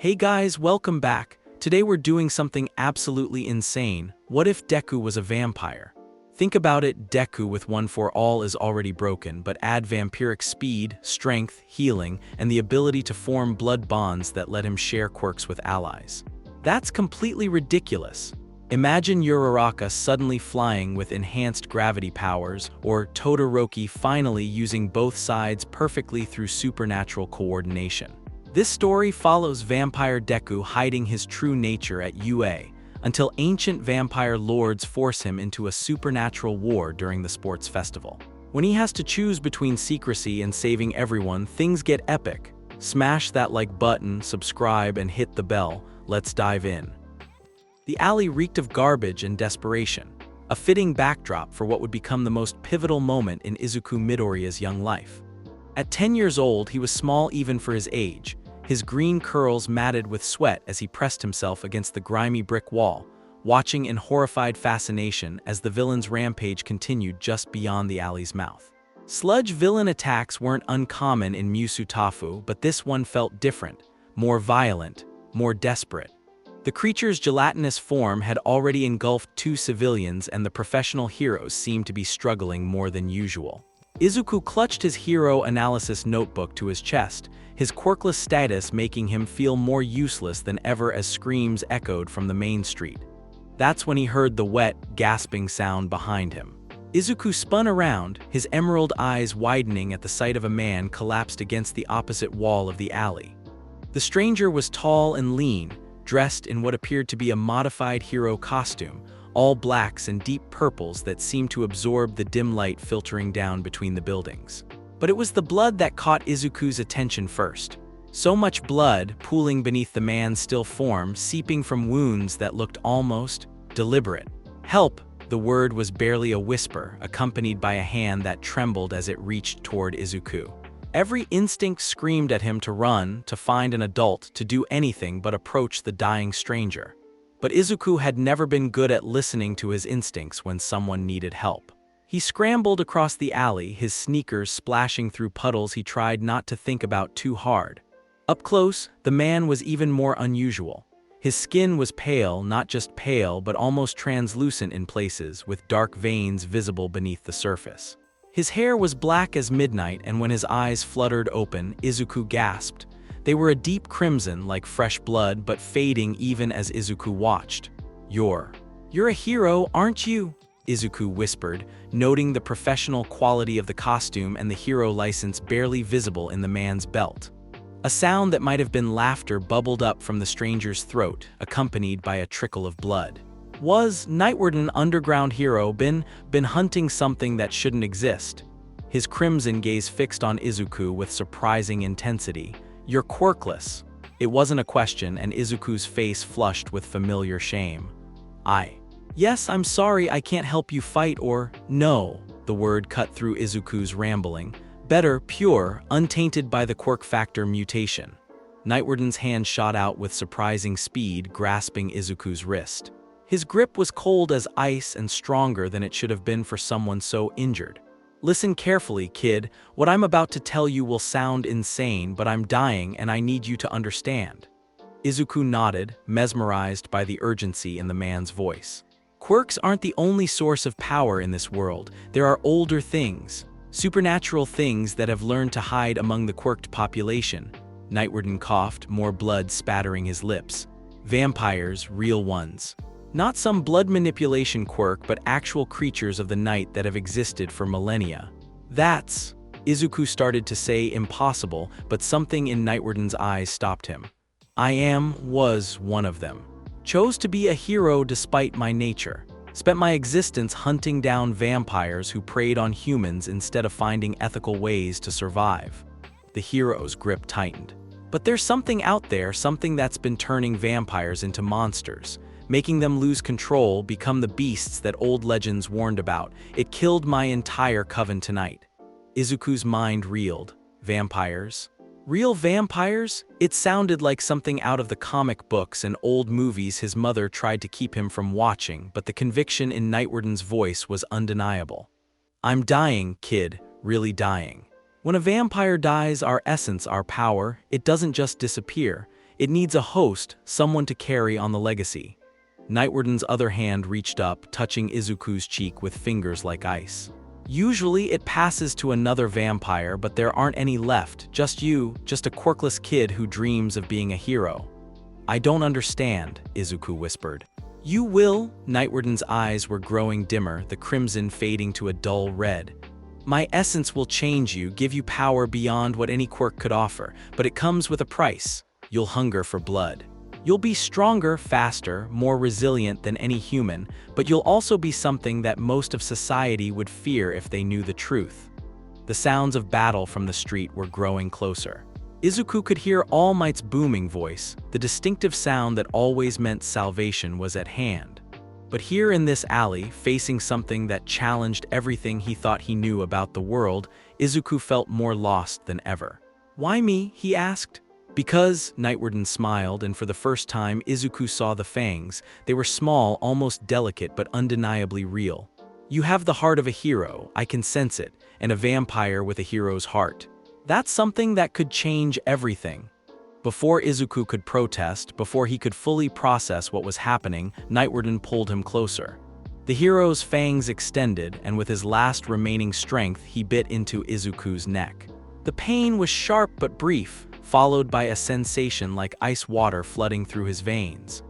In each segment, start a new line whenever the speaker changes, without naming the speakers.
Hey guys, welcome back. Today we're doing something absolutely insane. What if Deku was a vampire? Think about it, Deku with one for all is already broken, but add vampiric speed, strength, healing, and the ability to form blood bonds that let him share quirks with allies. That's completely ridiculous. Imagine Uraraka suddenly flying with enhanced gravity powers, or Todoroki finally using both sides perfectly through supernatural coordination. This story follows vampire Deku hiding his true nature at UA, until ancient vampire lords force him into a supernatural war during the sports festival. When he has to choose between secrecy and saving everyone, things get epic. Smash that like button, subscribe, and hit the bell. Let's dive in. The alley reeked of garbage and desperation, a fitting backdrop for what would become the most pivotal moment in Izuku Midoriya's young life. At 10 years old, he was small even for his age, his green curls matted with sweat as he pressed himself against the grimy brick wall, watching in horrified fascination as the villain's rampage continued just beyond the alley's mouth. Sludge villain attacks weren't uncommon in Musutafu, but this one felt different, more violent, more desperate. The creature's gelatinous form had already engulfed two civilians, and the professional heroes seemed to be struggling more than usual. Izuku clutched his hero analysis notebook to his chest, his quirkless status making him feel more useless than ever as screams echoed from the main street. That's when he heard the wet, gasping sound behind him. Izuku spun around, his emerald eyes widening at the sight of a man collapsed against the opposite wall of the alley. The stranger was tall and lean, dressed in what appeared to be a modified hero costume, all blacks and deep purples that seemed to absorb the dim light filtering down between the buildings. But it was the blood that caught Izuku's attention first. So much blood pooling beneath the man's still form, seeping from wounds that looked almost deliberate. "Help!" The word was barely a whisper, accompanied by a hand that trembled as it reached toward Izuku. Every instinct screamed at him to run, to find an adult, to do anything but approach the dying stranger. But Izuku had never been good at listening to his instincts when someone needed help. He scrambled across the alley, his sneakers splashing through puddles he tried not to think about too hard. Up close, the man was even more unusual. His skin was pale, not just pale, but almost translucent in places, with dark veins visible beneath the surface. His hair was black as midnight, and when his eyes fluttered open, Izuku gasped. They were a deep crimson, like fresh blood, but fading even as Izuku watched. You're a hero, aren't you?" Izuku whispered, noting the professional quality of the costume and the hero license barely visible in the man's belt. A sound that might have been laughter bubbled up from the stranger's throat, accompanied by a trickle of blood. Was Nightward an underground hero been hunting something that shouldn't exist? His crimson gaze fixed on Izuku with surprising intensity. "You're quirkless." It wasn't a question, and Izuku's face flushed with familiar shame. Yes, I'm sorry, I can't help you fight or..." "No," the word cut through Izuku's rambling. "Better, pure, untainted by the quirk factor mutation." Nightwarden's hand shot out with surprising speed, grasping Izuku's wrist. His grip was cold as ice and stronger than it should have been for someone so injured. "Listen carefully, kid. What I'm about to tell you will sound insane, but I'm dying and I need you to understand." Izuku nodded, mesmerized by the urgency in the man's voice. "Quirks aren't the only source of power in this world. There are older things, supernatural things that have learned to hide among the quirked population." Nightwarden coughed, more blood spattering his lips. "Vampires, real ones. Not some blood manipulation quirk, but actual creatures of the night that have existed for millennia." "That's..." Izuku started to say impossible, but something in Nightwarden's eyes stopped him. Was one of them. Chose to be a hero despite my nature. Spent my existence hunting down vampires who preyed on humans instead of finding ethical ways to survive." The hero's grip tightened. "But there's something out there, something that's been turning vampires into monsters, making them lose control, become the beasts that old legends warned about. It killed my entire coven tonight." Izuku's mind reeled. Vampires? Real vampires? It sounded like something out of the comic books and old movies his mother tried to keep him from watching, but the conviction in Nightwarden's voice was undeniable. "I'm dying, kid, really dying. When a vampire dies, our essence, our power, it doesn't just disappear. It needs a host, someone to carry on the legacy. Nightwarden's other hand reached up, touching Izuku's cheek with fingers like ice. Usually it passes to another vampire, but there aren't any left, just you, just a quirkless kid who dreams of being a hero. I don't understand, Izuku whispered. You will? Nightwarden's eyes were growing dimmer, the crimson fading to a dull red. My essence will change you, give you power beyond what any quirk could offer, but it comes with a price. You'll hunger for blood. You'll be stronger, faster, more resilient than any human, but you'll also be something that most of society would fear if they knew the truth. The sounds of battle from the street were growing closer. Izuku could hear All Might's booming voice, the distinctive sound that always meant salvation was at hand. But here in this alley, facing something that challenged everything he thought he knew about the world, Izuku felt more lost than ever. Why me? He asked. Because, Nightwarden smiled, and for the first time Izuku saw the fangs. They were small, almost delicate, but undeniably real. You have the heart of a hero, I can sense it, and a vampire with a hero's heart. That's something that could change everything. Before Izuku could protest, before he could fully process what was happening, Nightwarden pulled him closer. The hero's fangs extended, and with his last remaining strength, he bit into Izuku's neck. The pain was sharp but brief, followed by a sensation like ice water flooding through his veins.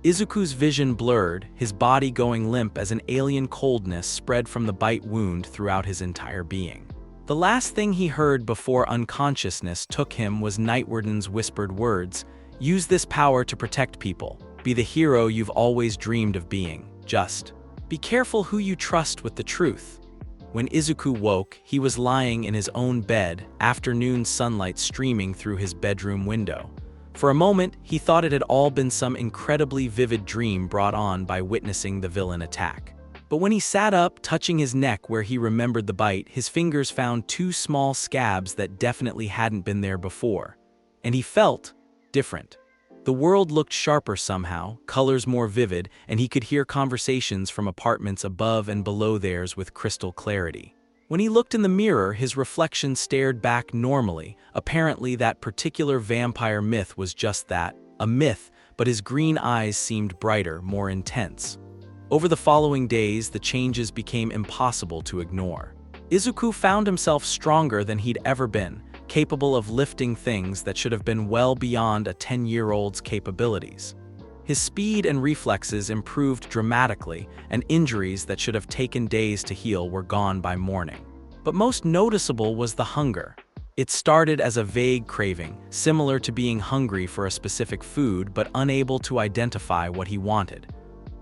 Izuku's vision blurred, his body going limp as an alien coldness spread from the bite wound throughout his entire being. The last thing he heard before unconsciousness took him was Nightwarden's whispered words, "Use this power to protect people. Be the hero you've always dreamed of being. Just be careful who you trust with the truth." When Izuku woke, he was lying in his own bed, afternoon sunlight streaming through his bedroom window. For a moment, he thought it had all been some incredibly vivid dream brought on by witnessing the villain attack. But when he sat up, touching his neck where he remembered the bite, his fingers found two small scabs that definitely hadn't been there before. And he felt different. The world looked sharper somehow, colors more vivid, and he could hear conversations from apartments above and below theirs with crystal clarity. When he looked in the mirror, his reflection stared back normally. Apparently, that particular vampire myth was just that, a myth, but his green eyes seemed brighter, more intense. Over the following days, the changes became impossible to ignore. Izuku found himself stronger than he'd ever been, capable of lifting things that should have been well beyond a 10-year-old's capabilities. His speed and reflexes improved dramatically, and injuries that should have taken days to heal were gone by morning. But most noticeable was the hunger. It started as a vague craving, similar to being hungry for a specific food but unable to identify what he wanted.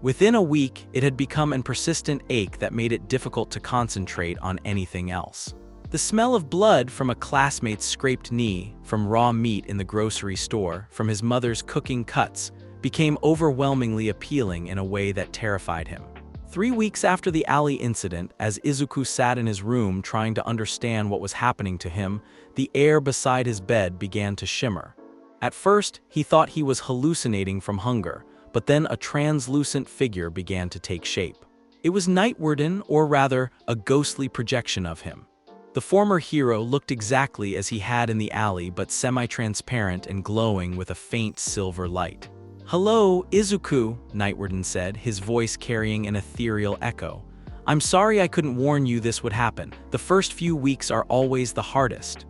Within a week, it had become an persistent ache that made it difficult to concentrate on anything else. The smell of blood from a classmate's scraped knee, from raw meat in the grocery store, from his mother's cooking cuts, became overwhelmingly appealing in a way that terrified him. 3 weeks after the alley incident, as Izuku sat in his room trying to understand what was happening to him, the air beside his bed began to shimmer. At first, he thought he was hallucinating from hunger, but then a translucent figure began to take shape. It was Nightwarden, or rather, a ghostly projection of him. The former hero looked exactly as he had in the alley, but semi-transparent and glowing with a faint silver light. "Hello, Izuku," Nightwarden said, his voice carrying an ethereal echo. "I'm sorry I couldn't warn you this would happen. The first few weeks are always the hardest."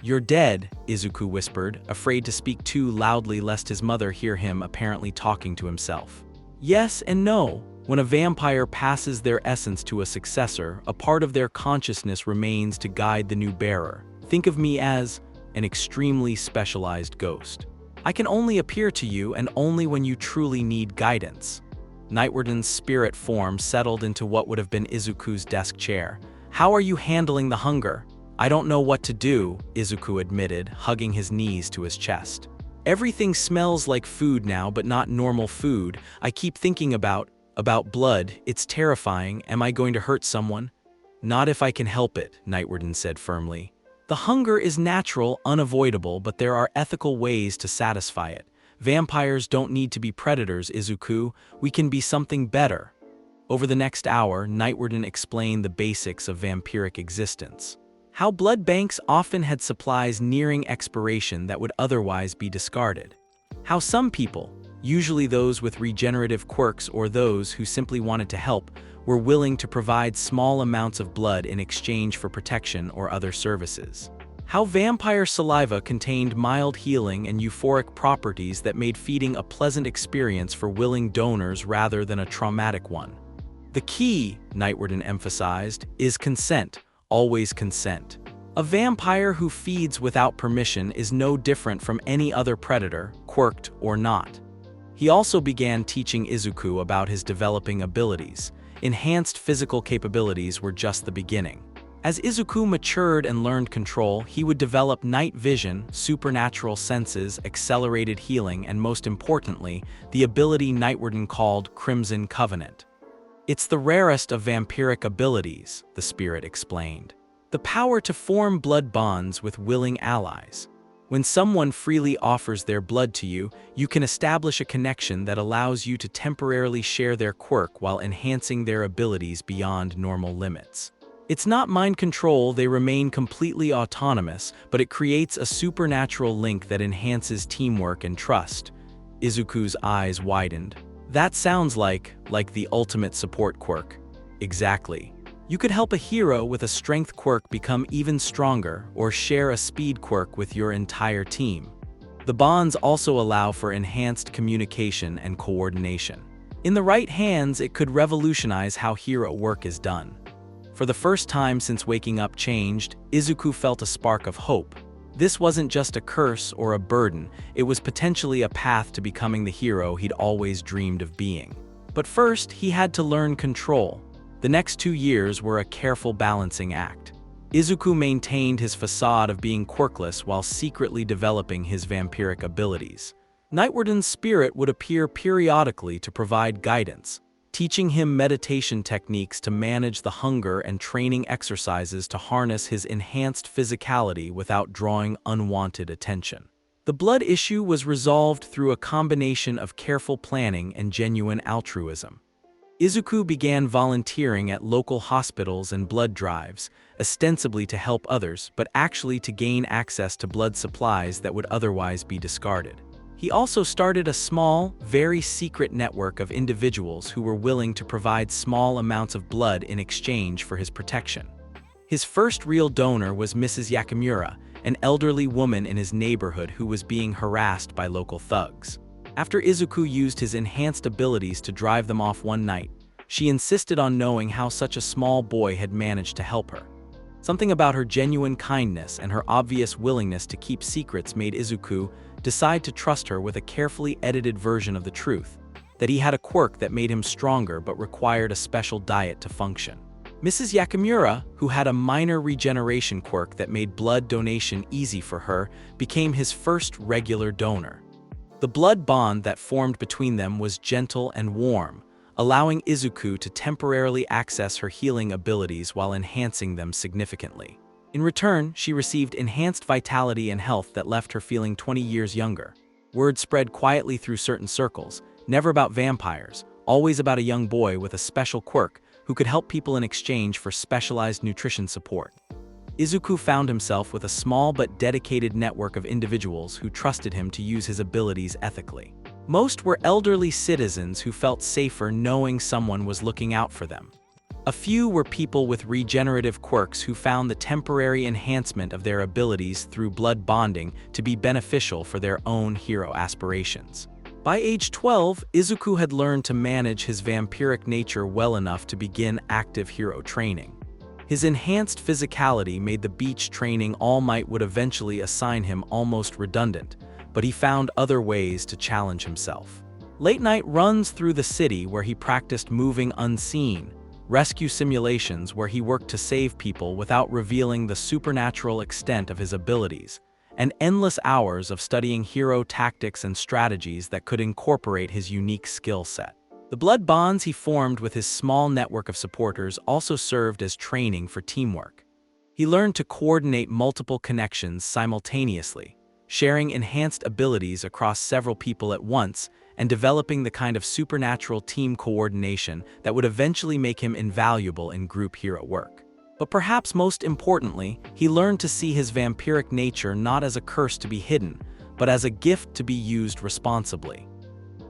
"You're dead," Izuku whispered, afraid to speak too loudly lest his mother hear him apparently talking to himself. "Yes and no. When a vampire passes their essence to a successor, a part of their consciousness remains to guide the new bearer. Think of me as an extremely specialized ghost. I can only appear to you and only when you truly need guidance." Nightwarden's spirit form settled into what would have been Izuku's desk chair. "How are you handling the hunger?" "I don't know what to do," Izuku admitted, hugging his knees to his chest. "Everything smells like food now, but not normal food. I keep thinking about blood. It's terrifying. Am I going to hurt someone?" "Not if I can help it," Nightwarden said firmly. "The hunger is natural, unavoidable, but there are ethical ways to satisfy it. Vampires don't need to be predators, Izuku. We can be something better." Over the next hour, Nightwarden explained the basics of vampiric existence. How blood banks often had supplies nearing expiration that would otherwise be discarded. How some people, usually those with regenerative quirks or those who simply wanted to help, were willing to provide small amounts of blood in exchange for protection or other services. How vampire saliva contained mild healing and euphoric properties that made feeding a pleasant experience for willing donors rather than a traumatic one. The key, Nightwarden emphasized, is consent, always consent. A vampire who feeds without permission is no different from any other predator, quirked or not. He also began teaching Izuku about his developing abilities. Enhanced physical capabilities were just the beginning. As Izuku matured and learned control, he would develop night vision, supernatural senses, accelerated healing, and most importantly, the ability Nightwarden called Crimson Covenant. It's the rarest of vampiric abilities, the spirit explained. The power to form blood bonds with willing allies. When someone freely offers their blood to you, you can establish a connection that allows you to temporarily share their quirk while enhancing their abilities beyond normal limits. It's not mind control, they remain completely autonomous, but it creates a supernatural link that enhances teamwork and trust. Izuku's eyes widened. That sounds like the ultimate support quirk. Exactly. You could help a hero with a strength quirk become even stronger, or share a speed quirk with your entire team. The bonds also allow for enhanced communication and coordination. In the right hands, it could revolutionize how hero work is done. For the first time since waking up changed, Izuku felt a spark of hope. This wasn't just a curse or a burden, it was potentially a path to becoming the hero he'd always dreamed of being. But first, he had to learn control. The next 2 years were a careful balancing act. Izuku maintained his facade of being quirkless while secretly developing his vampiric abilities. Nightwarden's spirit would appear periodically to provide guidance, teaching him meditation techniques to manage the hunger and training exercises to harness his enhanced physicality without drawing unwanted attention. The blood issue was resolved through a combination of careful planning and genuine altruism. Izuku began volunteering at local hospitals and blood drives, ostensibly to help others, but actually to gain access to blood supplies that would otherwise be discarded. He also started a small, very secret network of individuals who were willing to provide small amounts of blood in exchange for his protection. His first real donor was Mrs. Yakamura, an elderly woman in his neighborhood who was being harassed by local thugs. After Izuku used his enhanced abilities to drive them off one night, she insisted on knowing how such a small boy had managed to help her. Something about her genuine kindness and her obvious willingness to keep secrets made Izuku decide to trust her with a carefully edited version of the truth, that he had a quirk that made him stronger but required a special diet to function. Mrs. Yakamura, who had a minor regeneration quirk that made blood donation easy for her, became his first regular donor. The blood bond that formed between them was gentle and warm, allowing Izuku to temporarily access her healing abilities while enhancing them significantly. In return, she received enhanced vitality and health that left her feeling 20 years younger. Word spread quietly through certain circles, never about vampires, always about a young boy with a special quirk who could help people in exchange for specialized nutrition support. Izuku found himself with a small but dedicated network of individuals who trusted him to use his abilities ethically. Most were elderly citizens who felt safer knowing someone was looking out for them. A few were people with regenerative quirks who found the temporary enhancement of their abilities through blood bonding to be beneficial for their own hero aspirations. By age 12, Izuku had learned to manage his vampiric nature well enough to begin active hero training. His enhanced physicality made the beach training All Might would eventually assign him almost redundant, but he found other ways to challenge himself. Late-night runs through the city where he practiced moving unseen, rescue simulations where he worked to save people without revealing the supernatural extent of his abilities, and endless hours of studying hero tactics and strategies that could incorporate his unique skill set. The blood bonds he formed with his small network of supporters also served as training for teamwork. He learned to coordinate multiple connections simultaneously, sharing enhanced abilities across several people at once and developing the kind of supernatural team coordination that would eventually make him invaluable in group hero work. But perhaps most importantly, he learned to see his vampiric nature not as a curse to be hidden, but as a gift to be used responsibly.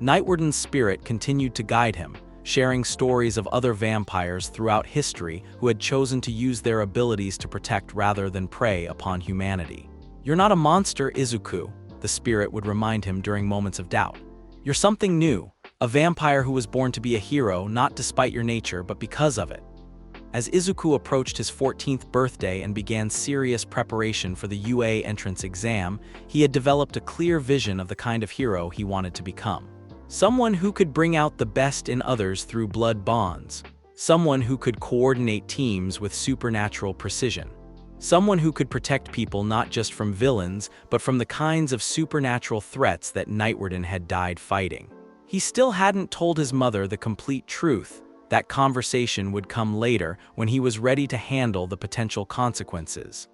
Nightwarden's spirit continued to guide him, sharing stories of other vampires throughout history who had chosen to use their abilities to protect rather than prey upon humanity. "You're not a monster, Izuku," the spirit would remind him during moments of doubt. "You're something new, a vampire who was born to be a hero not despite your nature but because of it." As Izuku approached his 14th birthday and began serious preparation for the UA entrance exam, he had developed a clear vision of the kind of hero he wanted to become. Someone who could bring out the best in others through blood bonds. Someone who could coordinate teams with supernatural precision. Someone who could protect people not just from villains, but from the kinds of supernatural threats that Nightwarden had died fighting. He still hadn't told his mother the complete truth. That conversation would come later when he was ready to handle the potential consequences.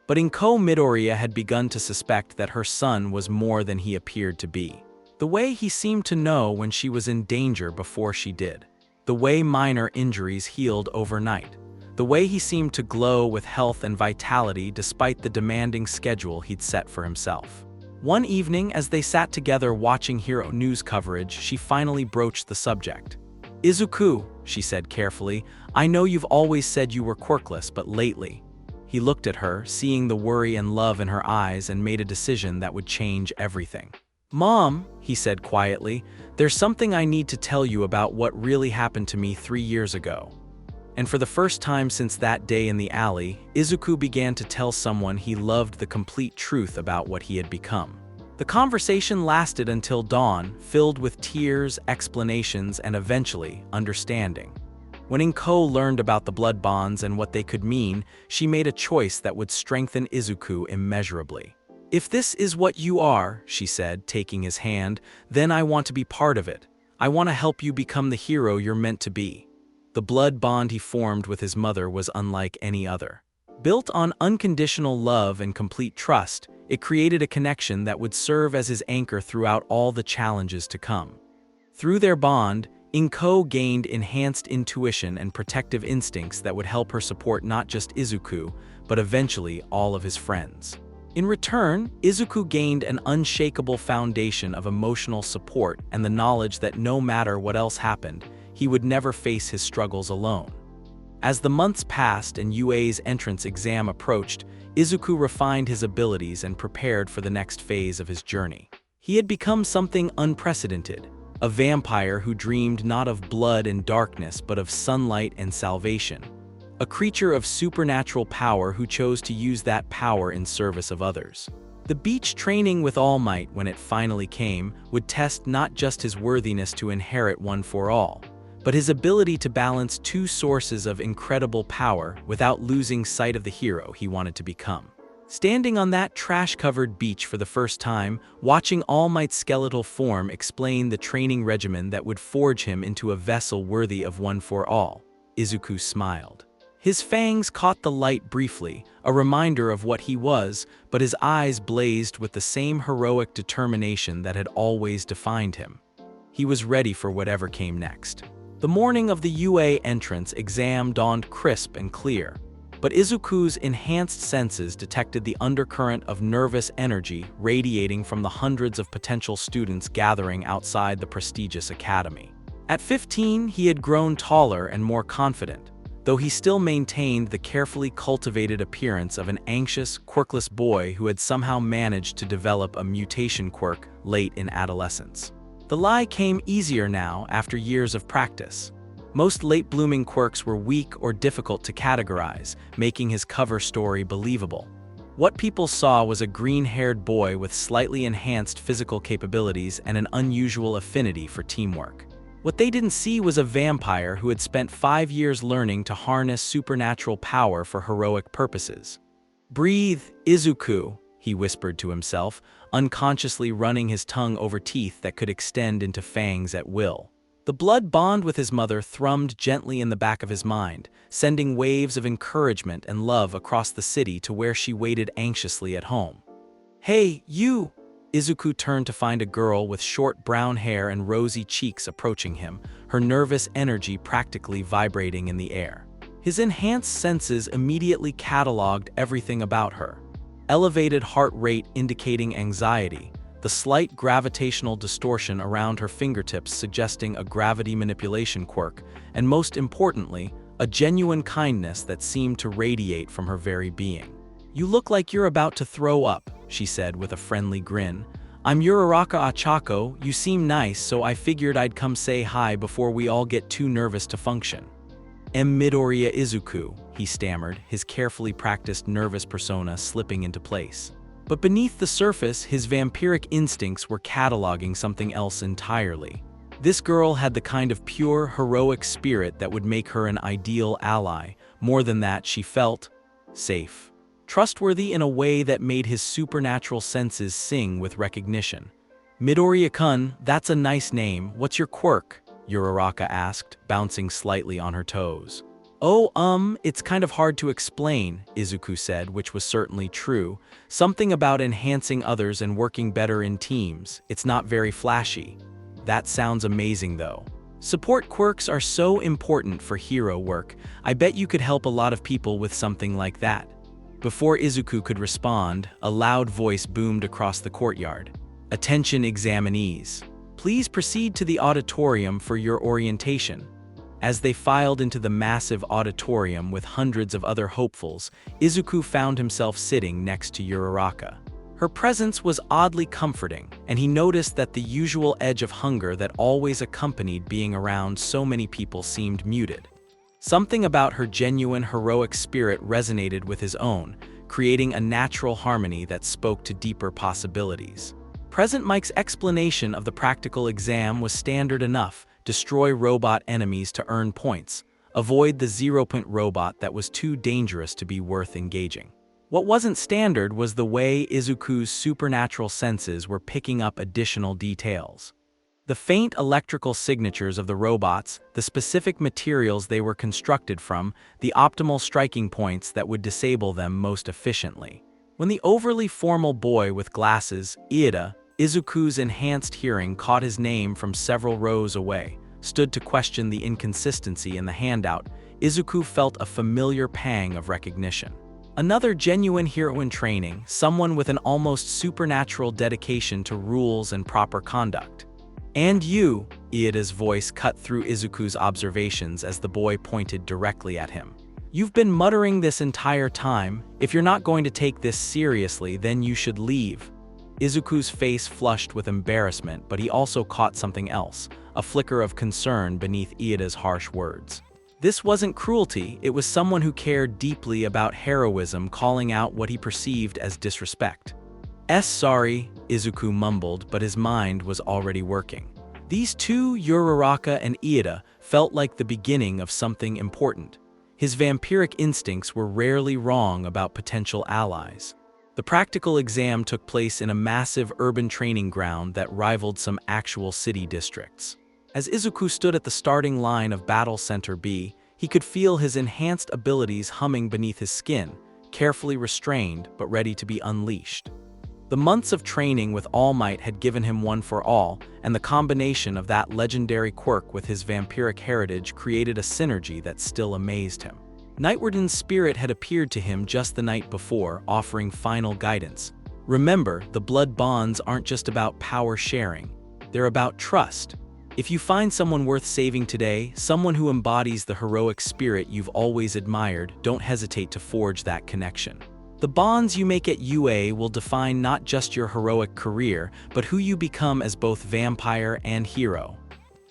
But Inko Midoriya had begun to suspect that her son was more than he appeared to be. The way he seemed to know when she was in danger before she did. The way minor injuries healed overnight. The way he seemed to glow with health and vitality despite the demanding schedule he'd set for himself. One evening, as they sat together watching Hero News coverage, she finally broached the subject. "Izuku," she said carefully, "I know you've always said you were quirkless, but lately." He looked at her, seeing the worry and love in her eyes, and made a decision that would change everything. "Mom," he said quietly, "there's something I need to tell you about what really happened to me 3 years ago." And for the first time since that day in the alley, Izuku began to tell someone he loved the complete truth about what he had become. The conversation lasted until dawn, filled with tears, explanations, and eventually, understanding. When Inko learned about the blood bonds and what they could mean, she made a choice that would strengthen Izuku immeasurably. "If this is what you are," she said, taking his hand, "then I want to be part of it. I want to help you become the hero you're meant to be." The blood bond he formed with his mother was unlike any other. Built on unconditional love and complete trust, it created a connection that would serve as his anchor throughout all the challenges to come. Through their bond, Inko gained enhanced intuition and protective instincts that would help her support not just Izuku, but eventually all of his friends. In return, Izuku gained an unshakable foundation of emotional support and the knowledge that no matter what else happened, he would never face his struggles alone. As the months passed and UA's entrance exam approached, Izuku refined his abilities and prepared for the next phase of his journey. He had become something unprecedented, a vampire who dreamed not of blood and darkness but of sunlight and salvation. A creature of supernatural power who chose to use that power in service of others. The beach training with All Might, when it finally came, would test not just his worthiness to inherit One for All, but his ability to balance two sources of incredible power without losing sight of the hero he wanted to become. Standing on that trash-covered beach for the first time, watching All Might's skeletal form explain the training regimen that would forge him into a vessel worthy of One for All, Izuku smiled. His fangs caught the light briefly, a reminder of what he was, but his eyes blazed with the same heroic determination that had always defined him. He was ready for whatever came next. The morning of the UA entrance exam dawned crisp and clear, but Izuku's enhanced senses detected the undercurrent of nervous energy radiating from the hundreds of potential students gathering outside the prestigious academy. At 15, he had grown taller and more confident, though he still maintained the carefully cultivated appearance of an anxious, quirkless boy who had somehow managed to develop a mutation quirk late in adolescence. The lie came easier now after years of practice. Most late-blooming quirks were weak or difficult to categorize, making his cover story believable. What people saw was a green-haired boy with slightly enhanced physical capabilities and an unusual affinity for teamwork. What they didn't see was a vampire who had spent 5 years learning to harness supernatural power for heroic purposes. "Breathe, Izuku," he whispered to himself, unconsciously running his tongue over teeth that could extend into fangs at will. The blood bond with his mother thrummed gently in the back of his mind, sending waves of encouragement and love across the city to where she waited anxiously at home. "Hey, you!" Izuku turned to find a girl with short brown hair and rosy cheeks approaching him, her nervous energy practically vibrating in the air. His enhanced senses immediately cataloged everything about her. Elevated heart rate indicating anxiety, the slight gravitational distortion around her fingertips suggesting a gravity manipulation quirk, and most importantly, a genuine kindness that seemed to radiate from her very being. "You look like you're about to throw up," she said with a friendly grin. "I'm Uraraka Achako, you seem nice, so I figured I'd come say hi before we all get too nervous to function." Midoriya Izuku, he stammered, his carefully practiced nervous persona slipping into place. But beneath the surface, his vampiric instincts were cataloging something else entirely. This girl had the kind of pure, heroic spirit that would make her an ideal ally. More than that, she felt safe. Trustworthy in a way that made his supernatural senses sing with recognition. "Midoriya-kun, that's a nice name. What's your quirk?" Uraraka asked, bouncing slightly on her toes. "Oh, it's kind of hard to explain," Izuku said, which was certainly true. "Something about enhancing others and working better in teams. It's not very flashy." "That sounds amazing though. Support quirks are so important for hero work. I bet you could help a lot of people with something like that." Before Izuku could respond, a loud voice boomed across the courtyard. "Attention examinees. Please proceed to the auditorium for your orientation." As they filed into the massive auditorium with hundreds of other hopefuls, Izuku found himself sitting next to Uraraka. Her presence was oddly comforting, and he noticed that the usual edge of hunger that always accompanied being around so many people seemed muted. Something about her genuine heroic spirit resonated with his own, creating a natural harmony that spoke to deeper possibilities. Present Mike's explanation of the practical exam was standard enough: destroy robot enemies to earn points, avoid the 0-point robot that was too dangerous to be worth engaging. What wasn't standard was the way Izuku's supernatural senses were picking up additional details. The faint electrical signatures of the robots, the specific materials they were constructed from, the optimal striking points that would disable them most efficiently. When the overly formal boy with glasses, Iida, Izuku's enhanced hearing, caught his name from several rows away, stood to question the inconsistency in the handout, Izuku felt a familiar pang of recognition. Another genuine hero in training, someone with an almost supernatural dedication to rules and proper conduct. "And you," Iida's voice cut through Izuku's observations as the boy pointed directly at him. "You've been muttering this entire time. If you're not going to take this seriously, then you should leave." Izuku's face flushed with embarrassment, but he also caught something else, a flicker of concern beneath Iida's harsh words. This wasn't cruelty, it was someone who cared deeply about heroism calling out what he perceived as disrespect. Sorry," Izuku mumbled, but his mind was already working. These two, Uraraka and Iida, felt like the beginning of something important. His vampiric instincts were rarely wrong about potential allies. The practical exam took place in a massive urban training ground that rivaled some actual city districts. As Izuku stood at the starting line of Battle Center B, he could feel his enhanced abilities humming beneath his skin, carefully restrained but ready to be unleashed. The months of training with All Might had given him one for all, and the combination of that legendary quirk with his vampiric heritage created a synergy that still amazed him. Nightwarden's spirit had appeared to him just the night before, offering final guidance. "Remember, the blood bonds aren't just about power sharing. They're about trust. If you find someone worth saving today, someone who embodies the heroic spirit you've always admired, don't hesitate to forge that connection. The bonds you make at UA will define not just your heroic career, but who you become as both vampire and hero."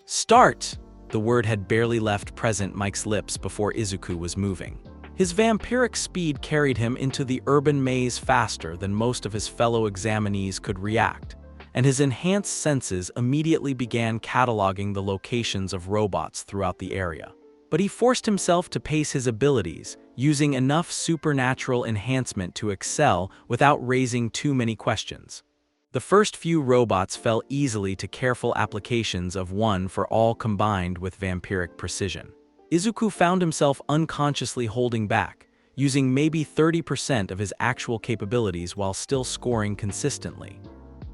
"Start!" The word had barely left Present Mike's lips before Izuku was moving. His vampiric speed carried him into the urban maze faster than most of his fellow examinees could react, and his enhanced senses immediately began cataloging the locations of robots throughout the area. But he forced himself to pace his abilities, using enough supernatural enhancement to excel without raising too many questions. The first few robots fell easily to careful applications of one for all combined with vampiric precision. Izuku found himself unconsciously holding back, using maybe 30% of his actual capabilities while still scoring consistently.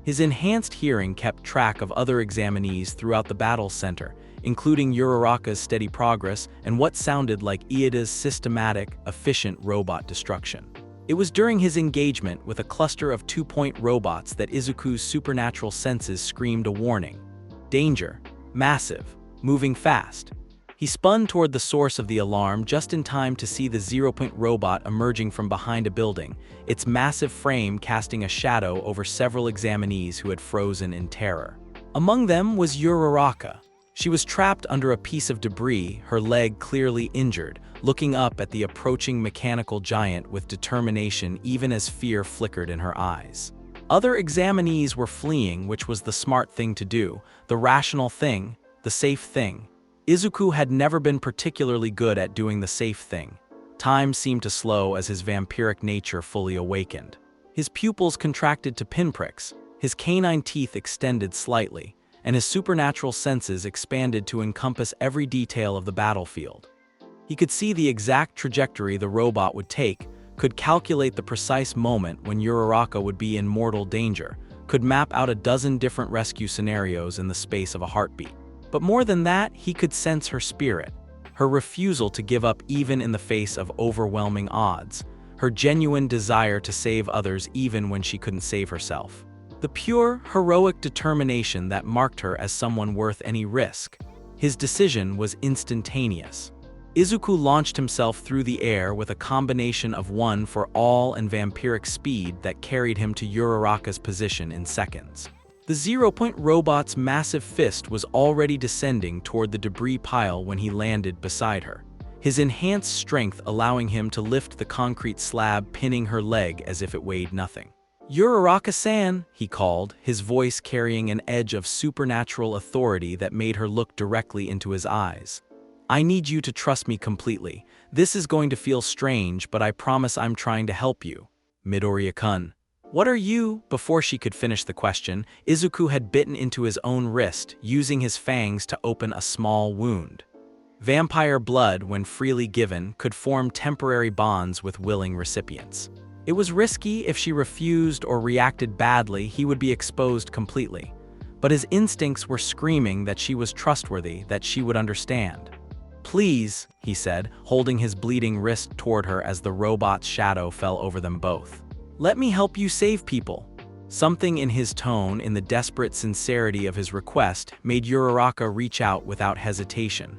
His enhanced hearing kept track of other examinees throughout the battle center, including Uraraka's steady progress and what sounded like Iida's systematic, efficient robot destruction. It was during his engagement with a cluster of two-point robots that Izuku's supernatural senses screamed a warning. Danger. Massive. Moving fast. He spun toward the source of the alarm just in time to see the zero-point robot emerging from behind a building, its massive frame casting a shadow over several examinees who had frozen in terror. Among them was Uraraka. She was trapped under a piece of debris, her leg clearly injured, looking up at the approaching mechanical giant with determination even as fear flickered in her eyes. Other examinees were fleeing, which was the smart thing to do, the rational thing, the safe thing. Izuku had never been particularly good at doing the safe thing. Time seemed to slow as his vampiric nature fully awakened. His pupils contracted to pinpricks, his canine teeth extended slightly, and his supernatural senses expanded to encompass every detail of the battlefield. He could see the exact trajectory the robot would take, could calculate the precise moment when Uraraka would be in mortal danger, could map out a dozen different rescue scenarios in the space of a heartbeat. But more than that, he could sense her spirit, her refusal to give up even in the face of overwhelming odds, her genuine desire to save others even when she couldn't save herself. The pure, heroic determination that marked her as someone worth any risk. His decision was instantaneous. Izuku launched himself through the air with a combination of one for all and vampiric speed that carried him to Uraraka's position in seconds. The zero-point robot's massive fist was already descending toward the debris pile when he landed beside her, his enhanced strength allowing him to lift the concrete slab, pinning her leg as if it weighed nothing. "Uraraka-san," he called, his voice carrying an edge of supernatural authority that made her look directly into his eyes. "I need you to trust me completely. This is going to feel strange, but I promise I'm trying to help you. Midoriya-kun." "What are you?" Before she could finish the question, Izuku had bitten into his own wrist, using his fangs to open a small wound. Vampire blood, when freely given, could form temporary bonds with willing recipients. It was risky. If she refused or reacted badly, he would be exposed completely. But his instincts were screaming that she was trustworthy, that she would understand. "Please," he said, holding his bleeding wrist toward her as the robot's shadow fell over them both. "Let me help you save people." Something in his tone, in the desperate sincerity of his request, made Uraraka reach out without hesitation.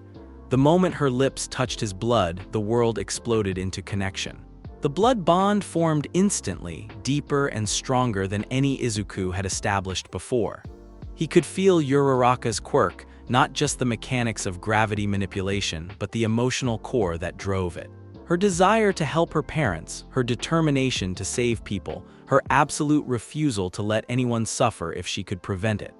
The moment her lips touched his blood, the world exploded into connection. The blood bond formed instantly, deeper and stronger than any Izuku had established before. He could feel Uraraka's quirk, not just the mechanics of gravity manipulation, but the emotional core that drove it. Her desire to help her parents, her determination to save people, her absolute refusal to let anyone suffer if she could prevent it.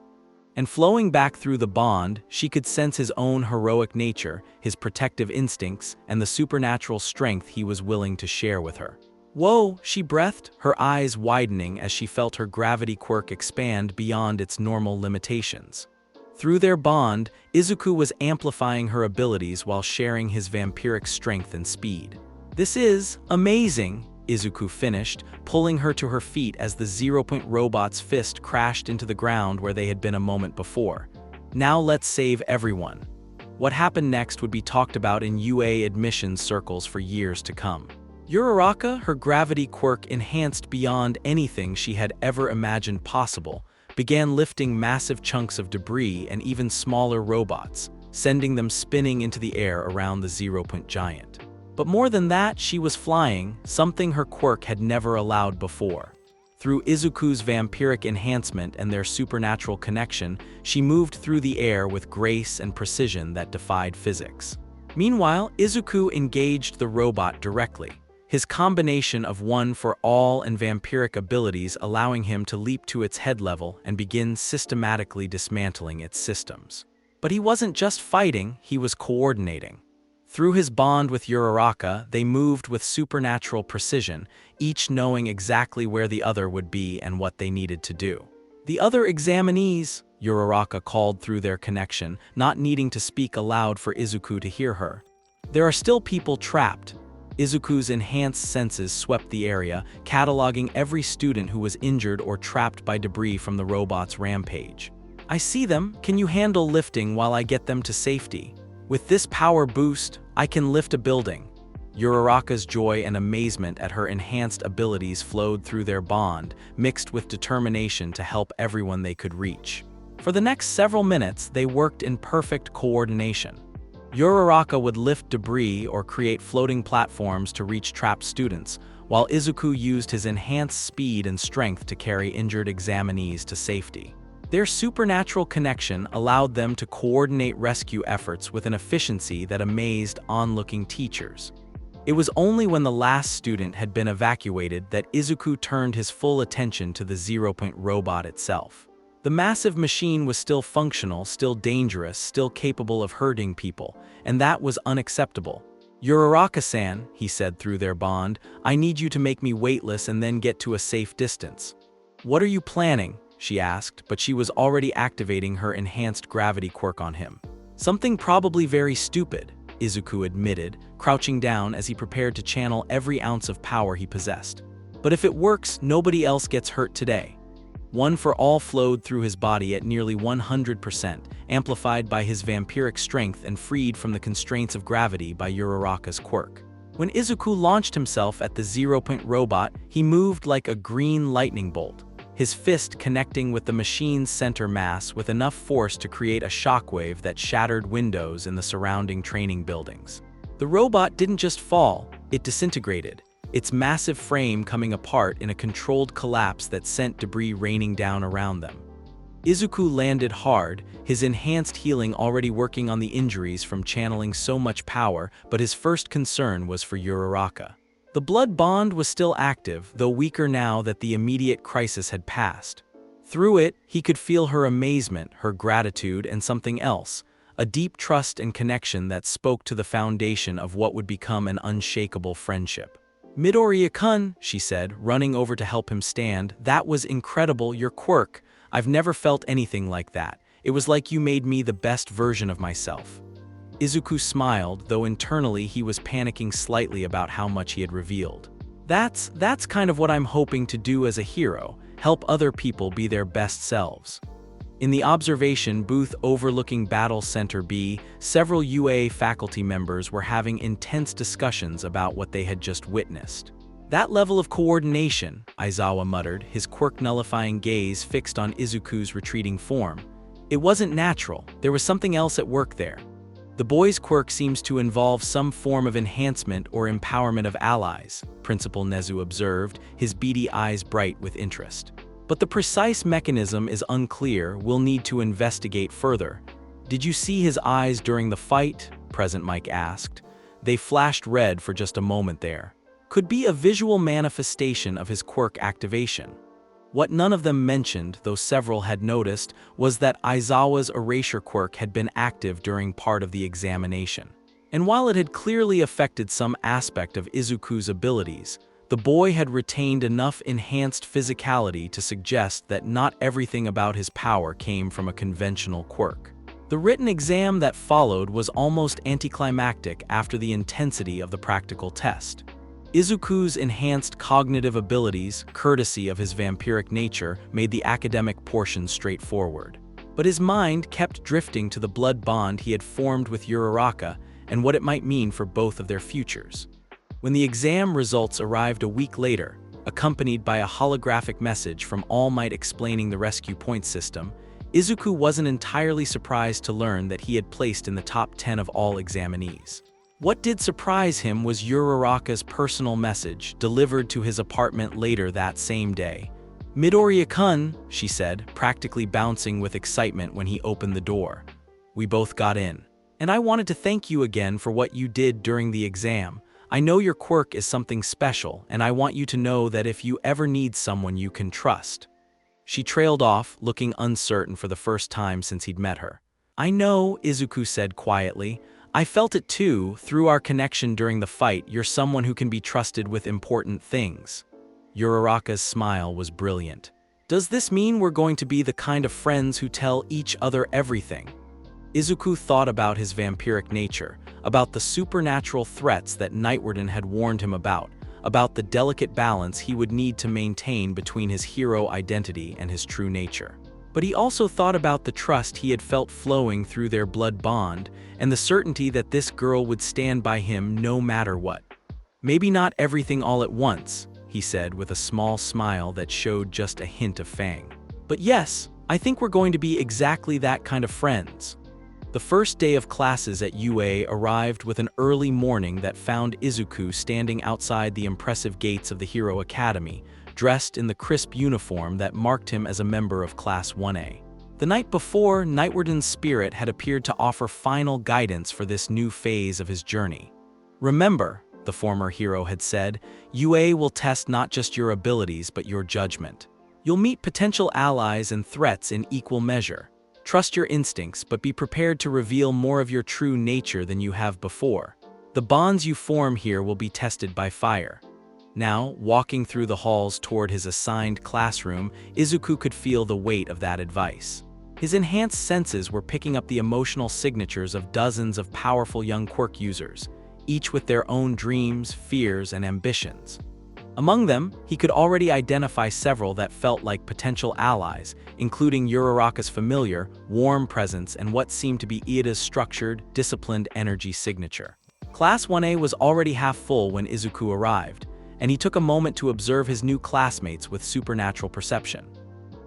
And flowing back through the bond, she could sense his own heroic nature, his protective instincts, and the supernatural strength he was willing to share with her. "Whoa," she breathed, her eyes widening as she felt her gravity quirk expand beyond its normal limitations. Through their bond, Izuku was amplifying her abilities while sharing his vampiric strength and speed. "This is amazing," Izuku finished, pulling her to her feet as the zero-point robot's fist crashed into the ground where they had been a moment before. "Now let's save everyone." What happened next would be talked about in UA admissions circles for years to come. Uraraka, her gravity quirk enhanced beyond anything she had ever imagined possible, began lifting massive chunks of debris and even smaller robots, sending them spinning into the air around the zero-point giant. But more than that, she was flying, something her quirk had never allowed before. Through Izuku's vampiric enhancement and their supernatural connection, she moved through the air with grace and precision that defied physics. Meanwhile, Izuku engaged the robot directly, his combination of one for all and vampiric abilities allowing him to leap to its head level and begin systematically dismantling its systems. But he wasn't just fighting, he was coordinating. Through his bond with Uraraka, they moved with supernatural precision, each knowing exactly where the other would be and what they needed to do. "The other examinees," Uraraka called through their connection, not needing to speak aloud for Izuku to hear her. "There are still people trapped." Izuku's enhanced senses swept the area, cataloging every student who was injured or trapped by debris from the robot's rampage. "I see them. Can you handle lifting while I get them to safety? With this power boost, I can lift a building." Uraraka's joy and amazement at her enhanced abilities flowed through their bond, mixed with determination to help everyone they could reach. For the next several minutes, they worked in perfect coordination. Uraraka would lift debris or create floating platforms to reach trapped students, while Izuku used his enhanced speed and strength to carry injured examinees to safety. Their supernatural connection allowed them to coordinate rescue efforts with an efficiency that amazed onlooking teachers. It was only when the last student had been evacuated that Izuku turned his full attention to the zero-point robot itself. The massive machine was still functional, still dangerous, still capable of hurting people, and that was unacceptable. "Uraraka-san," he said through their bond, "I need you to make me weightless and then get to a safe distance." "What are you planning?" she asked, but she was already activating her enhanced gravity quirk on him. "Something probably very stupid," Izuku admitted, crouching down as he prepared to channel every ounce of power he possessed. "But if it works, nobody else gets hurt today." One for all flowed through his body at nearly 100%, amplified by his vampiric strength and freed from the constraints of gravity by Uraraka's quirk. When Izuku launched himself at the zero-point robot, he moved like a green lightning bolt, his fist connecting with the machine's center mass with enough force to create a shockwave that shattered windows in the surrounding training buildings. The robot didn't just fall, it disintegrated, its massive frame coming apart in a controlled collapse that sent debris raining down around them. Izuku landed hard, his enhanced healing already working on the injuries from channeling so much power, but his first concern was for Uraraka. The blood bond was still active, though weaker now that the immediate crisis had passed. Through it, he could feel her amazement, her gratitude, and something else, a deep trust and connection that spoke to the foundation of what would become an unshakable friendship. "Midoriya-kun," she said, running over to help him stand, "that was incredible, your quirk. I've never felt anything like that. It was like you made me the best version of myself." Izuku smiled, though internally he was panicking slightly about how much he had revealed. That's kind of what I'm hoping to do as a hero, help other people be their best selves." In the observation booth overlooking Battle Center B, several UA faculty members were having intense discussions about what they had just witnessed. "That level of coordination," Aizawa muttered, his quirk-nullifying gaze fixed on Izuku's retreating form. "It wasn't natural, there was something else at work there." "The boy's quirk seems to involve some form of enhancement or empowerment of allies," Principal Nezu observed, his beady eyes bright with interest. "But the precise mechanism is unclear, we'll need to investigate further." "Did you see his eyes during the fight?" Present Mike asked. "They flashed red for just a moment there. Could be a visual manifestation of his quirk activation." What none of them mentioned, though several had noticed, was that Aizawa's erasure quirk had been active during part of the examination. And while it had clearly affected some aspect of Izuku's abilities, the boy had retained enough enhanced physicality to suggest that not everything about his power came from a conventional quirk. The written exam that followed was almost anticlimactic after the intensity of the practical test. Izuku's enhanced cognitive abilities, courtesy of his vampiric nature, made the academic portion straightforward. But his mind kept drifting to the blood bond he had formed with Uraraka and what it might mean for both of their futures. When the exam results arrived a week later, accompanied by a holographic message from All Might explaining the rescue point system, Izuku wasn't entirely surprised to learn that he had placed in the top 10 of all examinees. What did surprise him was Uraraka's personal message, delivered to his apartment later that same day. "Midoriya-kun," she said, practically bouncing with excitement when he opened the door. "We both got in. And I wanted to thank you again for what you did during the exam. I know your quirk is something special, and I want you to know that if you ever need someone you can trust." She trailed off, looking uncertain for the first time since he'd met her. "I know," Izuku said quietly. "I felt it too, through our connection during the fight. You're someone who can be trusted with important things." Uraraka's smile was brilliant. "Does this mean we're going to be the kind of friends who tell each other everything?" Izuku thought about his vampiric nature, about the supernatural threats that Nightwarden had warned him about the delicate balance he would need to maintain between his hero identity and his true nature. But he also thought about the trust he had felt flowing through their blood bond, and the certainty that this girl would stand by him no matter what. Maybe not everything all at once, he said with a small smile that showed just a hint of fang. But yes, I think we're going to be exactly that kind of friends. The first day of classes at UA arrived with an early morning that found Izuku standing outside the impressive gates of the Hero Academy, dressed in the crisp uniform that marked him as a member of Class 1A. The night before, Nightwarden's spirit had appeared to offer final guidance for this new phase of his journey. Remember, the former hero had said, UA will test not just your abilities but your judgment. You'll meet potential allies and threats in equal measure. Trust your instincts, but be prepared to reveal more of your true nature than you have before. The bonds you form here will be tested by fire. Now, walking through the halls toward his assigned classroom, Izuku could feel the weight of that advice. His enhanced senses were picking up the emotional signatures of dozens of powerful young Quirk users, each with their own dreams, fears, and ambitions. Among them, he could already identify several that felt like potential allies, including Uraraka's familiar, warm presence and what seemed to be Iida's structured, disciplined energy signature. Class 1A was already half full when Izuku arrived, and he took a moment to observe his new classmates with supernatural perception.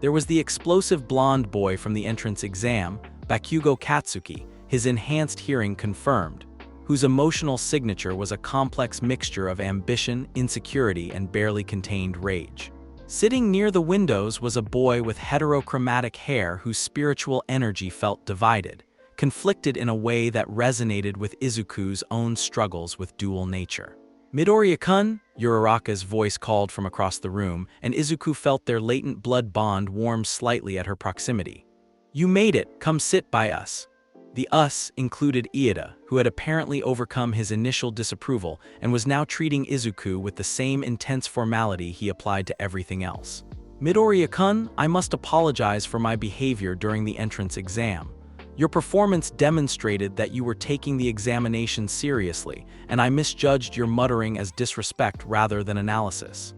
There was the explosive blonde boy from the entrance exam, Bakugo Katsuki, his enhanced hearing confirmed, whose emotional signature was a complex mixture of ambition, insecurity, and barely contained rage. Sitting near the windows was a boy with heterochromatic hair whose spiritual energy felt divided, conflicted in a way that resonated with Izuku's own struggles with dual nature. Midoriya-kun, Uraraka's voice called from across the room, and Izuku felt their latent blood bond warm slightly at her proximity. You made it, come sit by us. The us included Iida, who had apparently overcome his initial disapproval and was now treating Izuku with the same intense formality he applied to everything else. Midoriya-kun, I must apologize for my behavior during the entrance exam. Your performance demonstrated that you were taking the examination seriously, and I misjudged your muttering as disrespect rather than analysis.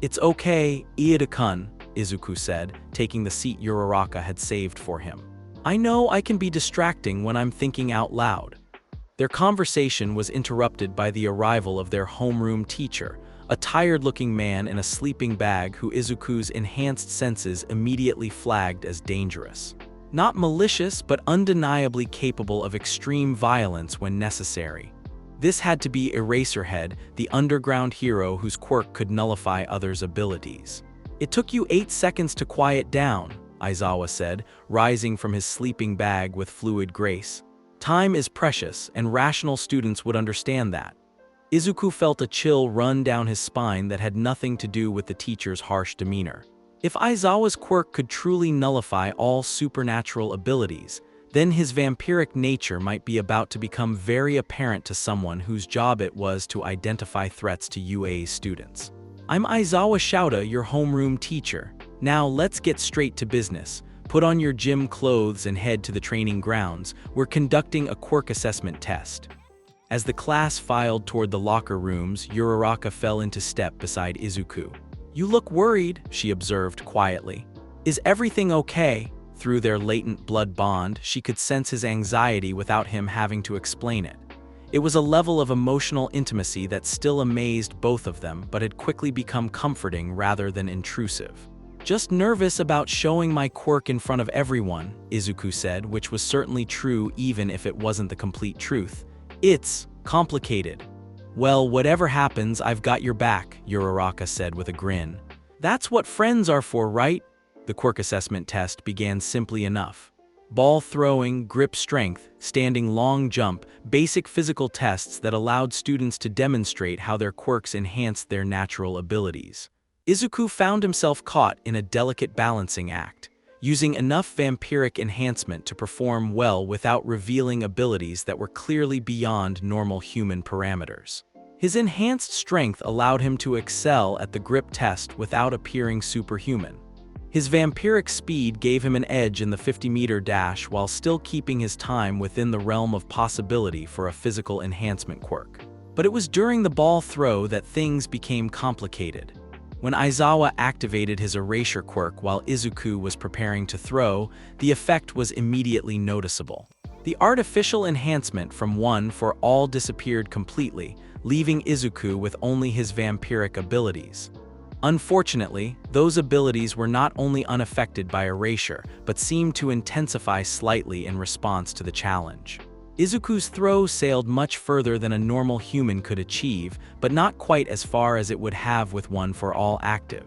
It's okay, Iida-kun, Izuku said, taking the seat Uraraka had saved for him. I know I can be distracting when I'm thinking out loud. Their conversation was interrupted by the arrival of their homeroom teacher, a tired-looking man in a sleeping bag who Izuku's enhanced senses immediately flagged as dangerous. Not malicious, but undeniably capable of extreme violence when necessary. This had to be Eraserhead, the underground hero whose quirk could nullify others' abilities. It took you 8 seconds to quiet down, Aizawa said, rising from his sleeping bag with fluid grace. Time is precious, and rational students would understand that. Izuku felt a chill run down his spine that had nothing to do with the teacher's harsh demeanor. If Aizawa's quirk could truly nullify all supernatural abilities, then his vampiric nature might be about to become very apparent to someone whose job it was to identify threats to UA's students. I'm Aizawa Shouta, your homeroom teacher. Now let's get straight to business. Put on your gym clothes and head to the training grounds. We're conducting a quirk assessment test. As the class filed toward the locker rooms, Uraraka fell into step beside Izuku. You look worried, she observed quietly. Is everything okay? Through their latent blood bond, she could sense his anxiety without him having to explain it. It was a level of emotional intimacy that still amazed both of them, but had quickly become comforting rather than intrusive. Just nervous about showing my quirk in front of everyone, Izuku said, which was certainly true even if it wasn't the complete truth. It's complicated. Well, whatever happens, I've got your back, Uraraka said with a grin. That's what friends are for, right? The quirk assessment test began simply enough. Ball throwing, grip strength, standing long jump, basic physical tests that allowed students to demonstrate how their quirks enhanced their natural abilities. Izuku found himself caught in a delicate balancing act, using enough vampiric enhancement to perform well without revealing abilities that were clearly beyond normal human parameters. His enhanced strength allowed him to excel at the grip test without appearing superhuman. His vampiric speed gave him an edge in the 50-meter dash while still keeping his time within the realm of possibility for a physical enhancement quirk. But it was during the ball throw that things became complicated. When Aizawa activated his erasure quirk while Izuku was preparing to throw, the effect was immediately noticeable. The artificial enhancement from one for all disappeared completely, leaving Izuku with only his vampiric abilities. Unfortunately, those abilities were not only unaffected by erasure, but seemed to intensify slightly in response to the challenge. Izuku's throw sailed much further than a normal human could achieve, but not quite as far as it would have with one for all active.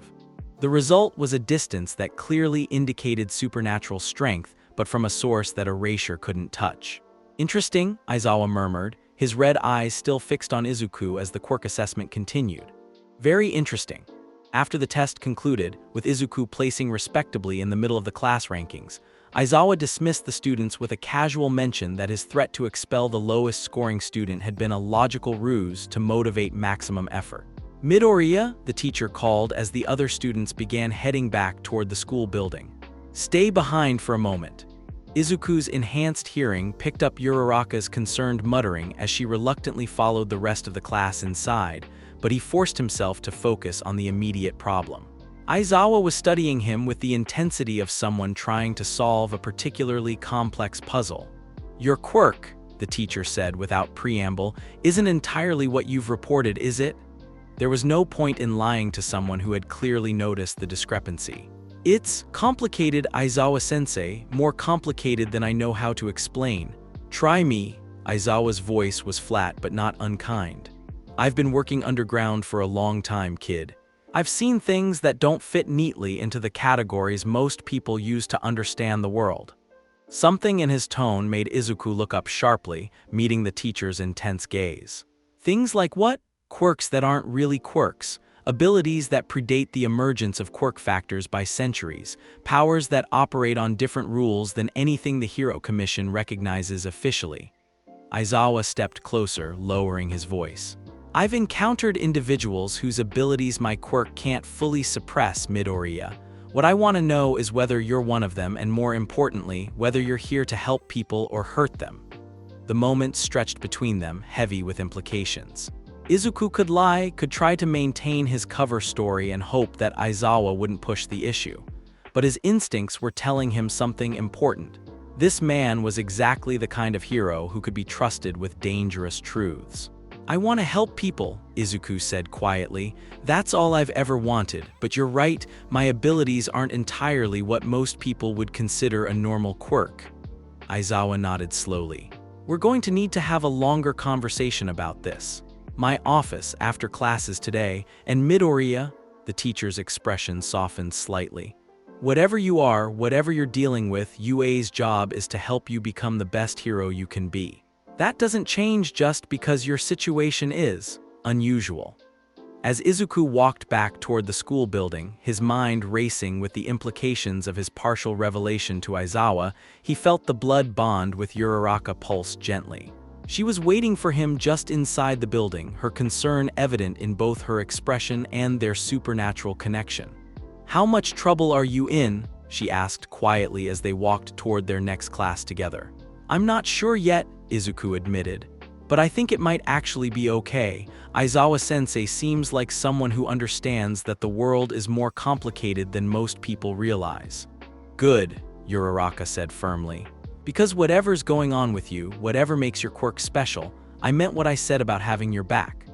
The result was a distance that clearly indicated supernatural strength, but from a source that erasure couldn't touch. Interesting, Aizawa murmured, his red eyes still fixed on Izuku as the quirk assessment continued. Very interesting. After the test concluded, with Izuku placing respectably in the middle of the class rankings, Aizawa dismissed the students with a casual mention that his threat to expel the lowest scoring student had been a logical ruse to motivate maximum effort. Midoriya, the teacher called as the other students began heading back toward the school building. Stay behind for a moment. Izuku's enhanced hearing picked up Uraraka's concerned muttering as she reluctantly followed the rest of the class inside, but he forced himself to focus on the immediate problem. Aizawa was studying him with the intensity of someone trying to solve a particularly complex puzzle. Your quirk, the teacher said without preamble, isn't entirely what you've reported, is it? There was no point in lying to someone who had clearly noticed the discrepancy. It's complicated, Aizawa-sensei, more complicated than I know how to explain. Try me. Aizawa's voice was flat but not unkind. I've been working underground for a long time, kid. I've seen things that don't fit neatly into the categories most people use to understand the world. Something in his tone made Izuku look up sharply, meeting the teacher's intense gaze. Things like what? Quirks that aren't really quirks. Abilities that predate the emergence of quirk factors by centuries. Powers that operate on different rules than anything the Hero Commission recognizes officially. Aizawa stepped closer, lowering his voice. I've encountered individuals whose abilities my quirk can't fully suppress, Midoriya. What I want to know is whether you're one of them, and more importantly, whether you're here to help people or hurt them. The moment stretched between them, heavy with implications. Izuku could lie, could try to maintain his cover story and hope that Aizawa wouldn't push the issue. But his instincts were telling him something important. This man was exactly the kind of hero who could be trusted with dangerous truths. I want to help people, Izuku said quietly. That's all I've ever wanted, but you're right, my abilities aren't entirely what most people would consider a normal quirk. Aizawa nodded slowly. We're going to need to have a longer conversation about this. My office after classes today, and Midoriya, the teacher's expression softened slightly. Whatever you are, whatever you're dealing with, UA's job is to help you become the best hero you can be. That doesn't change just because your situation is unusual. As Izuku walked back toward the school building, his mind racing with the implications of his partial revelation to Aizawa, he felt the blood bond with Uraraka pulse gently. She was waiting for him just inside the building, her concern evident in both her expression and their supernatural connection. How much trouble are you in? She asked quietly as they walked toward their next class together. I'm not sure yet, Izuku admitted, but I think it might actually be okay. Aizawa-sensei seems like someone who understands that the world is more complicated than most people realize. Good, Uraraka said firmly. Because whatever's going on with you, whatever makes your quirk special, I meant what I said about having your back.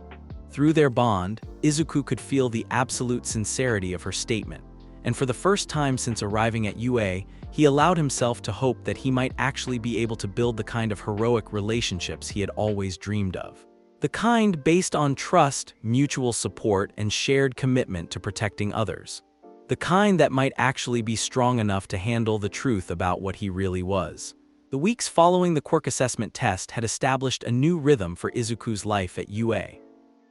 Through their bond, Izuku could feel the absolute sincerity of her statement, and for the first time since arriving at UA, he allowed himself to hope that he might actually be able to build the kind of heroic relationships he had always dreamed of. The kind based on trust, mutual support, and shared commitment to protecting others. The kind that might actually be strong enough to handle the truth about what he really was. The weeks following the quirk assessment test had established a new rhythm for Izuku's life at UA.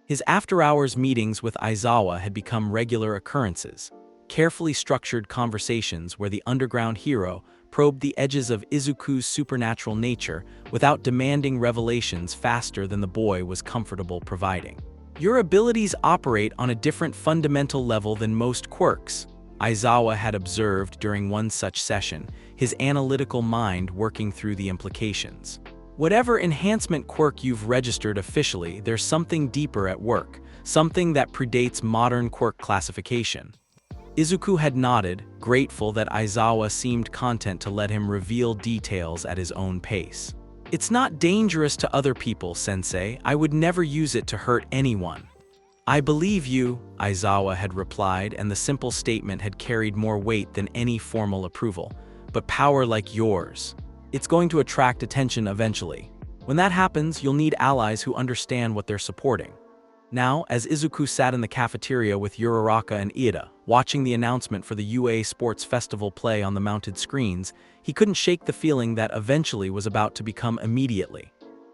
His after-hours meetings with Aizawa had become regular occurrences. Carefully structured conversations where the underground hero probed the edges of Izuku's supernatural nature without demanding revelations faster than the boy was comfortable providing. Your abilities operate on a different fundamental level than most quirks, Aizawa had observed during one such session, his analytical mind working through the implications. Whatever enhancement quirk you've registered officially, there's something deeper at work, something that predates modern quirk classification. Izuku had nodded, grateful that Aizawa seemed content to let him reveal details at his own pace. It's not dangerous to other people, Sensei. I would never use it to hurt anyone. I believe you, Aizawa had replied, and the simple statement had carried more weight than any formal approval. But power like yours, it's going to attract attention eventually. When that happens, you'll need allies who understand what they're supporting. Now, as Izuku sat in the cafeteria with Uraraka and Iida, watching the announcement for the UA Sports Festival play on the mounted screens, he couldn't shake the feeling that eventually was about to become immediately.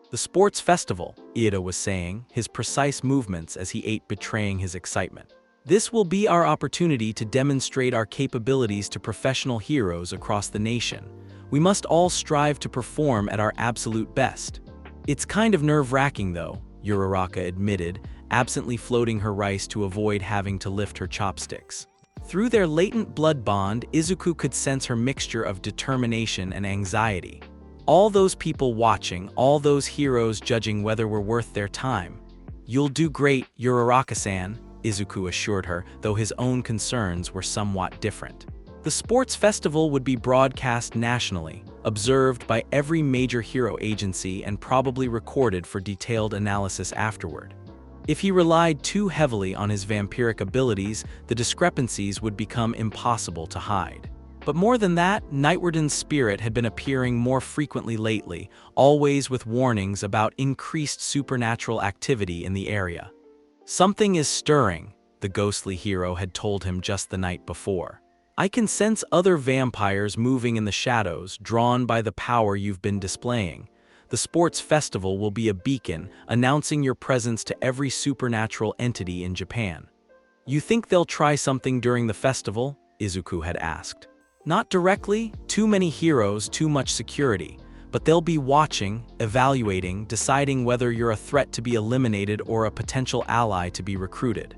The sports festival, Iida was saying, his precise movements as he ate betraying his excitement. This will be our opportunity to demonstrate our capabilities to professional heroes across the nation. We must all strive to perform at our absolute best. It's kind of nerve-wracking though, Uraraka admitted, absently floating her rice to avoid having to lift her chopsticks. Through their latent blood bond, Izuku could sense her mixture of determination and anxiety. All those people watching, all those heroes judging whether we're worth their time. You'll do great, Uraraka-san, Izuku assured her, though his own concerns were somewhat different. The sports festival would be broadcast nationally, observed by every major hero agency and probably recorded for detailed analysis afterward. If he relied too heavily on his vampiric abilities, the discrepancies would become impossible to hide. But more than that, Nightwarden's spirit had been appearing more frequently lately, always with warnings about increased supernatural activity in the area. Something is stirring, the ghostly hero had told him just the night before. I can sense other vampires moving in the shadows, drawn by the power you've been displaying. The sports festival will be a beacon, announcing your presence to every supernatural entity in Japan. You think they'll try something during the festival? Izuku had asked. Not directly, too many heroes, too much security, but they'll be watching, evaluating, deciding whether you're a threat to be eliminated or a potential ally to be recruited.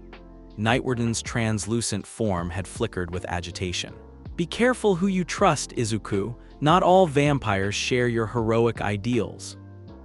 Nightwarden's translucent form had flickered with agitation. Be careful who you trust, Izuku. Not all vampires share your heroic ideals.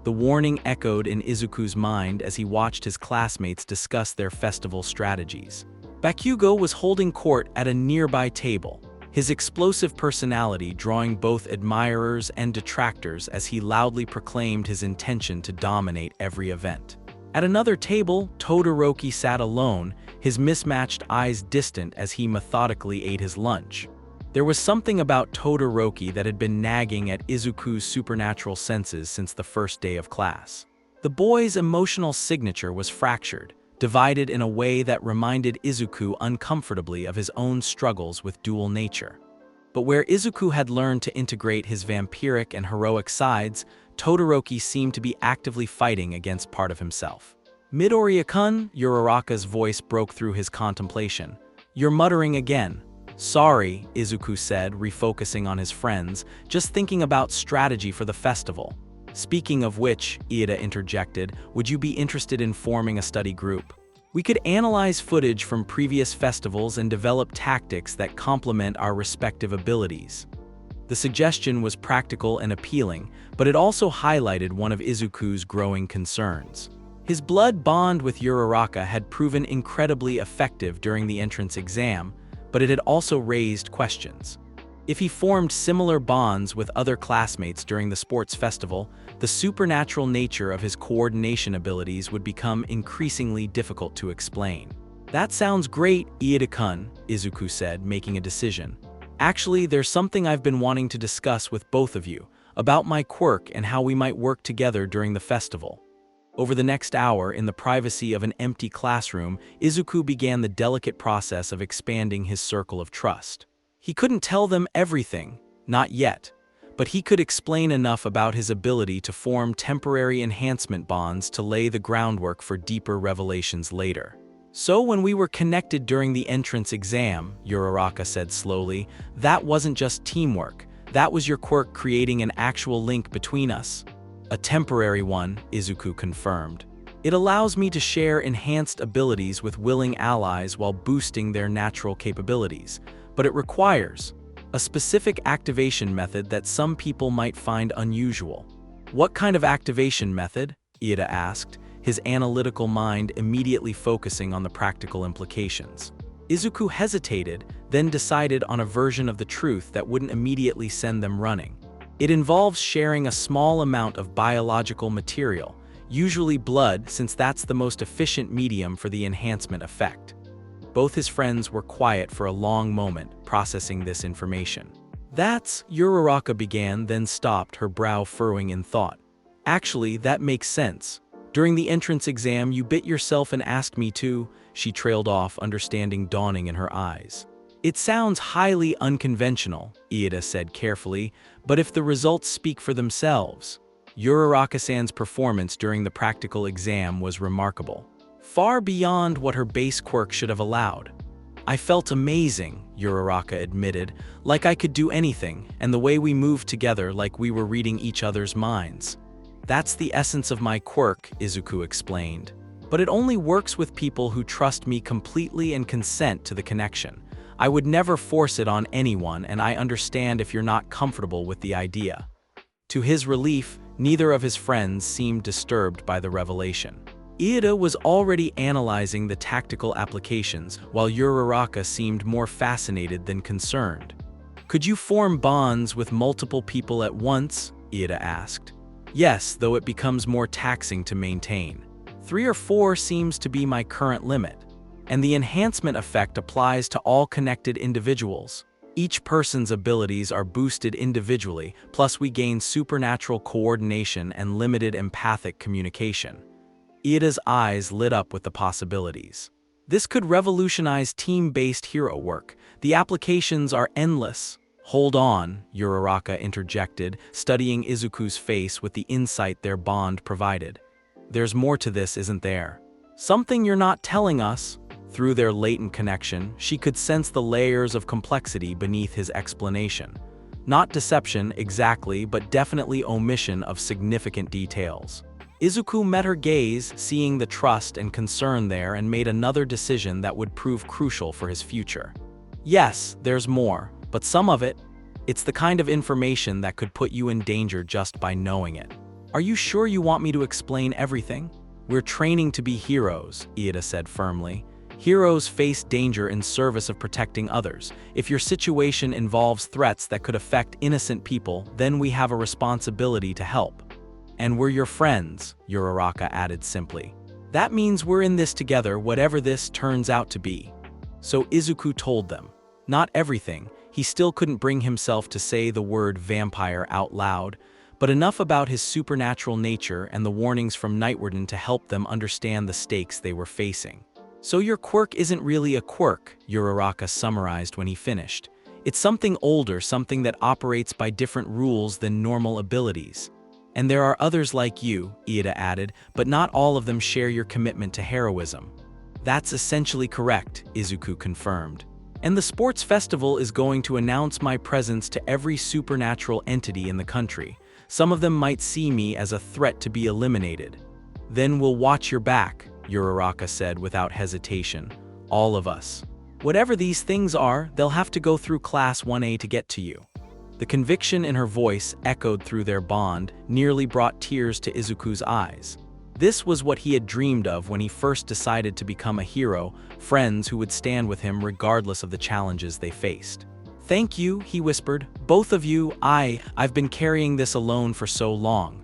The warning echoed in Izuku's mind as he watched his classmates discuss their festival strategies. Bakugo was holding court at a nearby table, his explosive personality drawing both admirers and detractors as he loudly proclaimed his intention to dominate every event. At another table, Todoroki sat alone, his mismatched eyes distant as he methodically ate his lunch. There was something about Todoroki that had been nagging at Izuku's supernatural senses since the first day of class. The boy's emotional signature was fractured, divided in a way that reminded Izuku uncomfortably of his own struggles with dual nature. But where Izuku had learned to integrate his vampiric and heroic sides, Todoroki seemed to be actively fighting against part of himself. Midoriya-kun, Uraraka's voice broke through his contemplation. You're muttering again. Sorry, Izuku said, refocusing on his friends, just thinking about strategy for the festival. Speaking of which, Iida interjected, would you be interested in forming a study group? We could analyze footage from previous festivals and develop tactics that complement our respective abilities. The suggestion was practical and appealing, but it also highlighted one of Izuku's growing concerns. His blood bond with Uraraka had proven incredibly effective during the entrance exam, but it had also raised questions. If he formed similar bonds with other classmates during the sports festival, the supernatural nature of his coordination abilities would become increasingly difficult to explain. That sounds great, Iida-kun, Izuku said, making a decision. Actually, there's something I've been wanting to discuss with both of you, about my quirk and how we might work together during the festival. Over the next hour, in the privacy of an empty classroom, Izuku began the delicate process of expanding his circle of trust. He couldn't tell them everything, not yet, but he could explain enough about his ability to form temporary enhancement bonds to lay the groundwork for deeper revelations later. So when we were connected during the entrance exam, Uraraka said slowly, that wasn't just teamwork, that was your quirk creating an actual link between us. A temporary one, Izuku confirmed. It allows me to share enhanced abilities with willing allies while boosting their natural capabilities, but it requires a specific activation method that some people might find unusual. What kind of activation method? Iida asked, his analytical mind immediately focusing on the practical implications. Izuku hesitated, then decided on a version of the truth that wouldn't immediately send them running. It involves sharing a small amount of biological material, usually blood, since that's the most efficient medium for the enhancement effect. Both his friends were quiet for a long moment, processing this information. That's, Uraraka began, then stopped, her brow furrowing in thought. Actually, that makes sense. During the entrance exam, you bit yourself and asked me to, she trailed off, understanding dawning in her eyes. It sounds highly unconventional, Iida said carefully, but if the results speak for themselves. Uraraka-san's performance during the practical exam was remarkable. Far beyond what her base quirk should have allowed. I felt amazing, Uraraka admitted, like I could do anything, and the way we moved together like we were reading each other's minds. That's the essence of my quirk, Izuku explained. But it only works with people who trust me completely and consent to the connection. I would never force it on anyone, and I understand if you're not comfortable with the idea. To his relief, neither of his friends seemed disturbed by the revelation. Iida was already analyzing the tactical applications, while Uraraka seemed more fascinated than concerned. Could you form bonds with multiple people at once? Iida asked. Yes, though it becomes more taxing to maintain. 3 or 4 seems to be my current limit. And the enhancement effect applies to all connected individuals. Each person's abilities are boosted individually, plus we gain supernatural coordination and limited empathic communication. Iida's eyes lit up with the possibilities. This could revolutionize team-based hero work. The applications are endless. Hold on, Uraraka interjected, studying Izuku's face with the insight their bond provided. There's more to this, isn't there? Something you're not telling us. Through their latent connection, she could sense the layers of complexity beneath his explanation. Not deception exactly, but definitely omission of significant details. Izuku met her gaze, seeing the trust and concern there, and made another decision that would prove crucial for his future. Yes, there's more, but some of it's the kind of information that could put you in danger just by knowing it. Are you sure you want me to explain everything? We're training to be heroes, Iida said firmly. Heroes face danger in service of protecting others. If your situation involves threats that could affect innocent people, then we have a responsibility to help. And we're your friends, Uraraka added simply. That means we're in this together, whatever this turns out to be. So Izuku told them. Not everything. He still couldn't bring himself to say the word vampire out loud, but enough about his supernatural nature and the warnings from Nightwarden to help them understand the stakes they were facing. So your quirk isn't really a quirk, Uraraka summarized when he finished. It's something older, something that operates by different rules than normal abilities. And there are others like you, Iida added, but not all of them share your commitment to heroism. That's essentially correct, Izuku confirmed. And the sports festival is going to announce my presence to every supernatural entity in the country. Some of them might see me as a threat to be eliminated. Then we'll watch your back, Uraraka said without hesitation. All of us. Whatever these things are, they'll have to go through Class 1A to get to you. The conviction in her voice echoed through their bond, nearly brought tears to Izuku's eyes. This was what he had dreamed of when he first decided to become a hero, friends who would stand with him regardless of the challenges they faced. Thank you, he whispered. Both of you, I've been carrying this alone for so long.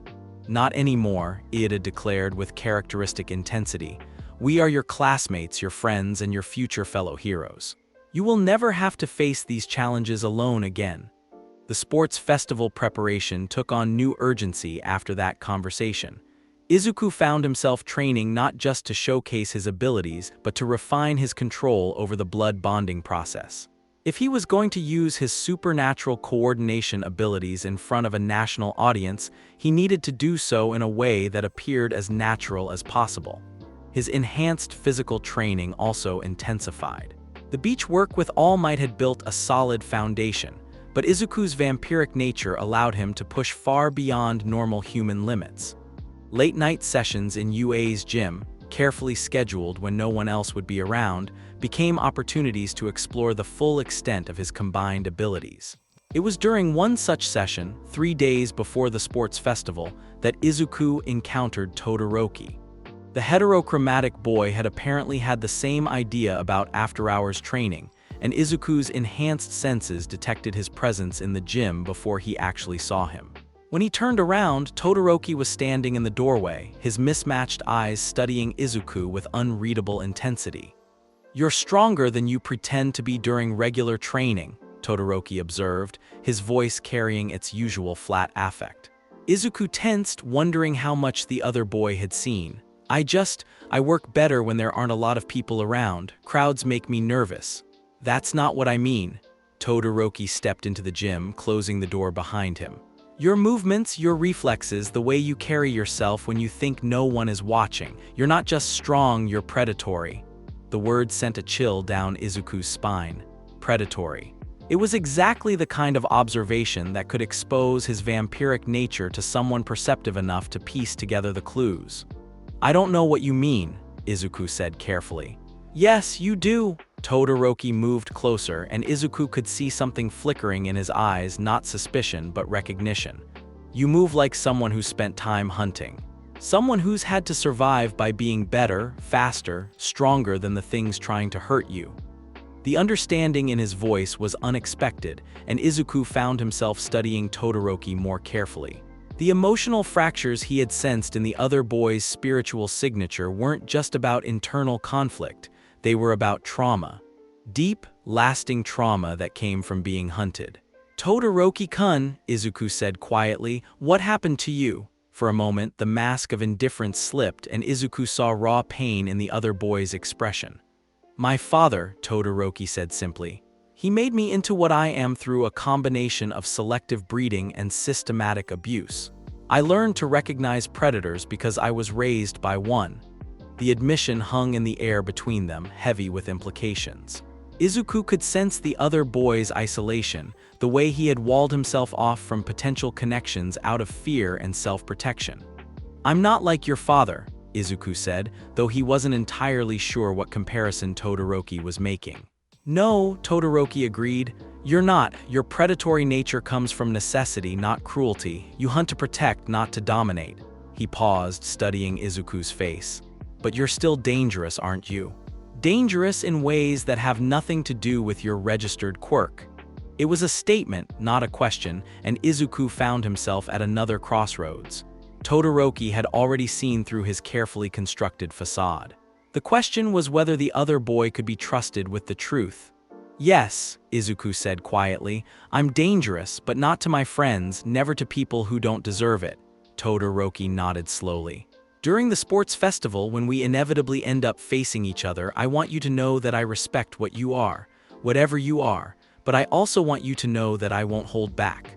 Not anymore, Iida declared with characteristic intensity. We are your classmates, your friends, and your future fellow heroes. You will never have to face these challenges alone again. The sports festival preparation took on new urgency after that conversation. Izuku found himself training not just to showcase his abilities, but to refine his control over the blood bonding process. If he was going to use his supernatural coordination abilities in front of a national audience, he needed to do so in a way that appeared as natural as possible. His enhanced physical training also intensified. The beach work with All Might had built a solid foundation, but Izuku's vampiric nature allowed him to push far beyond normal human limits. Late-night sessions in UA's gym, carefully scheduled when no one else would be around, became opportunities to explore the full extent of his combined abilities. It was during one such session, 3 days before the sports festival, that Izuku encountered Todoroki. The heterochromatic boy had apparently had the same idea about after-hours training, and Izuku's enhanced senses detected his presence in the gym before he actually saw him. When he turned around, Todoroki was standing in the doorway, his mismatched eyes studying Izuku with unreadable intensity. "You're stronger than you pretend to be during regular training," Todoroki observed, his voice carrying its usual flat affect. Izuku tensed, wondering how much the other boy had seen. I work better when there aren't a lot of people around. Crowds make me nervous." "That's not what I mean." Todoroki stepped into the gym, closing the door behind him. "Your movements, your reflexes, the way you carry yourself when you think no one is watching. You're not just strong, you're predatory." The word sent a chill down Izuku's spine. Predatory. It was exactly the kind of observation that could expose his vampiric nature to someone perceptive enough to piece together the clues. "I don't know what you mean," Izuku said carefully. "Yes, you do." Todoroki moved closer, and Izuku could see something flickering in his eyes, not suspicion, but recognition. "You move like someone who spent time hunting. Someone who's had to survive by being better, faster, stronger than the things trying to hurt you." The understanding in his voice was unexpected, and Izuku found himself studying Todoroki more carefully. The emotional fractures he had sensed in the other boy's spiritual signature weren't just about internal conflict, they were about trauma. Deep, lasting trauma that came from being hunted. "Todoroki-kun," Izuku said quietly, "what happened to you?" For a moment, the mask of indifference slipped, and Izuku saw raw pain in the other boy's expression. "My father," Todoroki said simply. "He made me into what I am through a combination of selective breeding and systematic abuse. I learned to recognize predators because I was raised by one." The admission hung in the air between them, heavy with implications. Izuku could sense the other boy's isolation, the way he had walled himself off from potential connections out of fear and self-protection. "I'm not like your father," Izuku said, though he wasn't entirely sure what comparison Todoroki was making. "No," Todoroki agreed. "You're not. Your predatory nature comes from necessity, not cruelty. You hunt to protect, not to dominate." He paused, studying Izuku's face. "But you're still dangerous, aren't you? Dangerous in ways that have nothing to do with your registered quirk." It was a statement, not a question, and Izuku found himself at another crossroads. Todoroki had already seen through his carefully constructed facade. The question was whether the other boy could be trusted with the truth. "Yes," Izuku said quietly, "I'm dangerous, but not to my friends, never to people who don't deserve it." Todoroki nodded slowly. "During the sports festival, when we inevitably end up facing each other, I want you to know that I respect what you are, whatever you are, but I also want you to know that I won't hold back."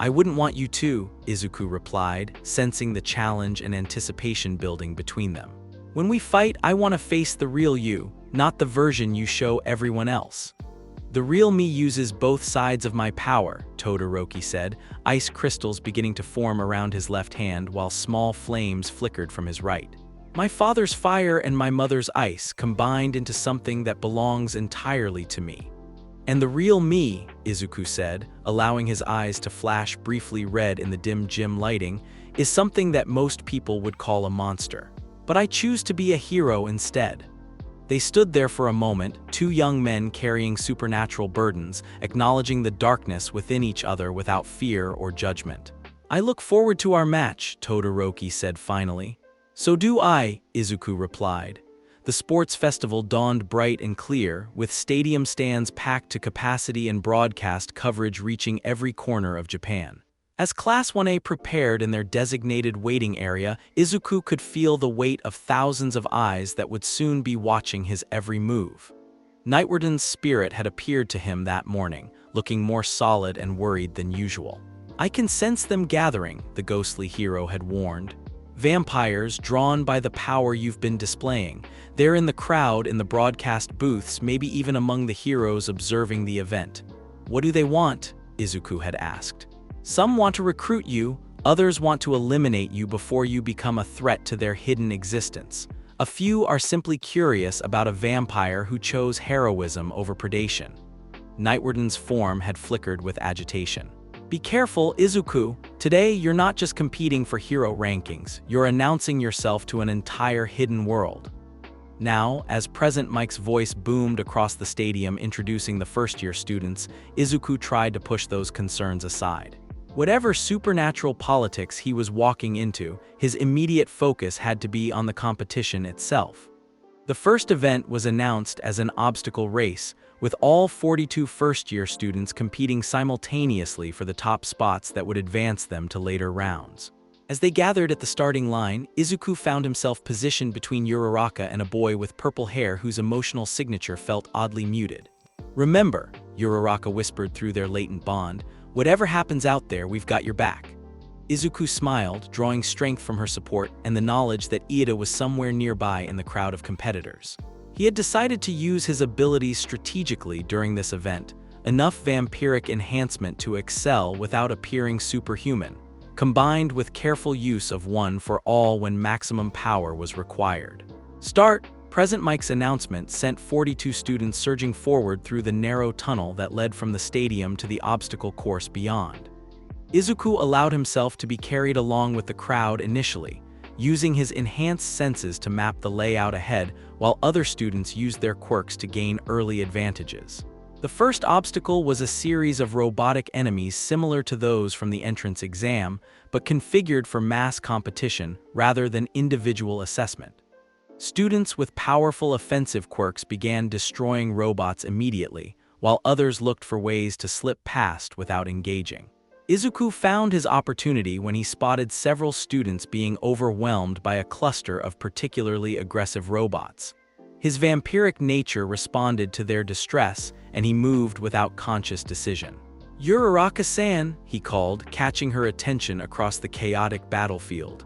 "I wouldn't want you to," Izuku replied, sensing the challenge and anticipation building between them. "When we fight, I want to face the real you, not the version you show everyone else." "The real me uses both sides of my power," Todoroki said, ice crystals beginning to form around his left hand while small flames flickered from his right. "My father's fire and my mother's ice combined into something that belongs entirely to me." "And the real me," Izuku said, allowing his eyes to flash briefly red in the dim gym lighting, "is something that most people would call a monster. But I choose to be a hero instead." They stood there for a moment, two young men carrying supernatural burdens, acknowledging the darkness within each other without fear or judgment. "I look forward to our match," Todoroki said finally. "So do I," Izuku replied. The sports festival dawned bright and clear, with stadium stands packed to capacity and broadcast coverage reaching every corner of Japan. As Class 1A prepared in their designated waiting area, Izuku could feel the weight of thousands of eyes that would soon be watching his every move. Nightwarden's spirit had appeared to him that morning, looking more solid and worried than usual. "I can sense them gathering," the ghostly hero had warned. "Vampires, drawn by the power you've been displaying. They're in the crowd, in the broadcast booths, maybe even among the heroes observing the event." "What do they want?" Izuku had asked. "Some want to recruit you, others want to eliminate you before you become a threat to their hidden existence. A few are simply curious about a vampire who chose heroism over predation." Nightwarden's form had flickered with agitation. "Be careful, Izuku. Today, you're not just competing for hero rankings, you're announcing yourself to an entire hidden world." Now, as Present Mike's voice boomed across the stadium introducing the first-year students, Izuku tried to push those concerns aside. Whatever supernatural politics he was walking into, his immediate focus had to be on the competition itself. The first event was announced as an obstacle race, with all 42 first-year students competing simultaneously for the top spots that would advance them to later rounds. As they gathered at the starting line, Izuku found himself positioned between Uraraka and a boy with purple hair whose emotional signature felt oddly muted. "Remember," Uraraka whispered through their latent bond, "whatever happens out there, we've got your back." Izuku smiled, drawing strength from her support and the knowledge that Iida was somewhere nearby in the crowd of competitors. He had decided to use his abilities strategically during this event, enough vampiric enhancement to excel without appearing superhuman, combined with careful use of one for all when maximum power was required. "Start!" Present Mike's announcement sent 42 students surging forward through the narrow tunnel that led from the stadium to the obstacle course beyond. Izuku allowed himself to be carried along with the crowd initially, using his enhanced senses to map the layout ahead while other students used their quirks to gain early advantages. The first obstacle was a series of robotic enemies similar to those from the entrance exam, but configured for mass competition rather than individual assessment. Students with powerful offensive quirks began destroying robots immediately, while others looked for ways to slip past without engaging. Izuku found his opportunity when he spotted several students being overwhelmed by a cluster of particularly aggressive robots. His vampiric nature responded to their distress, and he moved without conscious decision. "Uraraka-san," he called, catching her attention across the chaotic battlefield.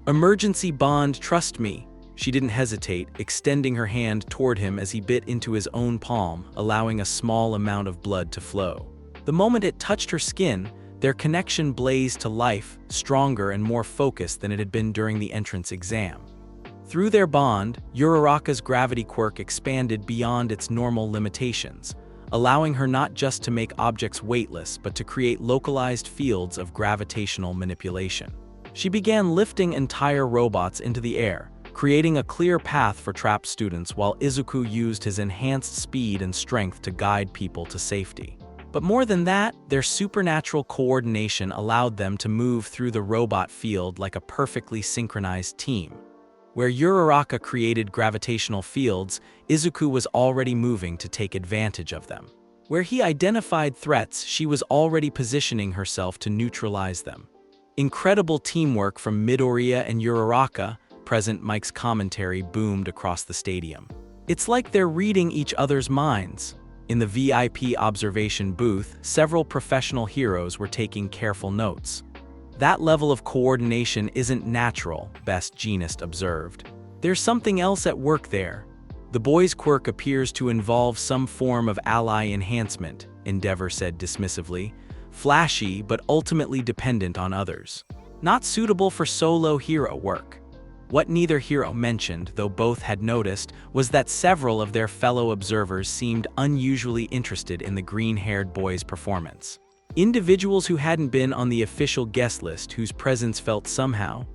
"Emergency bond, trust me." She didn't hesitate, extending her hand toward him as he bit into his own palm, allowing a small amount of blood to flow. The moment it touched her skin, their connection blazed to life, stronger and more focused than it had been during the entrance exam. Through their bond, Uraraka's gravity quirk expanded beyond its normal limitations, allowing her not just to make objects weightless but to create localized fields of gravitational manipulation. She began lifting entire robots into the air, creating a clear path for trapped students while Izuku used his enhanced speed and strength to guide people to safety. But more than that, their supernatural coordination allowed them to move through the robot field like a perfectly synchronized team. Where Uraraka created gravitational fields, Izuku was already moving to take advantage of them. Where he identified threats, she was already positioning herself to neutralize them. Incredible teamwork from Midoriya and Uraraka. Present Mike's commentary boomed across the stadium. "It's like they're reading each other's minds." In the VIP observation booth, several professional heroes were taking careful notes. "That level of coordination isn't natural," Best Jeanist observed. "There's something else at work there." "The boy's quirk appears to involve some form of ally enhancement," Endeavor said dismissively. "Flashy, but ultimately dependent on others. Not suitable for solo hero work." What neither hero mentioned, though both had noticed, was that several of their fellow observers seemed unusually interested in the green-haired boy's performance. Individuals who hadn't been on the official guest list whose presence felt somehow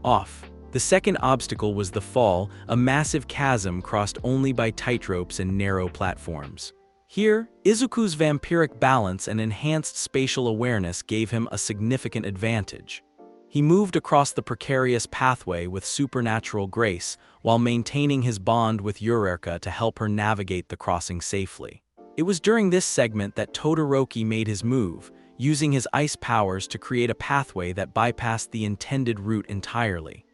off. The second obstacle was the fall, a massive chasm crossed only by tightropes and narrow platforms. Here, Izuku's vampiric balance and enhanced spatial awareness gave him a significant advantage. He moved across the precarious pathway with supernatural grace while maintaining his bond with Uraraka to help her navigate the crossing safely. It was during this segment that Todoroki made his move, using his ice powers to create a pathway that bypassed the intended route entirely.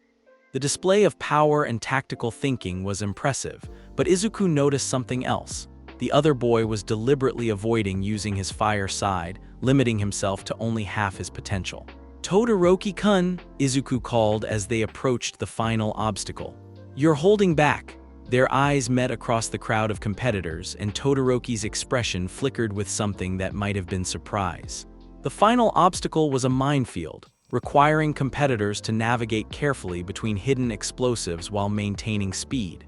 The display of power and tactical thinking was impressive, but Izuku noticed something else. The other boy was deliberately avoiding using his fire side, limiting himself to only half his potential. "Todoroki-kun," Izuku called as they approached the final obstacle. "You're holding back." Their eyes met across the crowd of competitors, and Todoroki's expression flickered with something that might have been surprise. The final obstacle was a minefield, requiring competitors to navigate carefully between hidden explosives while maintaining speed.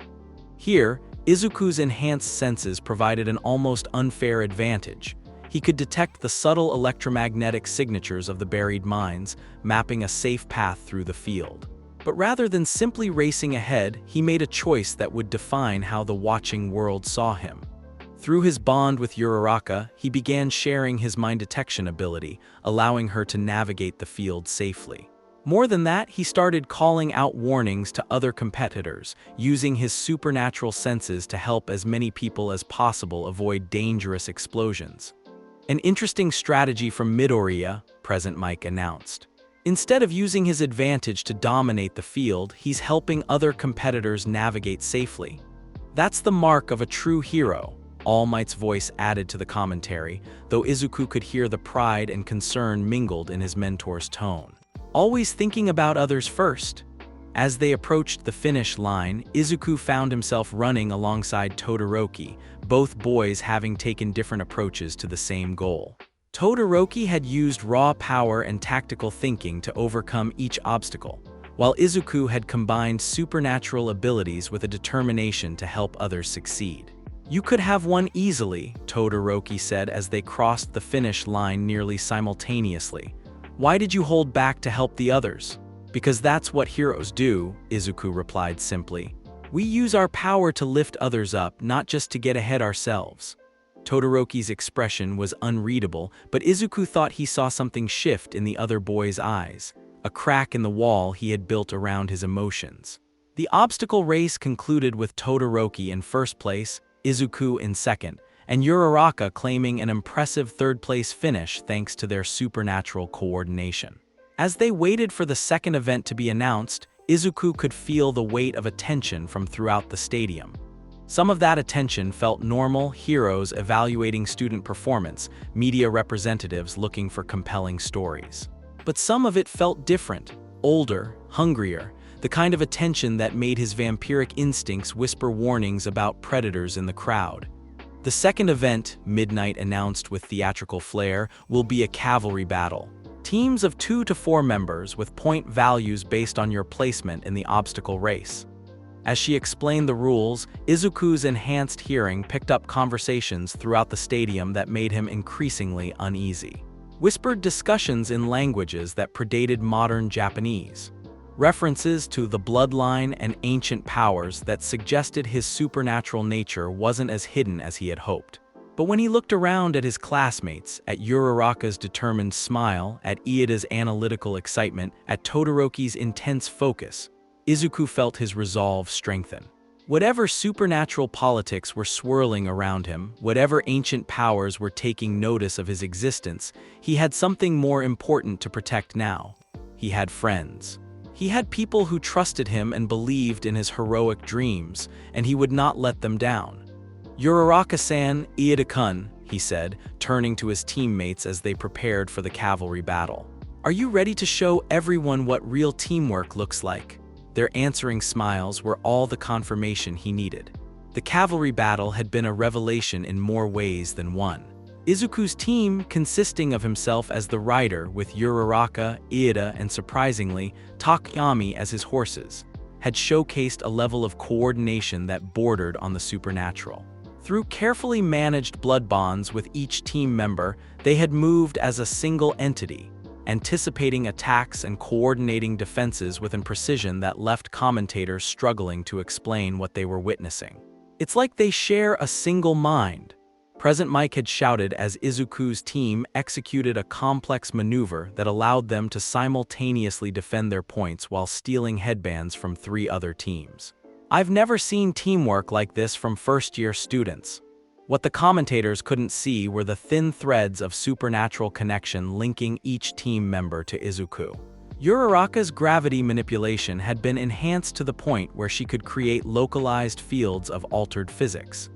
Here, Izuku's enhanced senses provided an almost unfair advantage. He could detect the subtle electromagnetic signatures of the buried mines, mapping a safe path through the field. But rather than simply racing ahead, he made a choice that would define how the watching world saw him. Through his bond with Uraraka, he began sharing his mind detection ability, allowing her to navigate the field safely. More than that, he started calling out warnings to other competitors, using his supernatural senses to help as many people as possible avoid dangerous explosions. An interesting strategy from Midoriya, Present Mike announced. Instead of using his advantage to dominate the field, he's helping other competitors navigate safely. That's the mark of a true hero, All Might's voice added to the commentary, though Izuku could hear the pride and concern mingled in his mentor's tone. Always thinking about others first. As they approached the finish line, Izuku found himself running alongside Todoroki, both boys having taken different approaches to the same goal. Todoroki had used raw power and tactical thinking to overcome each obstacle, while Izuku had combined supernatural abilities with a determination to help others succeed. "You could have won easily," Todoroki said as they crossed the finish line nearly simultaneously. "Why did you hold back to help the others?" "Because that's what heroes do," Izuku replied simply. "We use our power to lift others up, not just to get ahead ourselves." Todoroki's expression was unreadable, but Izuku thought he saw something shift in the other boy's eyes, a crack in the wall he had built around his emotions. The obstacle race concluded with Todoroki in first place, Izuku in second, and Uraraka claiming an impressive third-place finish thanks to their supernatural coordination. As they waited for the second event to be announced, Izuku could feel the weight of attention from throughout the stadium. Some of that attention felt normal, heroes evaluating student performance, media representatives looking for compelling stories. But some of it felt different, older, hungrier, the kind of attention that made his vampiric instincts whisper warnings about predators in the crowd. The second event, Midnight announced with theatrical flair, will be a cavalry battle. Teams of 2 to 4 members with point values based on your placement in the obstacle race. As she explained the rules, Izuku's enhanced hearing picked up conversations throughout the stadium that made him increasingly uneasy. Whispered discussions in languages that predated modern Japanese. References to the bloodline and ancient powers that suggested his supernatural nature wasn't as hidden as he had hoped. But when he looked around at his classmates, at Uraraka's determined smile, at Iida's analytical excitement, at Todoroki's intense focus, Izuku felt his resolve strengthen. Whatever supernatural politics were swirling around him, whatever ancient powers were taking notice of his existence, he had something more important to protect now. He had friends. He had people who trusted him and believed in his heroic dreams, and he would not let them down. "Uraraka-san, Iida-kun," he said, turning to his teammates as they prepared for the cavalry battle. "Are you ready to show everyone what real teamwork looks like?" Their answering smiles were all the confirmation he needed. The cavalry battle had been a revelation in more ways than one. Izuku's team, consisting of himself as the rider with Uraraka, Iida, and surprisingly, Takayami as his horses, had showcased a level of coordination that bordered on the supernatural. Through carefully managed blood bonds with each team member, they had moved as a single entity, anticipating attacks and coordinating defenses with a precision that left commentators struggling to explain what they were witnessing. "It's like they share a single mind," Present Mike had shouted as Izuku's team executed a complex maneuver that allowed them to simultaneously defend their points while stealing headbands from 3 other teams. "I've never seen teamwork like this from first-year students." What the commentators couldn't see were the thin threads of supernatural connection linking each team member to Izuku. Uraraka's gravity manipulation had been enhanced to the point where she could create localized fields of altered physics.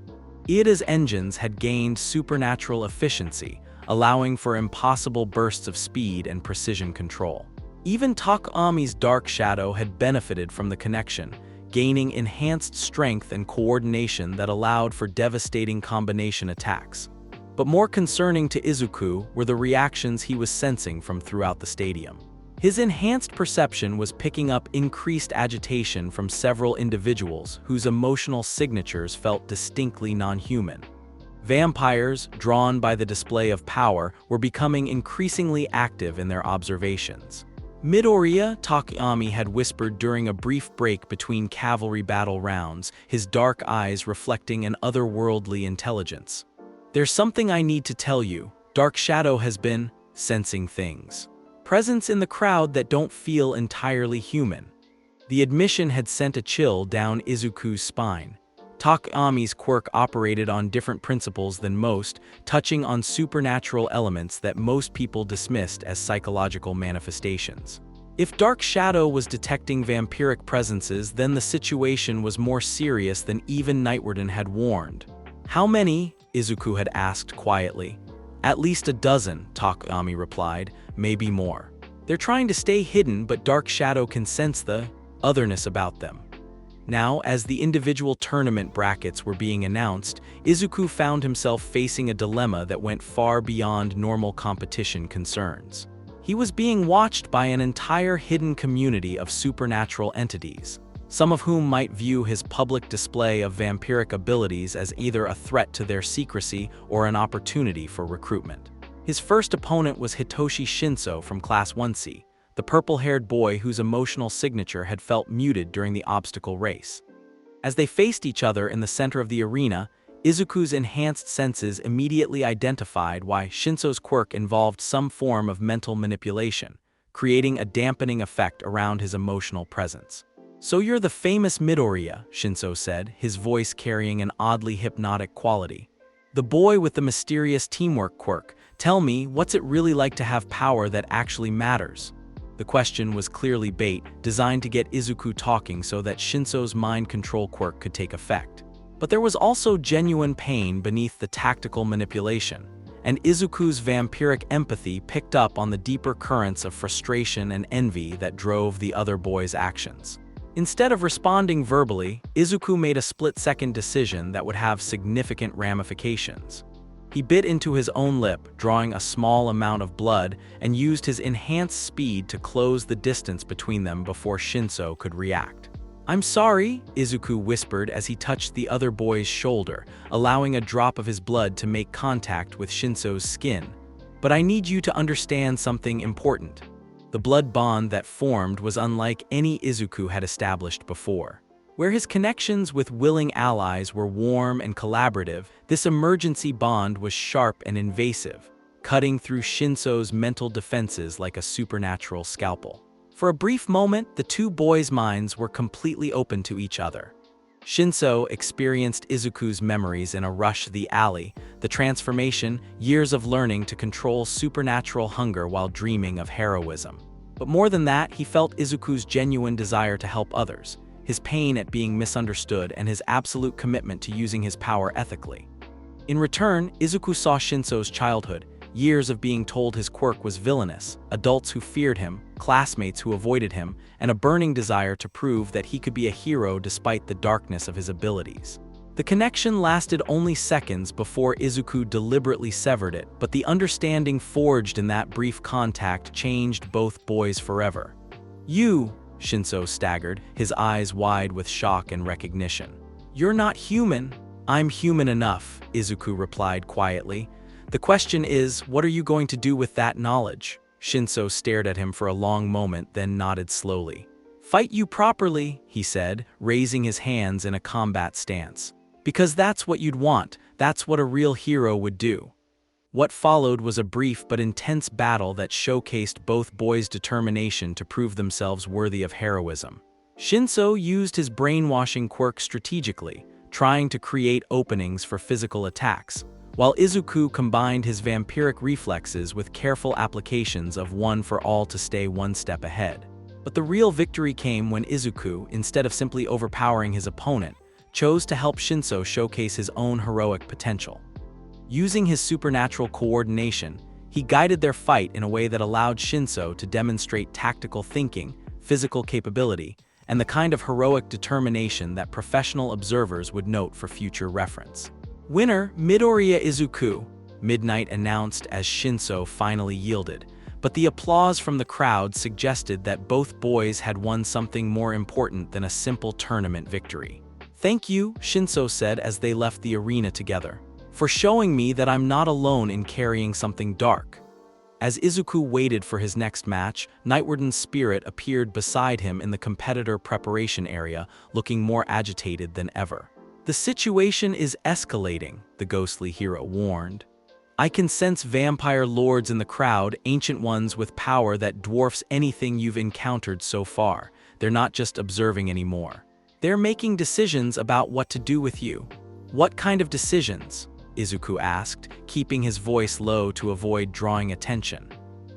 Iida's engines had gained supernatural efficiency, allowing for impossible bursts of speed and precision control. Even Takayami's dark shadow had benefited from the connection, gaining enhanced strength and coordination that allowed for devastating combination attacks. But more concerning to Izuku were the reactions he was sensing from throughout the stadium. His enhanced perception was picking up increased agitation from several individuals whose emotional signatures felt distinctly non-human. Vampires, drawn by the display of power, were becoming increasingly active in their observations. Midoriya, Takami had whispered during a brief break between cavalry battle rounds, his dark eyes reflecting an otherworldly intelligence. There's something I need to tell you. Dark Shadow has been sensing things. Presence in the crowd that don't feel entirely human. The admission had sent a chill down Izuku's spine. Takami's quirk operated on different principles than most, touching on supernatural elements that most people dismissed as psychological manifestations. If Dark Shadow was detecting vampiric presences, then the situation was more serious than even Nightwarden had warned. How many? Izuku had asked quietly. At least a dozen, Takami replied, maybe more. They're trying to stay hidden, but Dark Shadow can sense the otherness about them. Now, as the individual tournament brackets were being announced, Izuku found himself facing a dilemma that went far beyond normal competition concerns. He was being watched by an entire hidden community of supernatural entities, some of whom might view his public display of vampiric abilities as either a threat to their secrecy or an opportunity for recruitment. His first opponent was Hitoshi Shinso from Class 1C, the purple-haired boy whose emotional signature had felt muted during the obstacle race. As they faced each other in the center of the arena, Izuku's enhanced senses immediately identified why Shinso's quirk involved some form of mental manipulation, creating a dampening effect around his emotional presence. "So you're the famous Midoriya," Shinso said, his voice carrying an oddly hypnotic quality. "The boy with the mysterious teamwork quirk. Tell me, what's it really like to have power that actually matters?" The question was clearly bait, designed to get Izuku talking so that Shinso's mind control quirk could take effect. But there was also genuine pain beneath the tactical manipulation, and Izuku's vampiric empathy picked up on the deeper currents of frustration and envy that drove the other boy's actions. Instead of responding verbally, Izuku made a split-second decision that would have significant ramifications. He bit into his own lip, drawing a small amount of blood, and used his enhanced speed to close the distance between them before Shinso could react. "I'm sorry," Izuku whispered as he touched the other boy's shoulder, allowing a drop of his blood to make contact with Shinso's skin. "But I need you to understand something important." The blood bond that formed was unlike any Izuku had established before. Where his connections with willing allies were warm and collaborative, this emergency bond was sharp and invasive, cutting through Shinso's mental defenses like a supernatural scalpel. For a brief moment, the two boys' minds were completely open to each other. Shinso experienced Izuku's memories in a rush the alley, the transformation, years of learning to control supernatural hunger while dreaming of heroism. But more than that, he felt Izuku's genuine desire to help others, his pain at being misunderstood, and his absolute commitment to using his power ethically. In return, Izuku saw Shinso's childhood, years of being told his quirk was villainous, adults who feared him, classmates who avoided him, and a burning desire to prove that he could be a hero despite the darkness of his abilities. The connection lasted only seconds before Izuku deliberately severed it, but the understanding forged in that brief contact changed both boys forever. "You," Shinso staggered, his eyes wide with shock and recognition. "You're not human." "I'm human enough," Izuku replied quietly. "The question is, what are you going to do with that knowledge?" Shinso stared at him for a long moment, then nodded slowly. "Fight you properly," he said, raising his hands in a combat stance. "Because that's what you'd want, that's what a real hero would do." What followed was a brief but intense battle that showcased both boys' determination to prove themselves worthy of heroism. Shinso used his brainwashing quirk strategically, trying to create openings for physical attacks, while Izuku combined his vampiric reflexes with careful applications of one for all to stay one step ahead. But the real victory came when Izuku, instead of simply overpowering his opponent, chose to help Shinso showcase his own heroic potential. Using his supernatural coordination, he guided their fight in a way that allowed Shinso to demonstrate tactical thinking, physical capability, and the kind of heroic determination that professional observers would note for future reference. "Winner, Midoriya Izuku," Midnight announced as Shinso finally yielded, but the applause from the crowd suggested that both boys had won something more important than a simple tournament victory. "Thank you," Shinso said as they left the arena together, "for showing me that I'm not alone in carrying something dark." As Izuku waited for his next match, Nightwarden's spirit appeared beside him in the competitor preparation area, looking more agitated than ever. "The situation is escalating," the ghostly hero warned. "I can sense vampire lords in the crowd, ancient ones with power that dwarfs anything you've encountered so far. They're not just observing anymore. They're making decisions about what to do with you." "What kind of decisions?" Izuku asked, keeping his voice low to avoid drawing attention.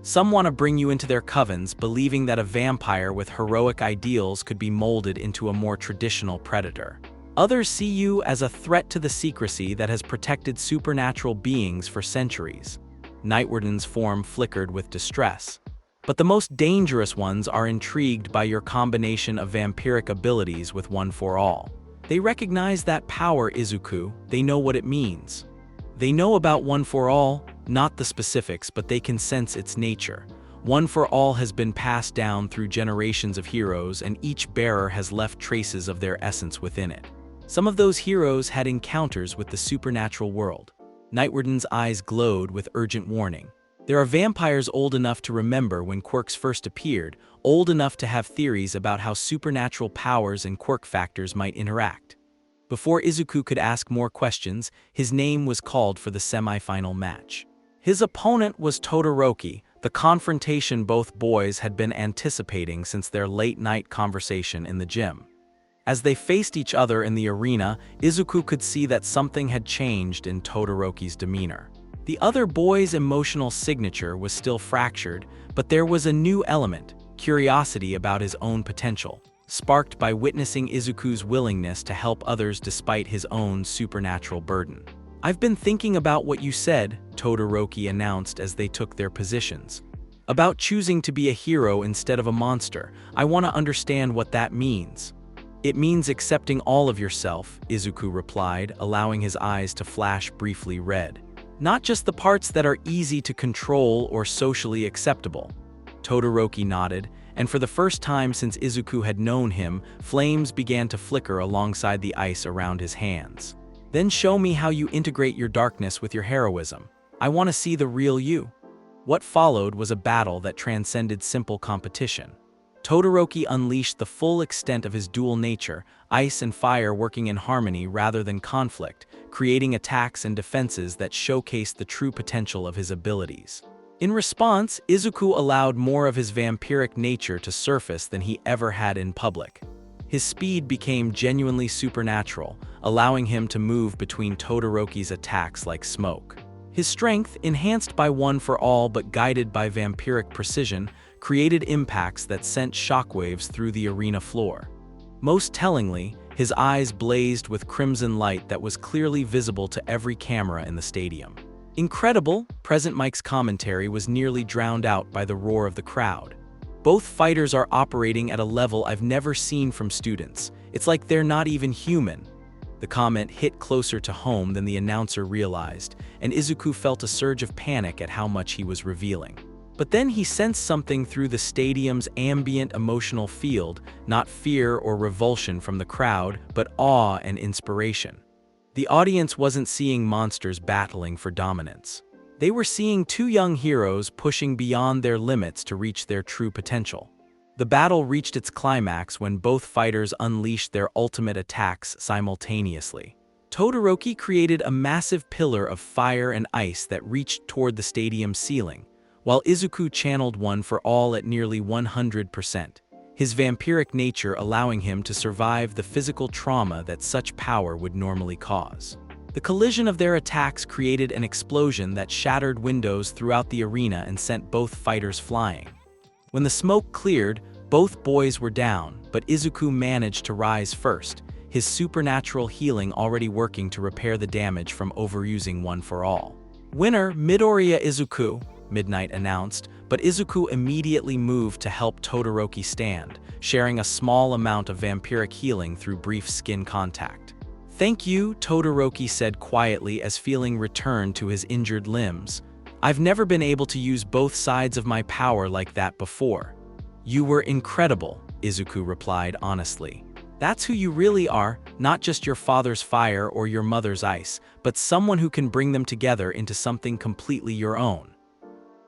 "Some want to bring you into their covens, believing that a vampire with heroic ideals could be molded into a more traditional predator. Others see you as a threat to the secrecy that has protected supernatural beings for centuries." Nightwarden's form flickered with distress. "But the most dangerous ones are intrigued by your combination of vampiric abilities with One for All. They recognize that power, Izuku. They know what it means. They know about One for All, not the specifics, but they can sense its nature. One for All has been passed down through generations of heroes, and each bearer has left traces of their essence within it. Some of those heroes had encounters with the supernatural world." Nightwarden's eyes glowed with urgent warning. "There are vampires old enough to remember when quirks first appeared, old enough to have theories about how supernatural powers and quirk factors might interact." Before Izuku could ask more questions, his name was called for the semi-final match. His opponent was Todoroki, the confrontation both boys had been anticipating since their late-night conversation in the gym. As they faced each other in the arena, Izuku could see that something had changed in Todoroki's demeanor. The other boy's emotional signature was still fractured, but there was a new element, curiosity about his own potential, sparked by witnessing Izuku's willingness to help others despite his own supernatural burden. "I've been thinking about what you said," Todoroki announced as they took their positions. "About choosing to be a hero instead of a monster. I want to understand what that means." "It means accepting all of yourself," Izuku replied, allowing his eyes to flash briefly red. "Not just the parts that are easy to control or socially acceptable." Todoroki nodded, and for the first time since Izuku had known him, flames began to flicker alongside the ice around his hands. "Then show me how you integrate your darkness with your heroism. I want to see the real you." What followed was a battle that transcended simple competition. Todoroki unleashed the full extent of his dual nature, ice and fire working in harmony rather than conflict, creating attacks and defenses that showcased the true potential of his abilities. In response, Izuku allowed more of his vampiric nature to surface than he ever had in public. His speed became genuinely supernatural, allowing him to move between Todoroki's attacks like smoke. His strength, enhanced by One for All but guided by vampiric precision, created impacts that sent shockwaves through the arena floor. Most tellingly, his eyes blazed with crimson light that was clearly visible to every camera in the stadium. "Incredible," Present Mike's commentary was nearly drowned out by the roar of the crowd. "Both fighters are operating at a level I've never seen from students. It's like they're not even human." The comment hit closer to home than the announcer realized, and Izuku felt a surge of panic at how much he was revealing. But then he sensed something through the stadium's ambient emotional field, not fear or revulsion from the crowd, but awe and inspiration. The audience wasn't seeing monsters battling for dominance. They were seeing two young heroes pushing beyond their limits to reach their true potential. The battle reached its climax when both fighters unleashed their ultimate attacks simultaneously. Todoroki created a massive pillar of fire and ice that reached toward the stadium's ceiling, while Izuku channeled One for All at nearly 100%, his vampiric nature allowing him to survive the physical trauma that such power would normally cause. The collision of their attacks created an explosion that shattered windows throughout the arena and sent both fighters flying. When the smoke cleared, both boys were down, but Izuku managed to rise first, his supernatural healing already working to repair the damage from overusing One for All. "Winner, Midoriya Izuku," Midnight announced, but Izuku immediately moved to help Todoroki stand, sharing a small amount of vampiric healing through brief skin contact. "Thank you," Todoroki said quietly as feeling returned to his injured limbs. "I've never been able to use both sides of my power like that before." "You were incredible," Izuku replied honestly. "That's who you really are, not just your father's fire or your mother's ice, but someone who can bring them together into something completely your own."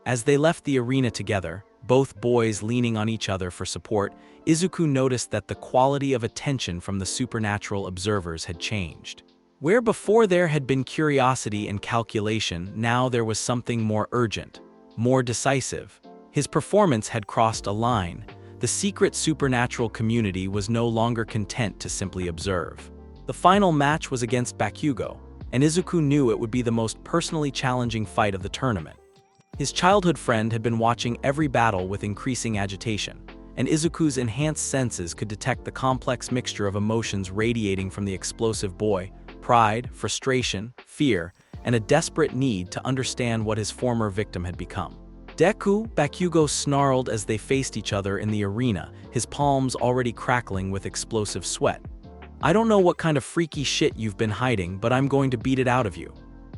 As they left the arena together, both boys leaning on each other for support, Izuku noticed that the quality of attention from the supernatural observers had changed. Where before there had been curiosity and calculation, now there was something more urgent, more decisive. His performance had crossed a line. The secret supernatural community was no longer content to simply observe. The final match was against Bakugo, and Izuku knew it would be the most personally challenging fight of the tournament. His childhood friend had been watching every battle with increasing agitation, and Izuku's enhanced senses could detect the complex mixture of emotions radiating from the explosive boy: pride, frustration, fear, and a desperate need to understand what his former victim had become. Deku, Bakugo snarled as they faced each other in the arena, his palms already crackling with explosive sweat. "I don't know what kind of freaky shit you've been hiding, but I'm going to beat it out of you."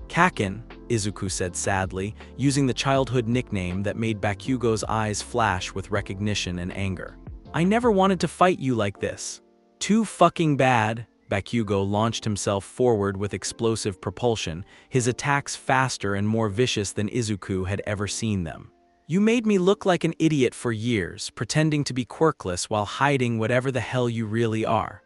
"Kakin," Izuku said sadly, using the childhood nickname that made Bakugo's eyes flash with recognition and anger. "I never wanted to fight you like this." "Too fucking bad." Bakugo launched himself forward with explosive propulsion, his attacks faster and more vicious than Izuku had ever seen them. "You made me look like an idiot for years, pretending to be quirkless while hiding whatever the hell you really are."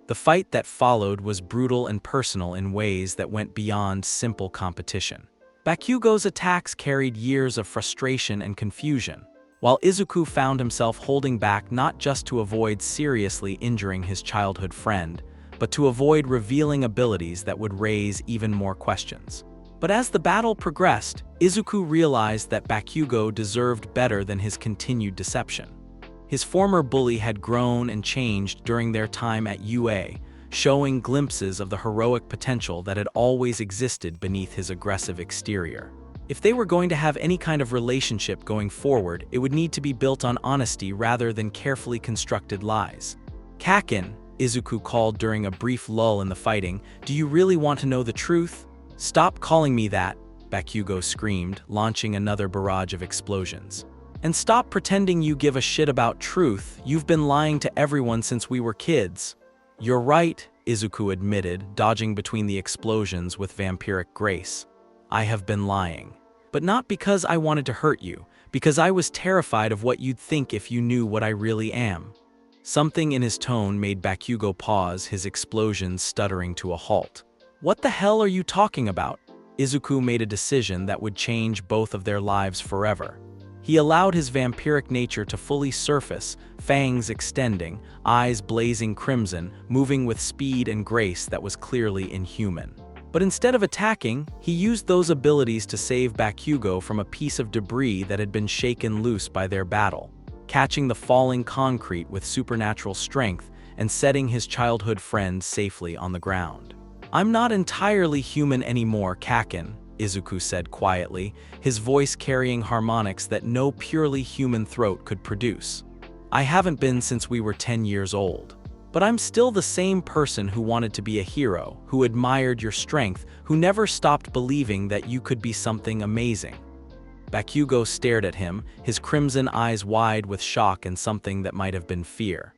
The fight that followed was brutal and personal in ways that went beyond simple competition. Bakugo's attacks carried years of frustration and confusion, while Izuku found himself holding back not just to avoid seriously injuring his childhood friend, but to avoid revealing abilities that would raise even more questions. But as the battle progressed, Izuku realized that Bakugo deserved better than his continued deception. His former bully had grown and changed during their time at UA, showing glimpses of the heroic potential that had always existed beneath his aggressive exterior. If they were going to have any kind of relationship going forward, it would need to be built on honesty rather than carefully constructed lies. "Kakin," Izuku called during a brief lull in the fighting, "do you really want to know the truth?" "Stop calling me that," Bakugo screamed, launching another barrage of explosions. "And stop pretending you give a shit about truth. You've been lying to everyone since we were kids." "You're right," Izuku admitted, dodging between the explosions with vampiric grace. "I have been lying. But not because I wanted to hurt you, because I was terrified of what you'd think if you knew what I really am." Something in his tone made Bakugo pause, his explosions stuttering to a halt. "What the hell are you talking about?" Izuku made a decision that would change both of their lives forever. He allowed his vampiric nature to fully surface, fangs extending, eyes blazing crimson, moving with speed and grace that was clearly inhuman. But instead of attacking, he used those abilities to save Bakugo from a piece of debris that had been shaken loose by their battle, catching the falling concrete with supernatural strength and setting his childhood friend safely on the ground. "I'm not entirely human anymore, Kakin," Izuku said quietly, his voice carrying harmonics that no purely human throat could produce. "I haven't been since we were 10 years old. But I'm still the same person who wanted to be a hero, who admired your strength, who never stopped believing that you could be something amazing." Bakugo stared at him, his crimson eyes wide with shock and something that might have been fear.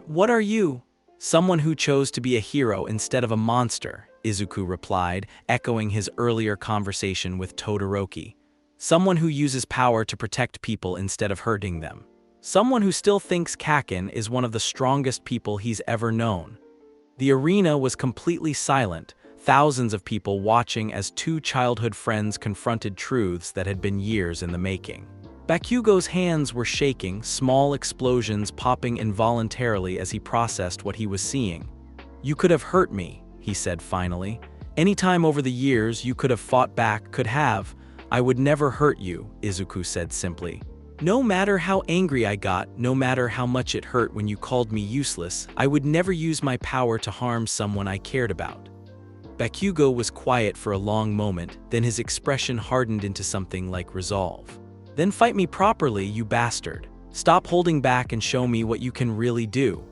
What are you?" "Someone who chose to be a hero instead of a monster," Izuku replied, echoing his earlier conversation with Todoroki. "Someone who uses power to protect people instead of hurting them. Someone who still thinks Kakin is one of the strongest people he's ever known." The arena was completely silent, thousands of people watching as two childhood friends confronted truths that had been years in the making. Bakugo's hands were shaking, small explosions popping involuntarily as he processed what he was seeing. "You could have hurt me," he said finally. "Any time over the years you could have fought back, could have. I would never hurt you," Izuku said simply. "No matter how angry I got, no matter how much it hurt when you called me useless, I would never use my power to harm someone I cared about." Bakugo was quiet for a long moment, then his expression hardened into something like resolve. "Then fight me properly, you bastard. Stop holding back and show me what you can really do."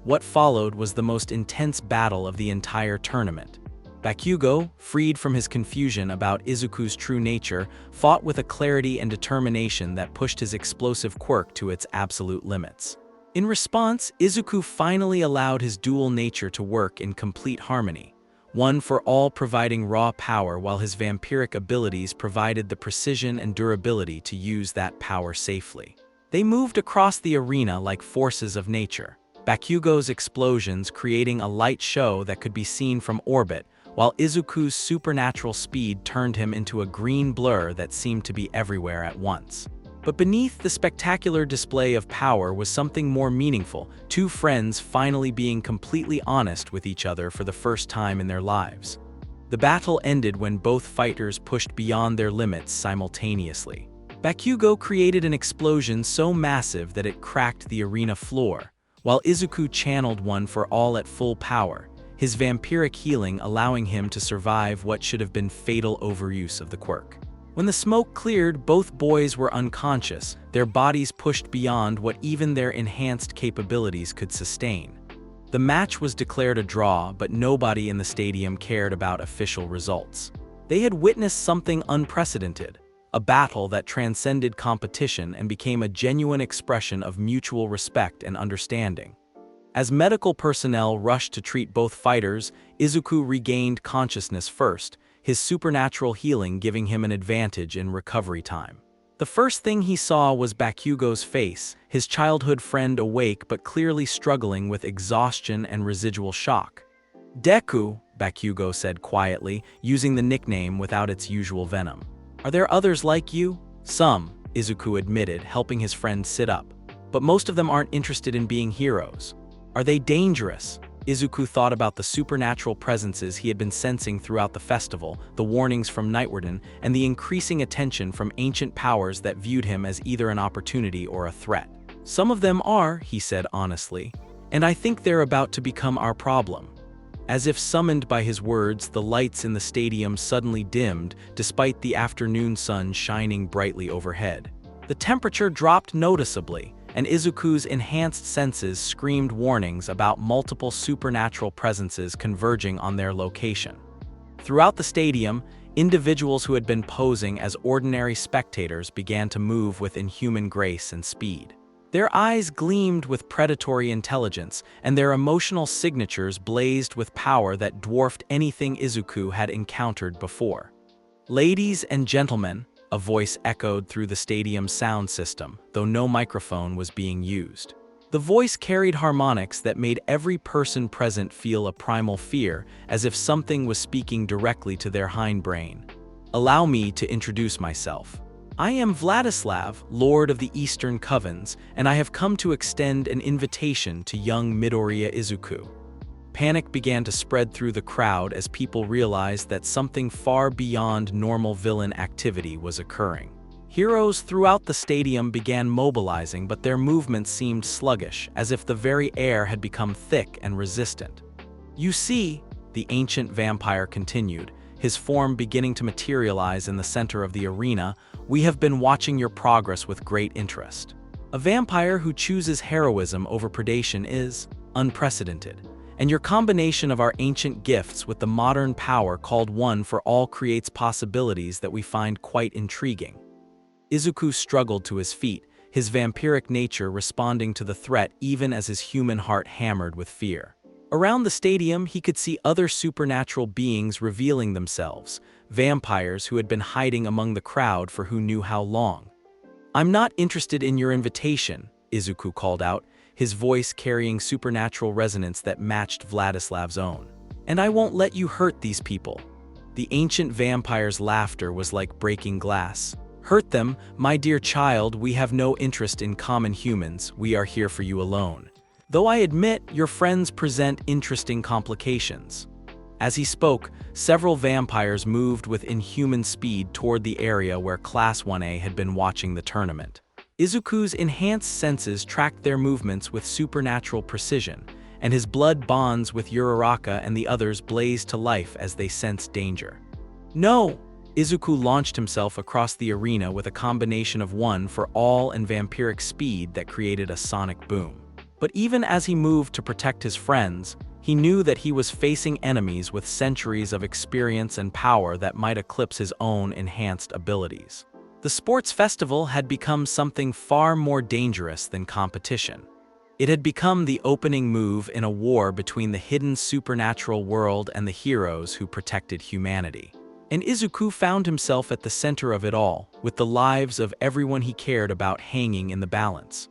What followed was the most intense battle of the entire tournament. Bakugo, freed from his confusion about Izuku's true nature, fought with a clarity and determination that pushed his explosive quirk to its absolute limits. In response, Izuku finally allowed his dual nature to work in complete harmony. one for all providing raw power while his vampiric abilities provided the precision and durability to use that power safely. They moved across the arena like forces of nature, Bakugo's explosions creating a light show that could be seen from orbit, while Izuku's supernatural speed turned him into a green blur that seemed to be everywhere at once. But beneath the spectacular display of power was something more meaningful, two friends finally being completely honest with each other for the first time in their lives. The battle ended when both fighters pushed beyond their limits simultaneously. Bakugo created an explosion so massive that it cracked the arena floor, while Izuku channeled one for all at full power, his vampiric healing allowing him to survive what should have been fatal overuse of the quirk. When the smoke cleared, both boys were unconscious, their bodies pushed beyond what even their enhanced capabilities could sustain. The match was declared a draw, but nobody in the stadium cared about official results. They had witnessed something unprecedented, a battle that transcended competition and became a genuine expression of mutual respect and understanding. As medical personnel rushed to treat both fighters, Izuku regained consciousness first, his supernatural healing giving him an advantage in recovery time. The first thing he saw was Bakugo's face, his childhood friend awake but clearly struggling with exhaustion and residual shock. "Deku," Bakugo said quietly, using the nickname without its usual venom. "Are there others like you?" "Some," Izuku admitted, helping his friend sit up. "But most of them aren't interested in being heroes." "Are they dangerous?" Izuku thought about the supernatural presences he had been sensing throughout the festival, the warnings from Nightwarden, and the increasing attention from ancient powers that viewed him as either an opportunity or a threat. "Some of them are," he said honestly, "and I think they're about to become our problem." As if summoned by his words, the lights in the stadium suddenly dimmed, despite the afternoon sun shining brightly overhead. The temperature dropped noticeably, and Izuku's enhanced senses screamed warnings about multiple supernatural presences converging on their location. Throughout the stadium, individuals who had been posing as ordinary spectators began to move with inhuman grace and speed. Their eyes gleamed with predatory intelligence, and their emotional signatures blazed with power that dwarfed anything Izuku had encountered before. "Ladies and gentlemen," a voice echoed through the stadium's sound system, though no microphone was being used. The voice carried harmonics that made every person present feel a primal fear, as if something was speaking directly to their hindbrain. "Allow me to introduce myself. I am Vladislav, Lord of the Eastern Covens, and I have come to extend an invitation to young Midoriya Izuku." Panic began to spread through the crowd as people realized that something far beyond normal villain activity was occurring. Heroes throughout the stadium began mobilizing, but their movements seemed sluggish, as if the very air had become thick and resistant. "You see," the ancient vampire continued, his form beginning to materialize in the center of the arena, "we have been watching your progress with great interest. A vampire who chooses heroism over predation is unprecedented. And your combination of our ancient gifts with the modern power called One for All creates possibilities that we find quite intriguing." Izuku struggled to his feet, his vampiric nature responding to the threat even as his human heart hammered with fear. Around the stadium, he could see other supernatural beings revealing themselves, vampires who had been hiding among the crowd for who knew how long. "I'm not interested in your invitation," Izuku called out, his voice carrying supernatural resonance that matched Vladislav's own. "And I won't let you hurt these people." The ancient vampire's laughter was like breaking glass. "Hurt them, my dear child, we have no interest in common humans, we are here for you alone. Though I admit, your friends present interesting complications." As he spoke, several vampires moved with inhuman speed toward the area where Class 1A had been watching the tournament. Izuku's enhanced senses tracked their movements with supernatural precision, and his blood bonds with Uraraka and the others blazed to life as they sensed danger. "No!" Izuku launched himself across the arena with a combination of One for All and vampiric speed that created a sonic boom. But even as he moved to protect his friends, he knew that he was facing enemies with centuries of experience and power that might eclipse his own enhanced abilities. The sports festival had become something far more dangerous than competition. It had become the opening move in a war between the hidden supernatural world and the heroes who protected humanity. And Izuku found himself at the center of it all, with the lives of everyone he cared about hanging in the balance.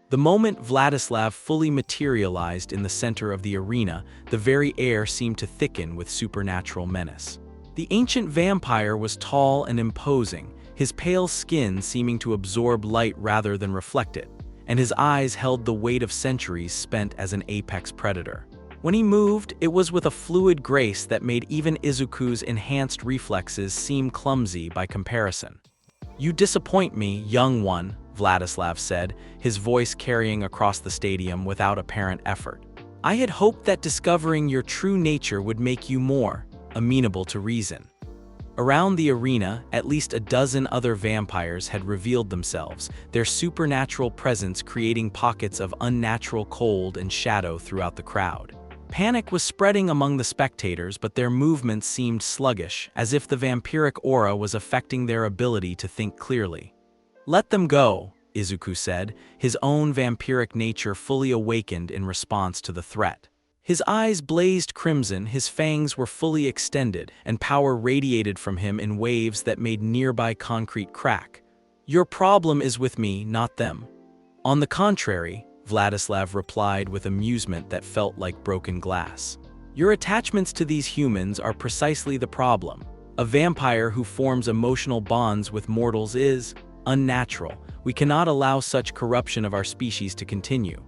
The moment Vladislav fully materialized in the center of the arena, the very air seemed to thicken with supernatural menace. The ancient vampire was tall and imposing, his pale skin seeming to absorb light rather than reflect it, and his eyes held the weight of centuries spent as an apex predator. When he moved, it was with a fluid grace that made even Izuku's enhanced reflexes seem clumsy by comparison. "You disappoint me, young one," Vladislav said, his voice carrying across the stadium without apparent effort. "I had hoped that discovering your true nature would make you more amenable to reason." Around the arena, at least a dozen other vampires had revealed themselves, their supernatural presence creating pockets of unnatural cold and shadow throughout the crowd. Panic was spreading among the spectators, but their movements seemed sluggish, as if the vampiric aura was affecting their ability to think clearly. "Let them go," Izuku said, his own vampiric nature fully awakened in response to the threat. His eyes blazed crimson, his fangs were fully extended, and power radiated from him in waves that made nearby concrete crack. "Your problem is with me, not them." "On the contrary," Vladislav replied with amusement that felt like broken glass. "Your attachments to these humans are precisely the problem. A vampire who forms emotional bonds with mortals is unnatural. We cannot allow such corruption of our species to continue."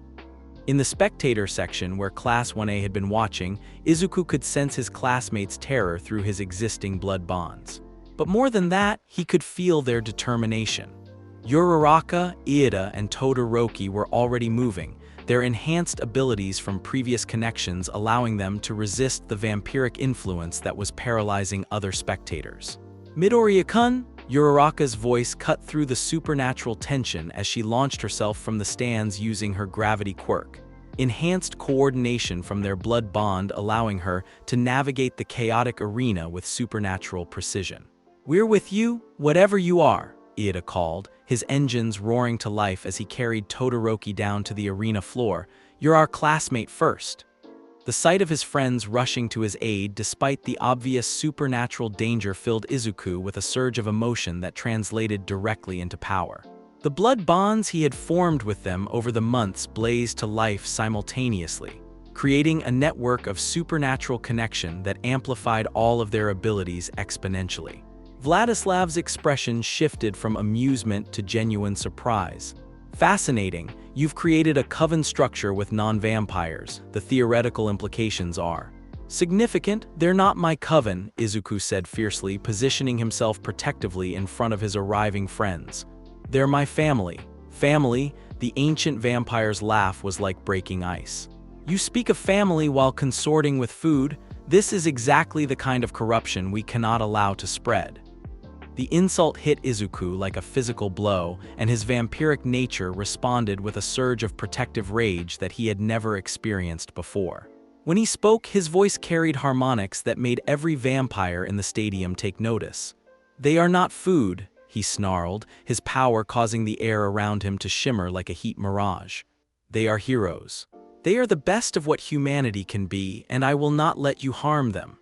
In the spectator section where Class 1A had been watching, Izuku could sense his classmates' terror through his existing blood bonds. But more than that, he could feel their determination. Uraraka, Iida, and Todoroki were already moving, their enhanced abilities from previous connections allowing them to resist the vampiric influence that was paralyzing other spectators. "Midoriya-kun?" Uraraka's voice cut through the supernatural tension as she launched herself from the stands using her gravity quirk. Enhanced coordination from their blood bond allowing her to navigate the chaotic arena with supernatural precision. "We're with you, whatever you are," Iida called, his engines roaring to life as he carried Todoroki down to the arena floor. "You're our classmate first." The sight of his friends rushing to his aid despite the obvious supernatural danger filled Izuku with a surge of emotion that translated directly into power. The blood bonds he had formed with them over the months blazed to life simultaneously, creating a network of supernatural connection that amplified all of their abilities exponentially. Vladislav's expression shifted from amusement to genuine surprise. "Fascinating. You've created a coven structure with non-vampires. The theoretical implications are significant. They're not my coven," Izuku said fiercely, positioning himself protectively in front of his arriving friends. "They're my family." "Family?" The ancient vampire's laugh was like breaking ice. "You speak of family while consorting with food? This is exactly the kind of corruption we cannot allow to spread." The insult hit Izuku like a physical blow, and his vampiric nature responded with a surge of protective rage that he had never experienced before. When he spoke, his voice carried harmonics that made every vampire in the stadium take notice. "They are not food," he snarled, his power causing the air around him to shimmer like a heat mirage. "They are heroes. They are the best of what humanity can be, and I will not let you harm them."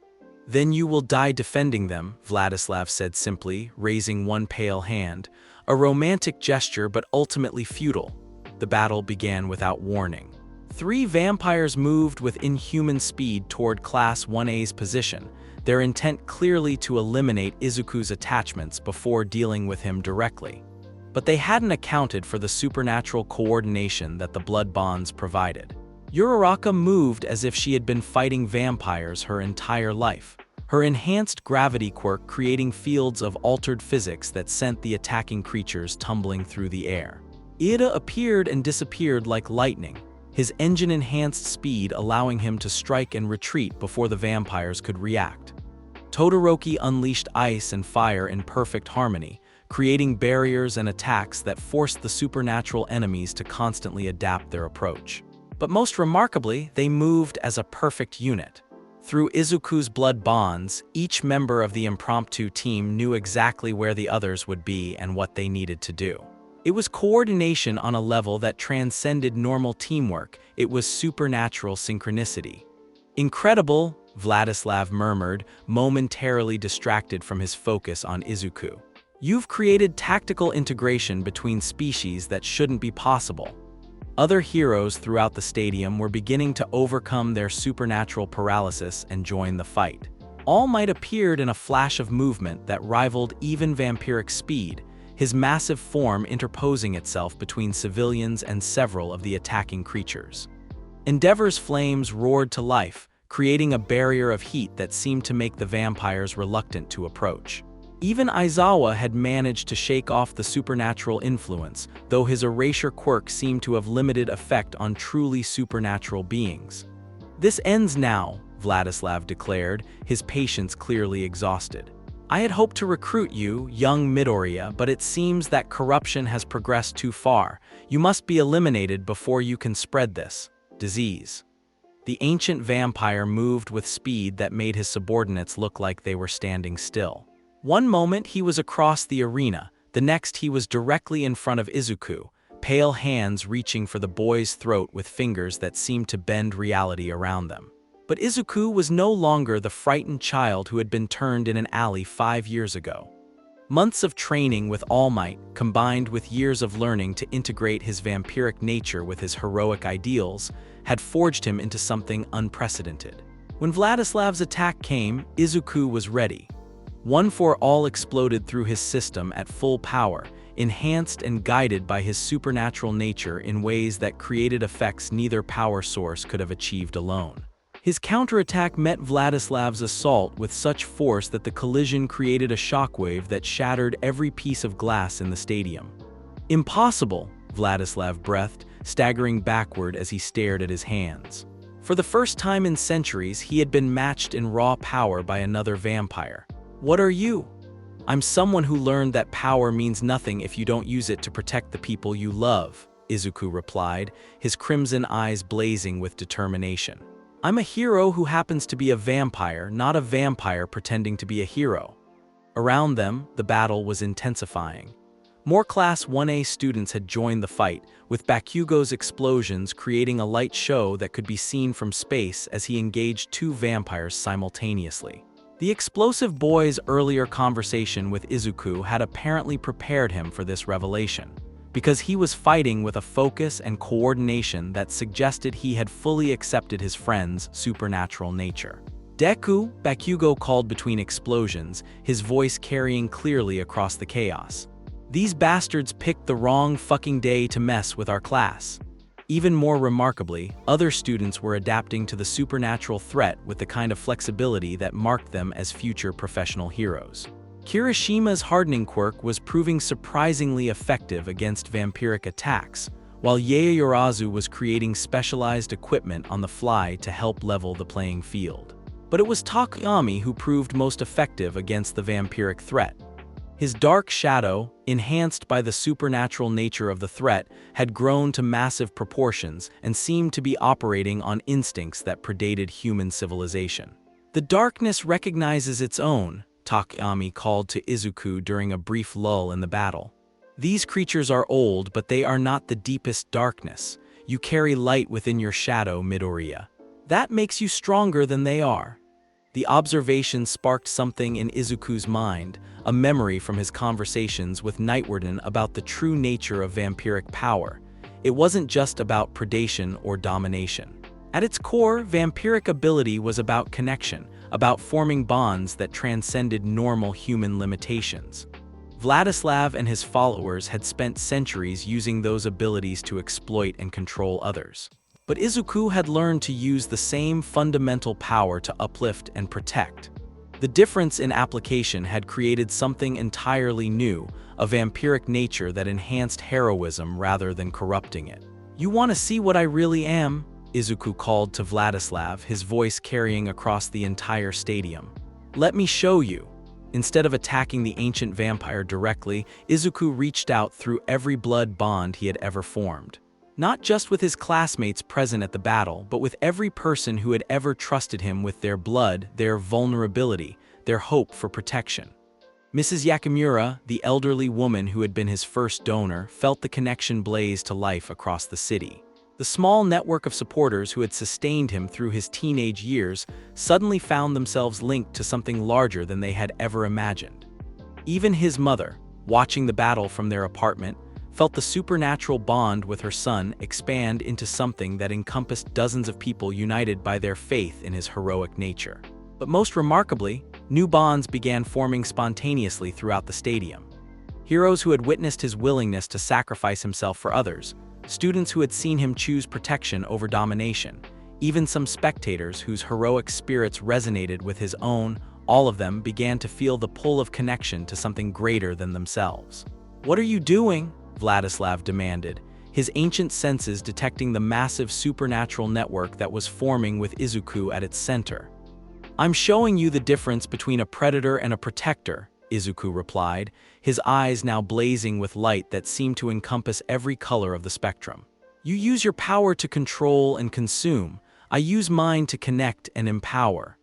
"Then you will die defending them," Vladislav said simply, raising one pale hand. A romantic gesture but ultimately futile. The battle began without warning. 3 vampires moved with inhuman speed toward Class 1A's position, their intent clearly to eliminate Izuku's attachments before dealing with him directly. But they hadn't accounted for the supernatural coordination that the blood bonds provided. Uraraka moved as if she had been fighting vampires her entire life, her enhanced gravity quirk creating fields of altered physics that sent the attacking creatures tumbling through the air. Iida appeared and disappeared like lightning, his engine-enhanced speed allowing him to strike and retreat before the vampires could react. Todoroki unleashed ice and fire in perfect harmony, creating barriers and attacks that forced the supernatural enemies to constantly adapt their approach. But most remarkably, they moved as a perfect unit. Through Izuku's blood bonds, each member of the impromptu team knew exactly where the others would be and what they needed to do. It was coordination on a level that transcended normal teamwork. It was supernatural synchronicity. Incredible, Vladislav murmured, momentarily distracted from his focus on Izuku. You've created tactical integration between species that shouldn't be possible. Other heroes throughout the stadium were beginning to overcome their supernatural paralysis and join the fight. All Might appeared in a flash of movement that rivaled even vampiric speed, his massive form interposing itself between civilians and several of the attacking creatures. Endeavor's flames roared to life, creating a barrier of heat that seemed to make the vampires reluctant to approach. Even Aizawa had managed to shake off the supernatural influence, though his erasure quirk seemed to have limited effect on truly supernatural beings. This ends now, Vladislav declared, his patience clearly exhausted. I had hoped to recruit you, young Midoriya, but it seems that corruption has progressed too far. You must be eliminated before you can spread this disease. The ancient vampire moved with speed that made his subordinates look like they were standing still. One moment he was across the arena, the next he was directly in front of Izuku, pale hands reaching for the boy's throat with fingers that seemed to bend reality around them. But Izuku was no longer the frightened child who had been turned in an alley 5 years ago. Months of training with All Might, combined with years of learning to integrate his vampiric nature with his heroic ideals, had forged him into something unprecedented. When Vladislav's attack came, Izuku was ready. One for All exploded through his system at full power, enhanced and guided by his supernatural nature in ways that created effects neither power source could have achieved alone. His counterattack met Vladislav's assault with such force that the collision created a shockwave that shattered every piece of glass in the stadium. Impossible, Vladislav breathed, staggering backward as he stared at his hands. For the first time in centuries, he had been matched in raw power by another vampire. What are you? I'm someone who learned that power means nothing if you don't use it to protect the people you love, Izuku replied, his crimson eyes blazing with determination. I'm a hero who happens to be a vampire, not a vampire pretending to be a hero. Around them, the battle was intensifying. More Class 1A students had joined the fight, with Bakugo's explosions creating a light show that could be seen from space as he engaged 2 vampires simultaneously. The explosive boy's earlier conversation with Izuku had apparently prepared him for this revelation, because he was fighting with a focus and coordination that suggested he had fully accepted his friend's supernatural nature. Deku, Bakugo called between explosions, his voice carrying clearly across the chaos. These bastards picked the wrong fucking day to mess with our class. Even more remarkably, other students were adapting to the supernatural threat with the kind of flexibility that marked them as future professional heroes. Kirishima's hardening quirk was proving surprisingly effective against vampiric attacks, while Yaoyorozu was creating specialized equipment on the fly to help level the playing field. But it was Takayami who proved most effective against the vampiric threat. His dark shadow, enhanced by the supernatural nature of the threat, had grown to massive proportions and seemed to be operating on instincts that predated human civilization. The darkness recognizes its own, Takayami called to Izuku during a brief lull in the battle. These creatures are old, but they are not the deepest darkness. You carry light within your shadow, Midoriya. That makes you stronger than they are. The observation sparked something in Izuku's mind, a memory from his conversations with Nightwarden about the true nature of vampiric power. It wasn't just about predation or domination. At its core, vampiric ability was about connection, about forming bonds that transcended normal human limitations. Vladislav and his followers had spent centuries using those abilities to exploit and control others. But Izuku had learned to use the same fundamental power to uplift and protect. The difference in application had created something entirely new, a vampiric nature that enhanced heroism rather than corrupting it. You want to see what I really am? Izuku called to Vladislav, his voice carrying across the entire stadium. Let me show you. Instead of attacking the ancient vampire directly, Izuku reached out through every blood bond he had ever formed. Not just with his classmates present at the battle, but with every person who had ever trusted him with their blood, their vulnerability, their hope for protection. Mrs. Yakamura, the elderly woman who had been his first donor, felt the connection blaze to life across the city. The small network of supporters who had sustained him through his teenage years suddenly found themselves linked to something larger than they had ever imagined. Even his mother, watching the battle from their apartment, felt the supernatural bond with her son expand into something that encompassed dozens of people united by their faith in his heroic nature. But most remarkably, new bonds began forming spontaneously throughout the stadium. Heroes who had witnessed his willingness to sacrifice himself for others, students who had seen him choose protection over domination, even some spectators whose heroic spirits resonated with his own, all of them began to feel the pull of connection to something greater than themselves. "What are you doing?" Vladislav demanded, his ancient senses detecting the massive supernatural network that was forming with Izuku at its center. "I'm showing you the difference between a predator and a protector," Izuku replied, his eyes now blazing with light that seemed to encompass every color of the spectrum. "You use your power to control and consume. I use mine to connect and empower."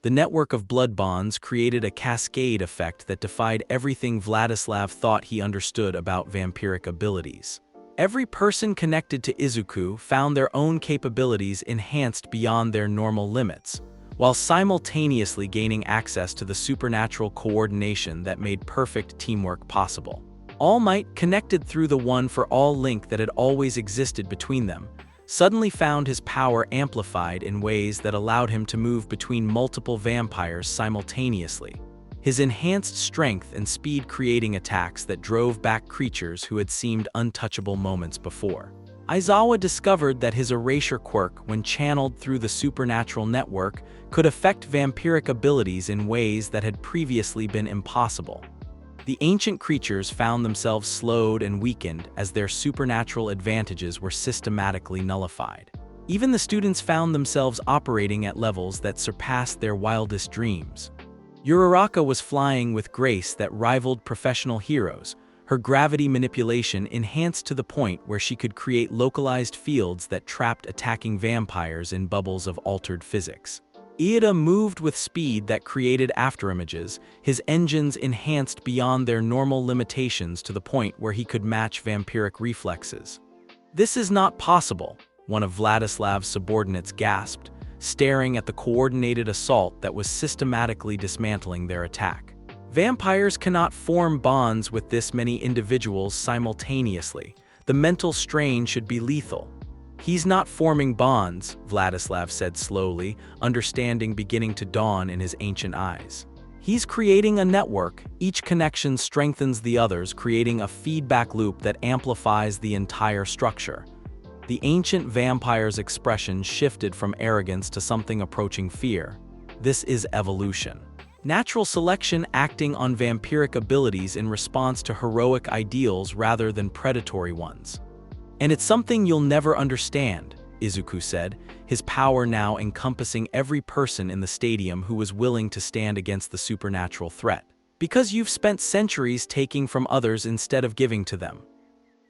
The network of blood bonds created a cascade effect that defied everything Vladislav thought he understood about vampiric abilities. Every person connected to Izuku found their own capabilities enhanced beyond their normal limits, while simultaneously gaining access to the supernatural coordination that made perfect teamwork possible. All Might, connected through the one-for-all link that had always existed between them, suddenly found his power amplified in ways that allowed him to move between multiple vampires simultaneously, his enhanced strength and speed creating attacks that drove back creatures who had seemed untouchable moments before. Aizawa discovered that his erasure quirk, when channeled through the supernatural network, could affect vampiric abilities in ways that had previously been impossible. The ancient creatures found themselves slowed and weakened as their supernatural advantages were systematically nullified. Even the students found themselves operating at levels that surpassed their wildest dreams. Uraraka was flying with grace that rivaled professional heroes, her gravity manipulation enhanced to the point where she could create localized fields that trapped attacking vampires in bubbles of altered physics. Iida moved with speed that created afterimages, his engines enhanced beyond their normal limitations to the point where he could match vampiric reflexes. "This is not possible," one of Vladislav's subordinates gasped, staring at the coordinated assault that was systematically dismantling their attack. "Vampires cannot form bonds with this many individuals simultaneously. The mental strain should be lethal." "He's not forming bonds," Vladislav said slowly, understanding beginning to dawn in his ancient eyes. "He's creating a network. Each connection strengthens the others, creating a feedback loop that amplifies the entire structure." The ancient vampire's expression shifted from arrogance to something approaching fear. "This is evolution. Natural selection acting on vampiric abilities in response to heroic ideals rather than predatory ones. And it's something you'll never understand," Izuku said, his power now encompassing every person in the stadium who was willing to stand against the supernatural threat. "Because you've spent centuries taking from others instead of giving to them."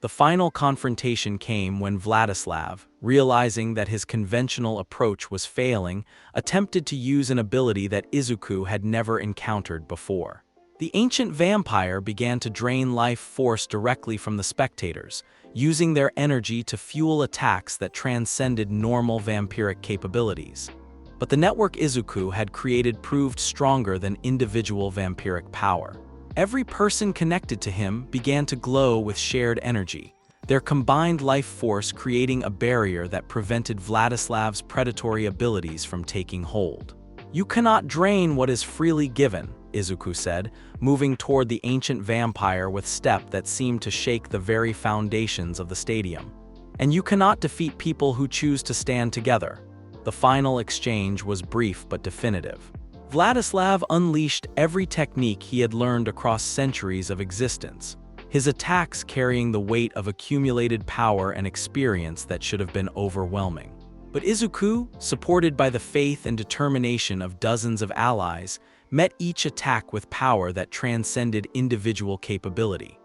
The final confrontation came when Vladislav, realizing that his conventional approach was failing, attempted to use an ability that Izuku had never encountered before. The ancient vampire began to drain life force directly from the spectators, using their energy to fuel attacks that transcended normal vampiric capabilities. But the network Izuku had created proved stronger than individual vampiric power. Every person connected to him began to glow with shared energy, their combined life force creating a barrier that prevented Vladislav's predatory abilities from taking hold. "You cannot drain what is freely given," Izuku said, moving toward the ancient vampire with step that seemed to shake the very foundations of the stadium. "And you cannot defeat people who choose to stand together." The final exchange was brief but definitive. Vladislav unleashed every technique he had learned across centuries of existence, his attacks carrying the weight of accumulated power and experience that should have been overwhelming. But Izuku, supported by the faith and determination of dozens of allies, met each attack with power that transcended individual capability.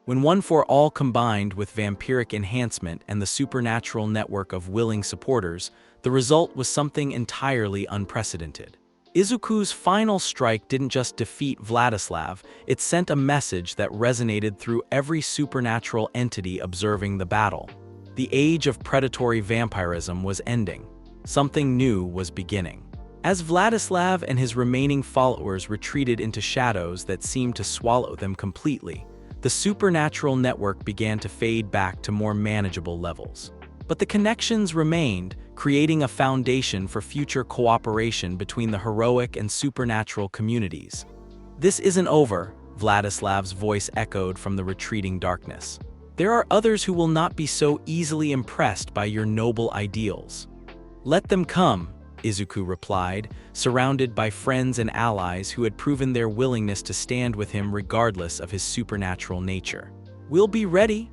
When one for all combined with vampiric enhancement and the supernatural network of willing supporters, the result was something entirely unprecedented. Izuku's final strike didn't just defeat Vladislav, it sent a message that resonated through every supernatural entity observing the battle. The age of predatory vampirism was ending. Something new was beginning. As Vladislav and his remaining followers retreated into shadows that seemed to swallow them completely, the supernatural network began to fade back to more manageable levels. But the connections remained, creating a foundation for future cooperation between the heroic and supernatural communities. "This isn't over," Vladislav's voice echoed from the retreating darkness. "There are others who will not be so easily impressed by your noble ideals." "Let them come," Izuku replied, surrounded by friends and allies who had proven their willingness to stand with him regardless of his supernatural nature. "We'll be ready."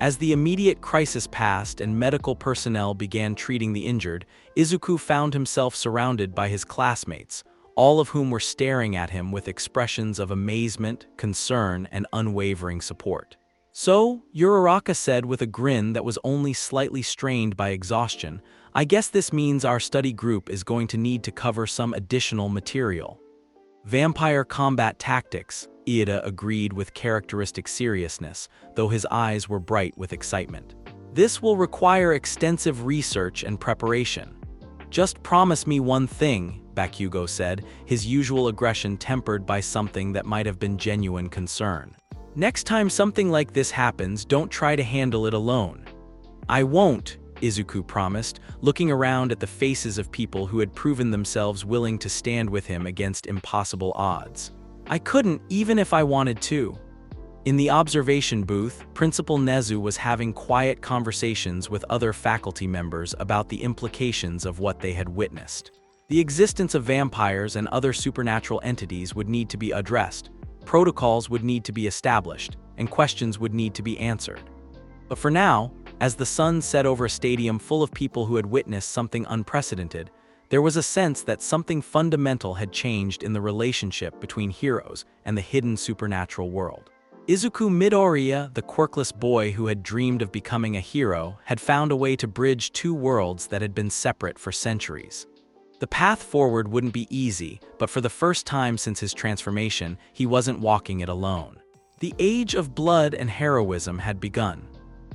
As the immediate crisis passed and medical personnel began treating the injured, Izuku found himself surrounded by his classmates, all of whom were staring at him with expressions of amazement, concern, and unwavering support. "So," Uraraka said with a grin that was only slightly strained by exhaustion, "I guess this means our study group is going to need to cover some additional material." "Vampire combat tactics," Iida agreed with characteristic seriousness, though his eyes were bright with excitement. "This will require extensive research and preparation." "Just promise me one thing," Bakugo said, his usual aggression tempered by something that might have been genuine concern. "Next time something like this happens, don't try to handle it alone." "I won't," Izuku promised, looking around at the faces of people who had proven themselves willing to stand with him against impossible odds. "I couldn't, even if I wanted to." In the observation booth, Principal Nezu was having quiet conversations with other faculty members about the implications of what they had witnessed. The existence of vampires and other supernatural entities would need to be addressed, protocols would need to be established, and questions would need to be answered. But for now, as the sun set over a stadium full of people who had witnessed something unprecedented, there was a sense that something fundamental had changed in the relationship between heroes and the hidden supernatural world. Izuku Midoriya, the quirkless boy who had dreamed of becoming a hero, had found a way to bridge two worlds that had been separate for centuries. The path forward wouldn't be easy, but for the first time since his transformation, he wasn't walking it alone. The age of blood and heroism had begun.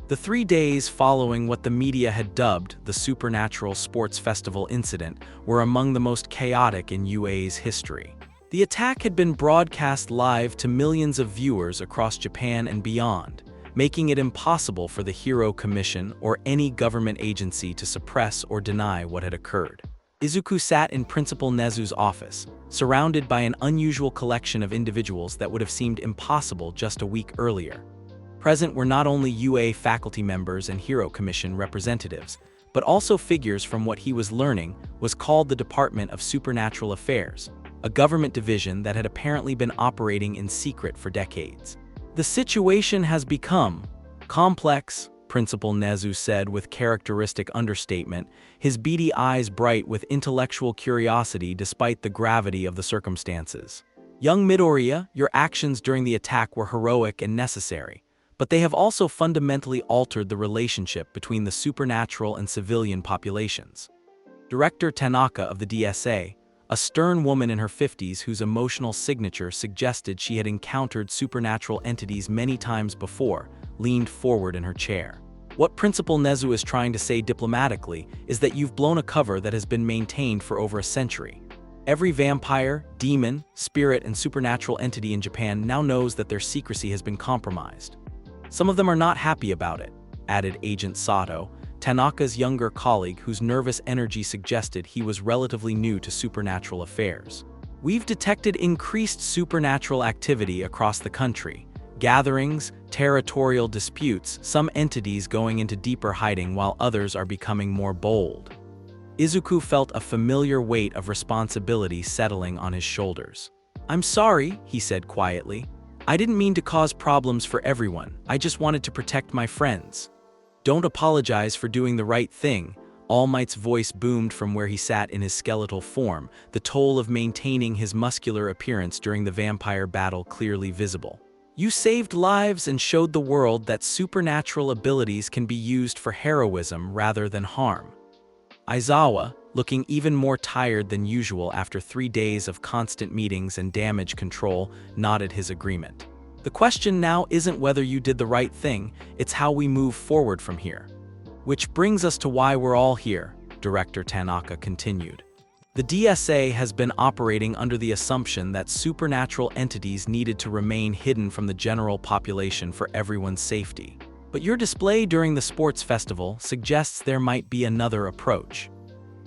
The 3 days following what the media had dubbed the Supernatural Sports Festival incident were among the most chaotic in UA's history. The attack had been broadcast live to millions of viewers across Japan and beyond, making it impossible for the Hero Commission or any government agency to suppress or deny what had occurred. Izuku sat in Principal Nezu's office, surrounded by an unusual collection of individuals that would have seemed impossible just a week earlier. Present were not only UA faculty members and Hero Commission representatives, but also figures from what he was learning was called the Department of Supernatural Affairs, a government division that had apparently been operating in secret for decades. "The situation has become complex," Principal Nezu said with characteristic understatement, his beady eyes bright with intellectual curiosity despite the gravity of the circumstances. "Young Midoriya, your actions during the attack were heroic and necessary, but they have also fundamentally altered the relationship between the supernatural and civilian populations." Director Tanaka of the DSA, a stern woman in her 50s whose emotional signature suggested she had encountered supernatural entities many times before, leaned forward in her chair. "What Principal Nezu is trying to say diplomatically is that you've blown a cover that has been maintained for over a century. Every vampire, demon, spirit, and supernatural entity in Japan now knows that their secrecy has been compromised. Some of them are not happy about it," added Agent Sato, Tanaka's younger colleague whose nervous energy suggested he was relatively new to supernatural affairs. "We've detected increased supernatural activity across the country. Gatherings, territorial disputes, some entities going into deeper hiding while others are becoming more bold." Izuku felt a familiar weight of responsibility settling on his shoulders. "I'm sorry," he said quietly. "I didn't mean to cause problems for everyone, I just wanted to protect my friends." "Don't apologize for doing the right thing," All Might's voice boomed from where he sat in his skeletal form, the toll of maintaining his muscular appearance during the vampire battle clearly visible. "You saved lives and showed the world that supernatural abilities can be used for heroism rather than harm." Aizawa, looking even more tired than usual after 3 days of constant meetings and damage control, nodded his agreement. The question now isn't whether you did the right thing, it's how we move forward from here. Which brings us to why we're all here, Director Tanaka continued. The DSA has been operating under the assumption that supernatural entities needed to remain hidden from the general population for everyone's safety. But your display during the sports festival suggests there might be another approach.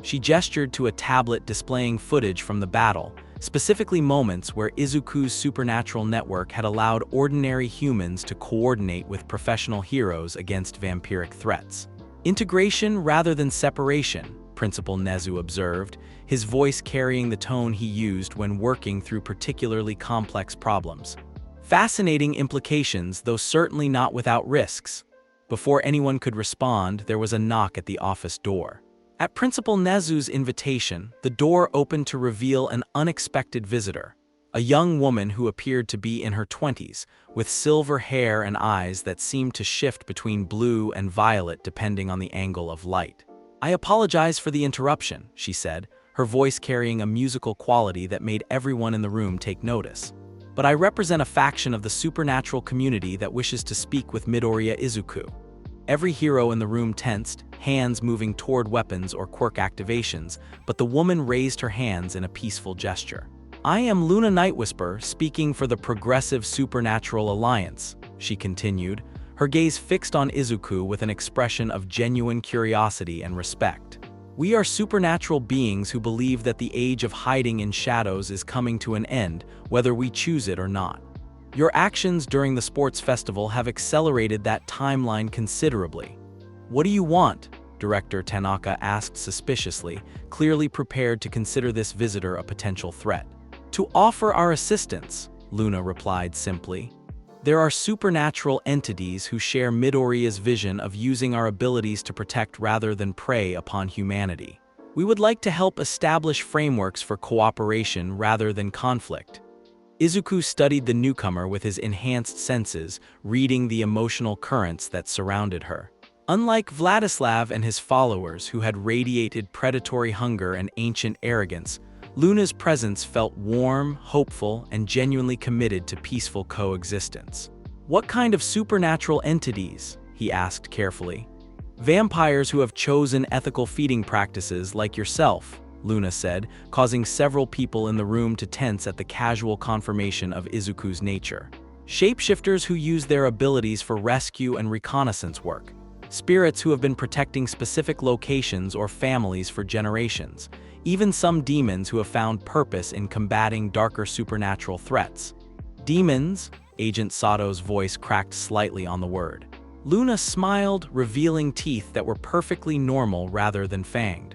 She gestured to a tablet displaying footage from the battle, specifically moments where Izuku's supernatural network had allowed ordinary humans to coordinate with professional heroes against vampiric threats. Integration rather than separation, Principal Nezu observed, his voice carrying the tone he used when working through particularly complex problems. Fascinating implications, though certainly not without risks. Before anyone could respond, there was a knock at the office door. At Principal Nezu's invitation, the door opened to reveal an unexpected visitor, a young woman who appeared to be in her 20s, with silver hair and eyes that seemed to shift between blue and violet depending on the angle of light. "I apologize for the interruption," she said, her voice carrying a musical quality that made everyone in the room take notice. "But I represent a faction of the supernatural community that wishes to speak with Midoriya Izuku." Every hero in the room tensed, hands moving toward weapons or quirk activations, but the woman raised her hands in a peaceful gesture. "I am Luna Nightwhisper, speaking for the Progressive Supernatural Alliance," she continued, her gaze fixed on Izuku with an expression of genuine curiosity and respect. "We are supernatural beings who believe that the age of hiding in shadows is coming to an end, whether we choose it or not. Your actions during the sports festival have accelerated that timeline considerably." "What do you want?" Director Tanaka asked suspiciously, clearly prepared to consider this visitor a potential threat. "To offer our assistance," Luna replied simply. "There are supernatural entities who share Midoriya's vision of using our abilities to protect rather than prey upon humanity. We would like to help establish frameworks for cooperation rather than conflict." Izuku studied the newcomer with his enhanced senses, reading the emotional currents that surrounded her. Unlike Vladislav and his followers who had radiated predatory hunger and ancient arrogance, Luna's presence felt warm, hopeful, and genuinely committed to peaceful coexistence. "What kind of supernatural entities?" he asked carefully. "Vampires who have chosen ethical feeding practices like yourself," Luna said, causing several people in the room to tense at the casual confirmation of Izuku's nature. "Shapeshifters who use their abilities for rescue and reconnaissance work. Spirits who have been protecting specific locations or families for generations. Even some demons who have found purpose in combating darker supernatural threats." "Demons?" Agent Sato's voice cracked slightly on the word. Luna smiled, revealing teeth that were perfectly normal rather than fanged.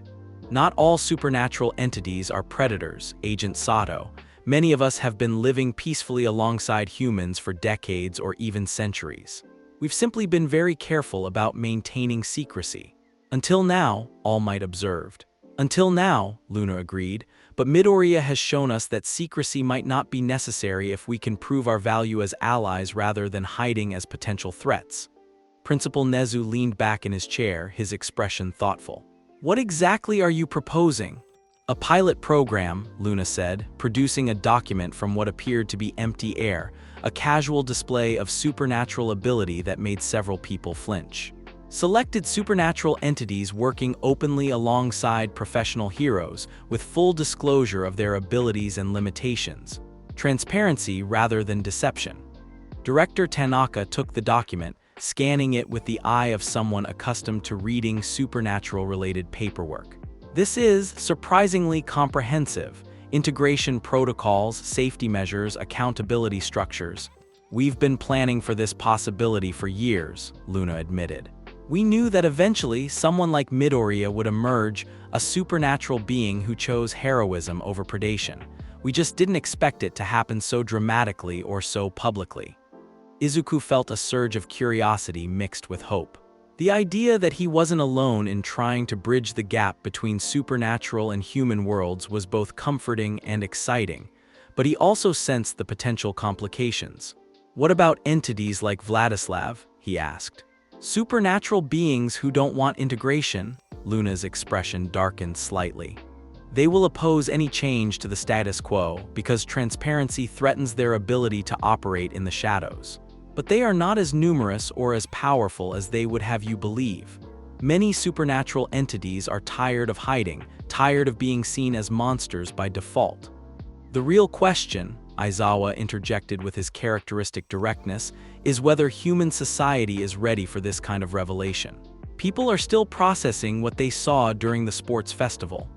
"Not all supernatural entities are predators, Agent Sato. Many of us have been living peacefully alongside humans for decades or even centuries. We've simply been very careful about maintaining secrecy. Until now," All Might observed. "Until now," Luna agreed, "but Midoriya has shown us that secrecy might not be necessary if we can prove our value as allies rather than hiding as potential threats." Principal Nezu leaned back in his chair, his expression thoughtful. "What exactly are you proposing?" "A pilot program," Luna said, producing a document from what appeared to be empty air, a casual display of supernatural ability that made several people flinch. "Selected supernatural entities working openly alongside professional heroes, with full disclosure of their abilities and limitations. Transparency rather than deception." Director Tanaka took the document, scanning it with the eye of someone accustomed to reading supernatural-related paperwork. "This is surprisingly comprehensive. Integration protocols, safety measures, accountability structures. We've been planning for this possibility for years," Luna admitted. "We knew that eventually someone like Midoriya would emerge, a supernatural being who chose heroism over predation. We just didn't expect it to happen so dramatically or so publicly." Izuku felt a surge of curiosity mixed with hope. The idea that he wasn't alone in trying to bridge the gap between supernatural and human worlds was both comforting and exciting, but he also sensed the potential complications. "What about entities like Vladislav?" he asked. Supernatural beings who don't want integration, Luna's expression darkened slightly. They will oppose any change to the status quo because transparency threatens their ability to operate in the shadows. But they are not as numerous or as powerful as they would have you believe. Many supernatural entities are tired of hiding, tired of being seen as monsters by default. The real question, Aizawa interjected with his characteristic directness, is whether human society is ready for this kind of revelation. People are still processing what they saw during the sports festival.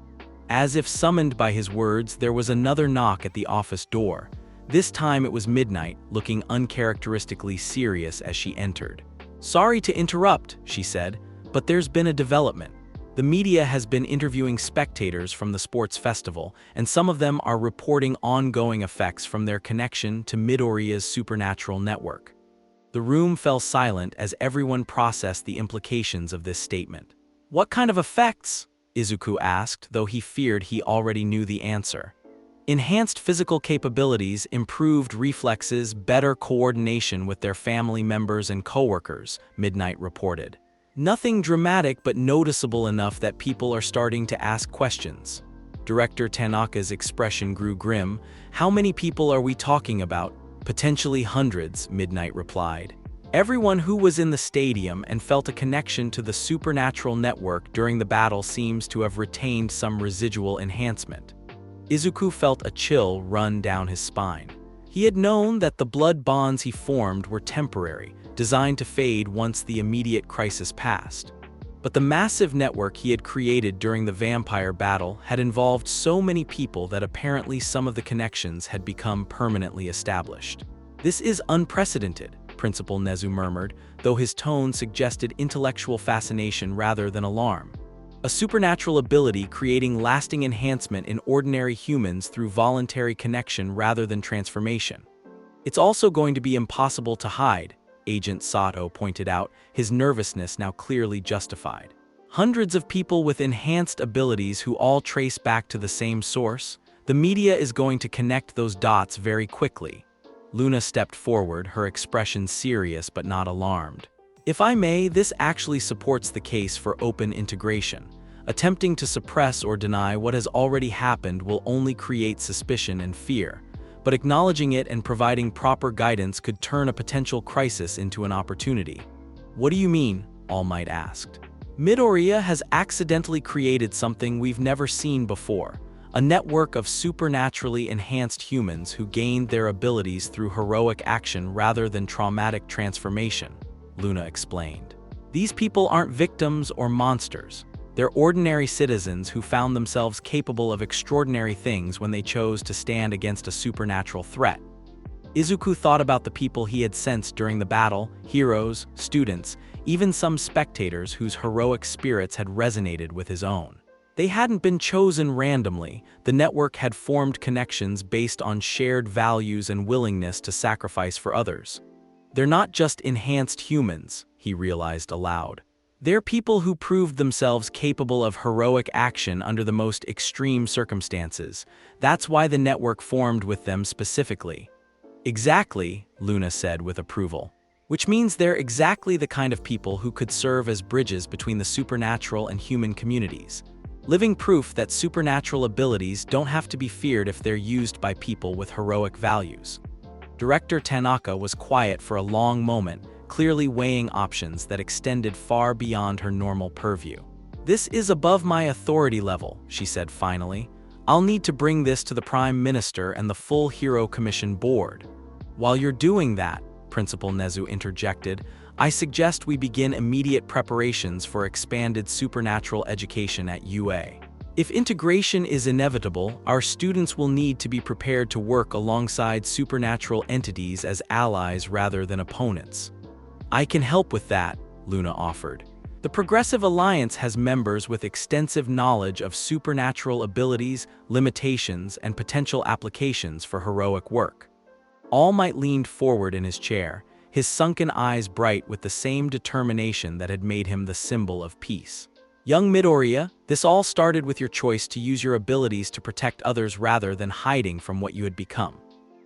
As if summoned by his words, there was another knock at the office door. This time it was Midnight, looking uncharacteristically serious as she entered. "Sorry to interrupt," she said, "but there's been a development. The media has been interviewing spectators from the sports festival, and some of them are reporting ongoing effects from their connection to Midoriya's supernatural network." The room fell silent as everyone processed the implications of this statement. "What kind of effects?" Izuku asked, though he feared he already knew the answer. "Enhanced physical capabilities, improved reflexes, better coordination with their family members and coworkers," Midnight reported. "Nothing dramatic but noticeable enough that people are starting to ask questions." Director Tanaka's expression grew grim. "How many people are we talking about?" "Potentially hundreds," Midnight replied. "Everyone who was in the stadium and felt a connection to the supernatural network during the battle seems to have retained some residual enhancement." Izuku felt a chill run down his spine. He had known that the blood bonds he formed were temporary, designed to fade once the immediate crisis passed. But the massive network he had created during the vampire battle had involved so many people that apparently some of the connections had become permanently established. "This is unprecedented," Principal Nezu murmured, though his tone suggested intellectual fascination rather than alarm. "A supernatural ability creating lasting enhancement in ordinary humans through voluntary connection rather than transformation. It's also going to be impossible to hide," Agent Sato pointed out, his nervousness now clearly justified. "Hundreds of people with enhanced abilities who all trace back to the same source? The media is going to connect those dots very quickly." Luna stepped forward, her expression serious but not alarmed. "If I may, this actually supports the case for open integration. Attempting to suppress or deny what has already happened will only create suspicion and fear, but acknowledging it and providing proper guidance could turn a potential crisis into an opportunity." "What do you mean?" All Might asked. "Midoriya has accidentally created something we've never seen before. A network of supernaturally enhanced humans who gained their abilities through heroic action rather than traumatic transformation," Luna explained. "These people aren't victims or monsters. They're ordinary citizens who found themselves capable of extraordinary things when they chose to stand against a supernatural threat." Izuku thought about the people he had sensed during the battle, heroes, students, even some spectators whose heroic spirits had resonated with his own. They hadn't been chosen randomly. The network had formed connections based on shared values and willingness to sacrifice for others. "They're not just enhanced humans," he realized aloud. "They're people who proved themselves capable of heroic action under the most extreme circumstances. That's why the network formed with them specifically." "Exactly," Luna said with approval. "Which means they're exactly the kind of people who could serve as bridges between the supernatural and human communities. Living proof that supernatural abilities don't have to be feared if they're used by people with heroic values." Director Tanaka was quiet for a long moment, clearly weighing options that extended far beyond her normal purview. "This is above my authority level," she said finally. "I'll need to bring this to the Prime Minister and the full Hero Commission Board." "While you're doing that," Principal Nezu interjected, "I suggest we begin immediate preparations for expanded supernatural education at UA. If integration is inevitable, our students will need to be prepared to work alongside supernatural entities as allies rather than opponents." "I can help with that," Luna offered. "The Progressive Alliance has members with extensive knowledge of supernatural abilities, limitations, and potential applications for heroic work." All Might leaned forward in his chair, his sunken eyes bright with the same determination that had made him the symbol of peace. "Young Midoriya, this all started with your choice to use your abilities to protect others rather than hiding from what you had become.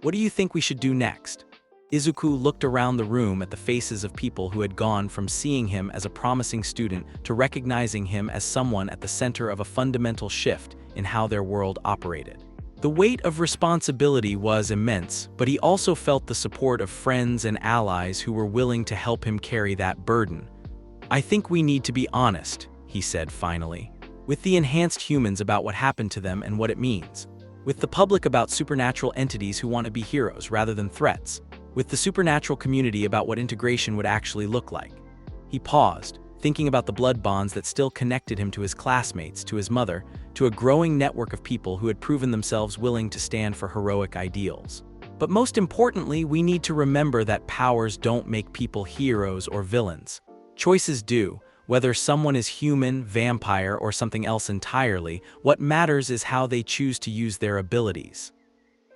What do you think we should do next?" Izuku looked around the room at the faces of people who had gone from seeing him as a promising student to recognizing him as someone at the center of a fundamental shift in how their world operated. The weight of responsibility was immense, but he also felt the support of friends and allies who were willing to help him carry that burden. "I think we need to be honest," he said finally, "with the enhanced humans about what happened to them and what it means. With the public about supernatural entities who want to be heroes rather than threats. With the supernatural community about what integration would actually look like." He paused, thinking about the blood bonds that still connected him to his classmates, to his mother, to a growing network of people who had proven themselves willing to stand for heroic ideals. But most importantly, we need to remember that powers don't make people heroes or villains. Choices do. Whether someone is human, vampire, or something else entirely, what matters is how they choose to use their abilities.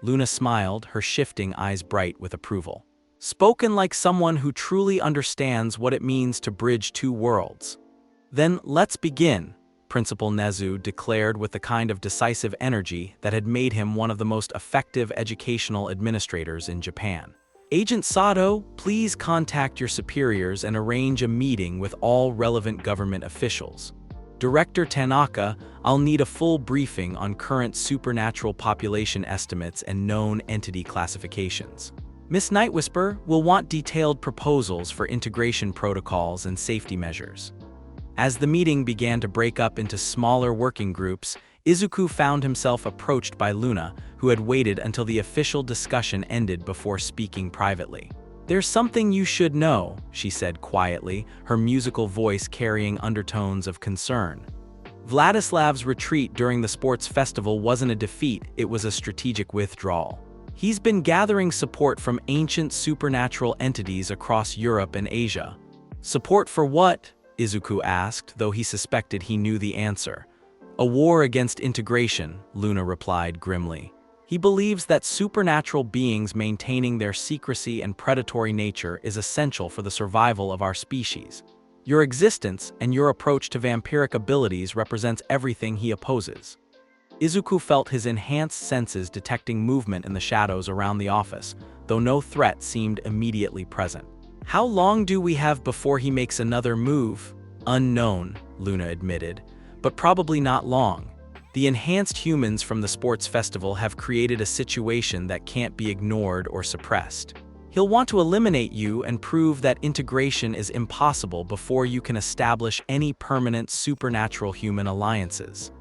Luna smiled, her shifting eyes bright with approval. "Spoken like someone who truly understands what it means to bridge two worlds." "Then let's begin," Principal Nezu declared with the kind of decisive energy that had made him one of the most effective educational administrators in Japan. "Agent Sato, please contact your superiors and arrange a meeting with all relevant government officials. Director Tanaka, I'll need a full briefing on current supernatural population estimates and known entity classifications. Miss Nightwhisper will want detailed proposals for integration protocols and safety measures." As the meeting began to break up into smaller working groups, Izuku found himself approached by Luna, who had waited until the official discussion ended before speaking privately. "There's something you should know," she said quietly, her musical voice carrying undertones of concern. "Vladislav's retreat during the sports festival wasn't a defeat, it was a strategic withdrawal. He's been gathering support from ancient supernatural entities across Europe and Asia." "Support for what?" Izuku asked, though he suspected he knew the answer. "A war against integration," Luna replied grimly. "He believes that supernatural beings maintaining their secrecy and predatory nature is essential for the survival of our species. Your existence and your approach to vampiric abilities represents everything he opposes." Izuku felt his enhanced senses detecting movement in the shadows around the office, though no threat seemed immediately present. "How long do we have before he makes another move?" "Unknown," Luna admitted, "but probably not long. The enhanced humans from the sports festival have created a situation that can't be ignored or suppressed. He'll want to eliminate you and prove that integration is impossible before you can establish any permanent supernatural human alliances.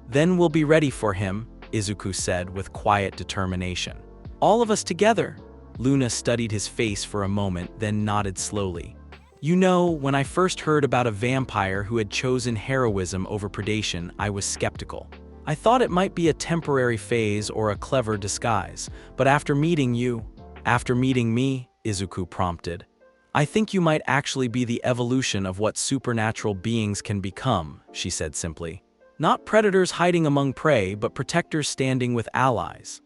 Then we'll be ready for him," Izuku said with quiet determination. "All of us together?" Luna studied his face for a moment, then nodded slowly. "You know, when I first heard about a vampire who had chosen heroism over predation, I was skeptical. I thought it might be a temporary phase or a clever disguise, but after meeting me, Izuku prompted. "I think you might actually be the evolution of what supernatural beings can become," she said simply. "Not predators hiding among prey, but protectors standing with allies."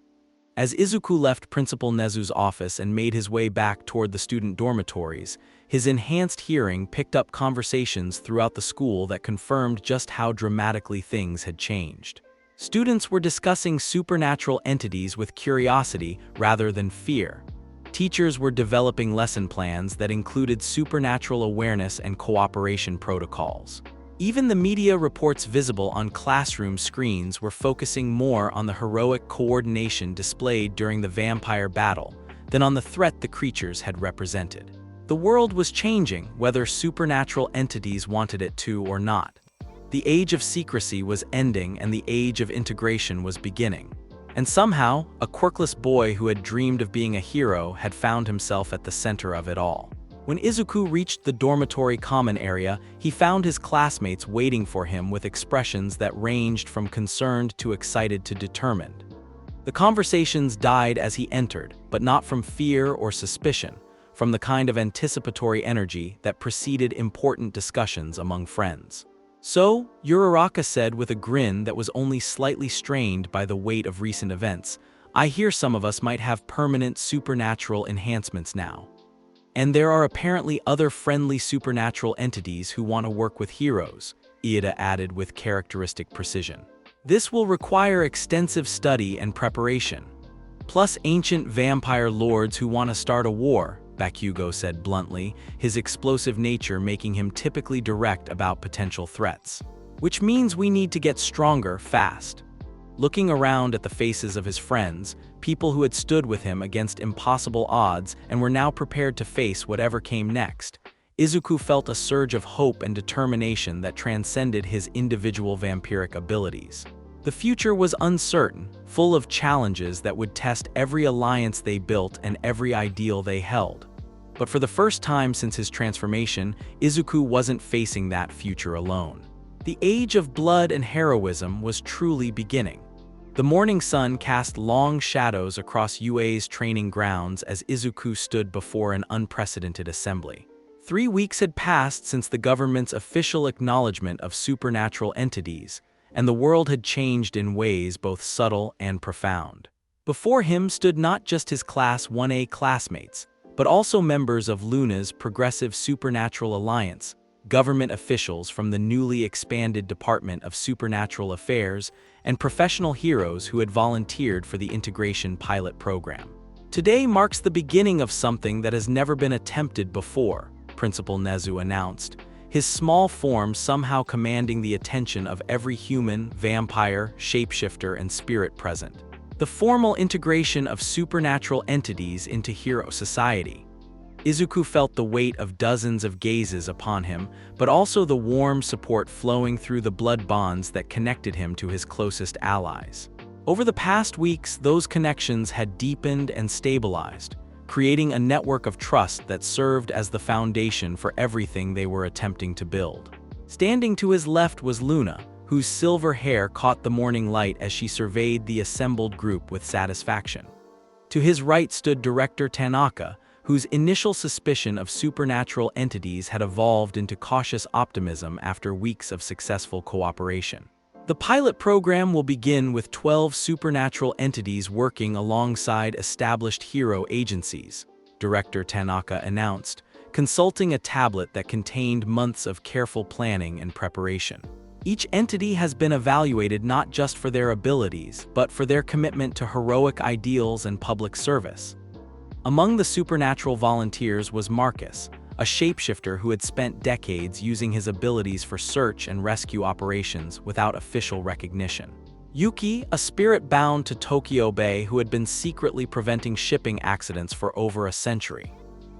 As Izuku left Principal Nezu's office and made his way back toward the student dormitories, his enhanced hearing picked up conversations throughout the school that confirmed just how dramatically things had changed. Students were discussing supernatural entities with curiosity rather than fear. Teachers were developing lesson plans that included supernatural awareness and cooperation protocols. Even the media reports visible on classroom screens were focusing more on the heroic coordination displayed during the vampire battle than on the threat the creatures had represented. The world was changing, whether supernatural entities wanted it to or not. The age of secrecy was ending and the age of integration was beginning. And somehow, a quirkless boy who had dreamed of being a hero had found himself at the center of it all. When Izuku reached the dormitory common area, he found his classmates waiting for him with expressions that ranged from concerned to excited to determined. The conversations died as he entered, but not from fear or suspicion, from the kind of anticipatory energy that preceded important discussions among friends. "So," Uraraka said with a grin that was only slightly strained by the weight of recent events, "I hear some of us might have permanent supernatural enhancements now. And there are apparently other friendly supernatural entities who want to work with heroes," Iida added with characteristic precision. "This will require extensive study and preparation." Plus ancient vampire lords who want to start a war, Bakugo said bluntly, his explosive nature making him typically direct about potential threats. Which means we need to get stronger fast. Looking around at the faces of his friends, people who had stood with him against impossible odds and were now prepared to face whatever came next, Izuku felt a surge of hope and determination that transcended his individual vampiric abilities. The future was uncertain, full of challenges that would test every alliance they built and every ideal they held. But for the first time since his transformation, Izuku wasn't facing that future alone. The age of blood and heroism was truly beginning. The morning sun cast long shadows across UA's training grounds as Izuku stood before an unprecedented assembly. 3 weeks had passed since the government's official acknowledgement of supernatural entities, and the world had changed in ways both subtle and profound. Before him stood not just his Class 1A classmates, but also members of Luna's Progressive Supernatural Alliance, government officials from the newly expanded Department of Supernatural Affairs, and professional heroes who had volunteered for the integration pilot program. Today marks the beginning of something that has never been attempted before, Principal Nezu announced, his small form somehow commanding the attention of every human, vampire, shapeshifter, and spirit present. The formal integration of supernatural entities into hero society. Izuku felt the weight of dozens of gazes upon him, but also the warm support flowing through the blood bonds that connected him to his closest allies. Over the past weeks, those connections had deepened and stabilized, creating a network of trust that served as the foundation for everything they were attempting to build. Standing to his left was Luna, whose silver hair caught the morning light as she surveyed the assembled group with satisfaction. To his right stood Director Tanaka, whose initial suspicion of supernatural entities had evolved into cautious optimism after weeks of successful cooperation. The pilot program will begin with 12 supernatural entities working alongside established hero agencies, Director Tanaka announced, consulting a tablet that contained months of careful planning and preparation. Each entity has been evaluated not just for their abilities, but for their commitment to heroic ideals and public service. Among the supernatural volunteers was Marcus, a shapeshifter who had spent decades using his abilities for search and rescue operations without official recognition. Yuki, a spirit bound to Tokyo Bay who had been secretly preventing shipping accidents for over a century.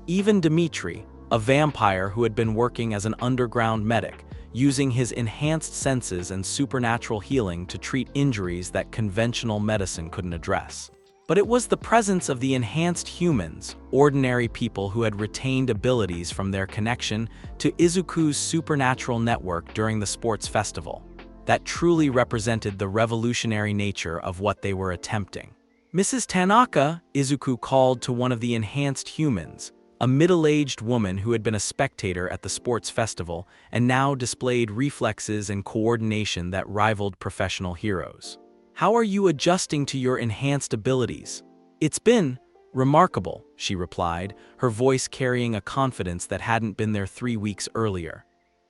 Even Dimitri, a vampire who had been working as an underground medic, using his enhanced senses and supernatural healing to treat injuries that conventional medicine couldn't address. But it was the presence of the enhanced humans, ordinary people who had retained abilities from their connection to Izuku's supernatural network during the sports festival, that truly represented the revolutionary nature of what they were attempting. Mrs. Tanaka, Izuku called to one of the enhanced humans, a middle-aged woman who had been a spectator at the sports festival and now displayed reflexes and coordination that rivaled professional heroes. How are you adjusting to your enhanced abilities? It's been remarkable, she replied, her voice carrying a confidence that hadn't been there 3 weeks earlier.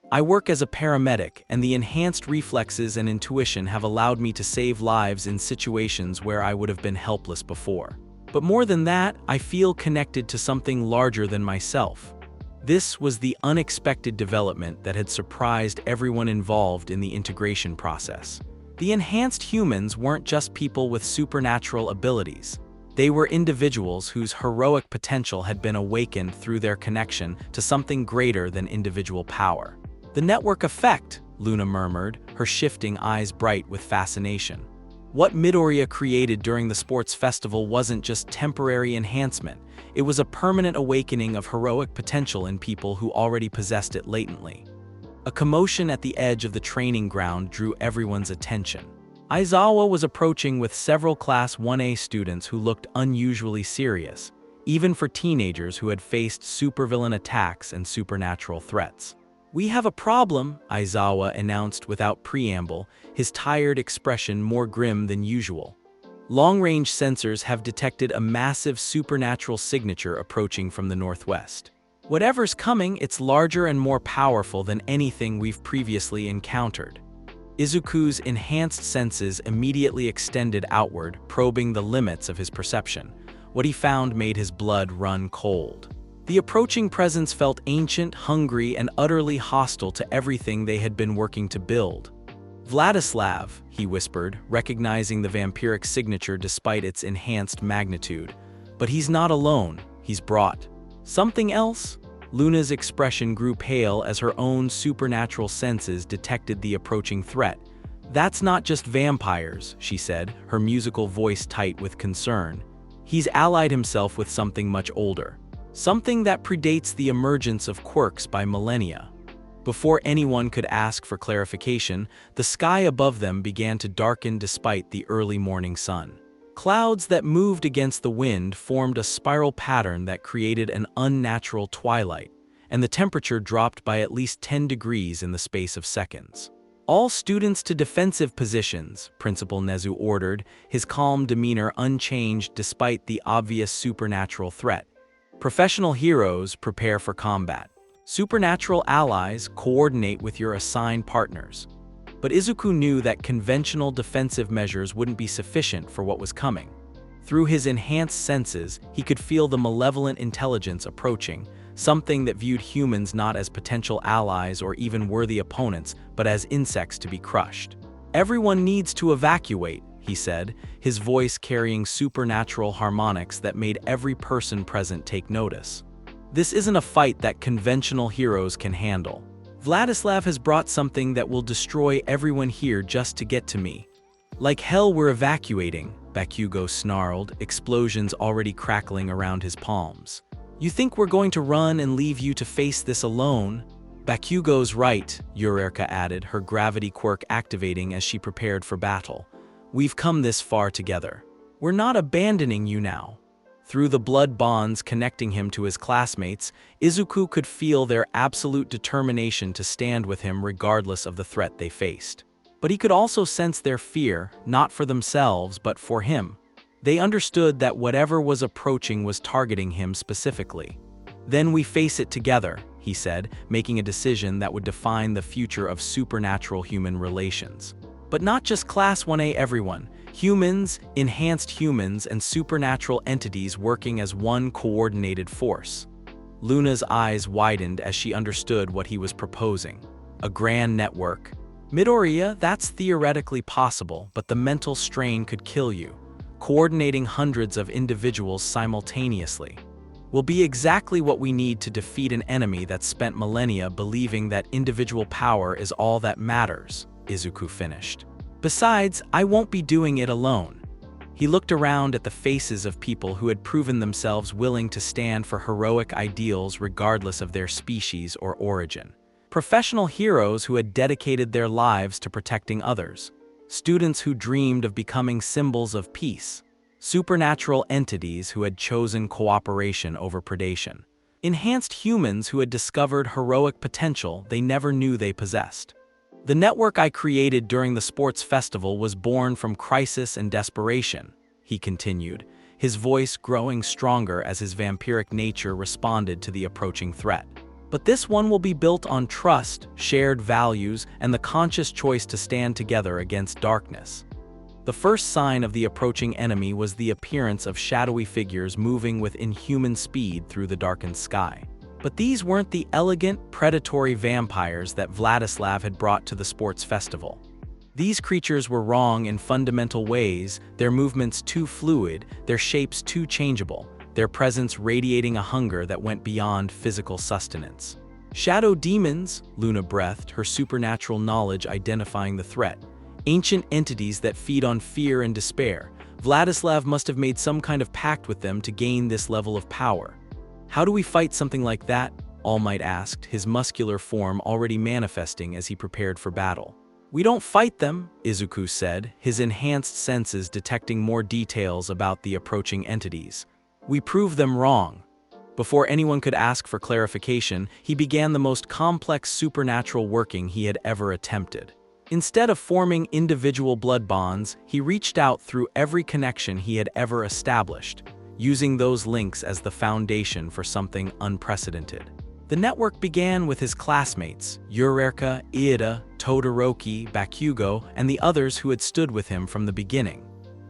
I work as a paramedic, and the enhanced reflexes and intuition have allowed me to save lives in situations where I would have been helpless before. But more than that, I feel connected to something larger than myself. This was the unexpected development that had surprised everyone involved in the integration process. The enhanced humans weren't just people with supernatural abilities. They were individuals whose heroic potential had been awakened through their connection to something greater than individual power. The network effect, Luna murmured, her shifting eyes bright with fascination. What Midoriya created during the sports festival wasn't just temporary enhancement, it was a permanent awakening of heroic potential in people who already possessed it latently. A commotion at the edge of the training ground drew everyone's attention. Aizawa was approaching with several Class 1A students who looked unusually serious, even for teenagers who had faced supervillain attacks and supernatural threats. We have a problem, Aizawa announced without preamble, his tired expression more grim than usual. Long-range sensors have detected a massive supernatural signature approaching from the northwest. Whatever's coming, it's larger and more powerful than anything we've previously encountered. Izuku's enhanced senses immediately extended outward, probing the limits of his perception. What he found made his blood run cold. The approaching presence felt ancient, hungry, and utterly hostile to everything they had been working to build. "Vladislav," he whispered, recognizing the vampiric signature despite its enhanced magnitude. "But he's not alone, he's brought something else?" Luna's expression grew pale as her own supernatural senses detected the approaching threat. "That's not just vampires," she said, her musical voice tight with concern. "He's allied himself with something much older. Something that predates the emergence of quirks by millennia." Before anyone could ask for clarification, the sky above them began to darken despite the early morning sun. Clouds that moved against the wind formed a spiral pattern that created an unnatural twilight, and the temperature dropped by at least 10 degrees in the space of seconds. "All students to defensive positions," Principal Nezu ordered, his calm demeanor unchanged despite the obvious supernatural threat. "Professional heroes prepare for combat. Supernatural allies coordinate with your assigned partners." But Izuku knew that conventional defensive measures wouldn't be sufficient for what was coming. Through his enhanced senses, he could feel the malevolent intelligence approaching, something that viewed humans not as potential allies or even worthy opponents, but as insects to be crushed. "Everyone needs to evacuate," he said, his voice carrying supernatural harmonics that made every person present take notice. "This isn't a fight that conventional heroes can handle. Vladislav has brought something that will destroy everyone here just to get to me." "Like hell we're evacuating," Bakugo snarled, explosions already crackling around his palms. "You think we're going to run and leave you to face this alone?" "Bakugo's right," Eureka added, her gravity quirk activating as she prepared for battle. "We've come this far together. We're not abandoning you now." Through the blood bonds connecting him to his classmates, Izuku could feel their absolute determination to stand with him regardless of the threat they faced. But he could also sense their fear, not for themselves but for him. They understood that whatever was approaching was targeting him specifically. "Then we face it together," he said, making a decision that would define the future of supernatural human relations. But not just Class 1A everyone. Humans, enhanced humans, and supernatural entities working as one coordinated force. Luna's eyes widened as she understood what he was proposing. A grand network. "Midoriya, that's theoretically possible, but the mental strain could kill you. Coordinating hundreds of individuals simultaneously will be exactly what we need to defeat an enemy that's spent millennia believing that individual power is all that matters," Izuku finished. "Besides, I won't be doing it alone." He looked around at the faces of people who had proven themselves willing to stand for heroic ideals regardless of their species or origin. Professional heroes who had dedicated their lives to protecting others. Students who dreamed of becoming symbols of peace. Supernatural entities who had chosen cooperation over predation. Enhanced humans who had discovered heroic potential they never knew they possessed. "The network I created during the sports festival was born from crisis and desperation," he continued, his voice growing stronger as his vampiric nature responded to the approaching threat. "But this one will be built on trust, shared values, and the conscious choice to stand together against darkness." The first sign of the approaching enemy was the appearance of shadowy figures moving with inhuman speed through the darkened sky. But these weren't the elegant, predatory vampires that Vladislav had brought to the sports festival. These creatures were wrong in fundamental ways, their movements too fluid, their shapes too changeable, their presence radiating a hunger that went beyond physical sustenance. "Shadow demons," Luna breathed, her supernatural knowledge identifying the threat. "Ancient entities that feed on fear and despair. Vladislav must have made some kind of pact with them to gain this level of power." "How do we fight something like that?" All Might asked, his muscular form already manifesting as he prepared for battle. "We don't fight them," Izuku said, his enhanced senses detecting more details about the approaching entities. "We prove them wrong." Before anyone could ask for clarification, he began the most complex supernatural working he had ever attempted. Instead of forming individual blood bonds, he reached out through every connection he had ever established, using those links as the foundation for something unprecedented. The network began with his classmates, Eureka, Iida, Todoroki, Bakugo, and the others who had stood with him from the beginning.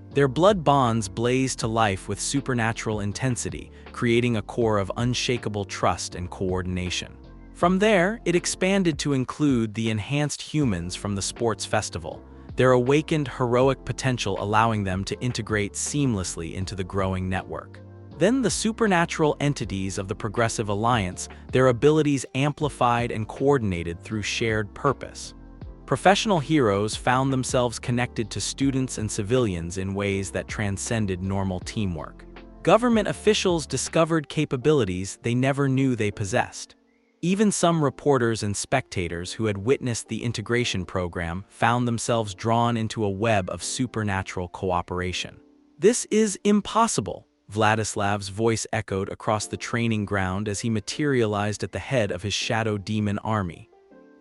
Their blood bonds blazed to life with supernatural intensity, creating a core of unshakable trust and coordination. From there, it expanded to include the enhanced humans from the sports festival, their awakened heroic potential allowing them to integrate seamlessly into the growing network. Then the supernatural entities of the Progressive Alliance, their abilities amplified and coordinated through shared purpose. Professional heroes found themselves connected to students and civilians in ways that transcended normal teamwork. Government officials discovered capabilities they never knew they possessed. Even some reporters and spectators who had witnessed the integration program found themselves drawn into a web of supernatural cooperation. "This is impossible," Vladislav's voice echoed across the training ground as he materialized at the head of his shadow demon army.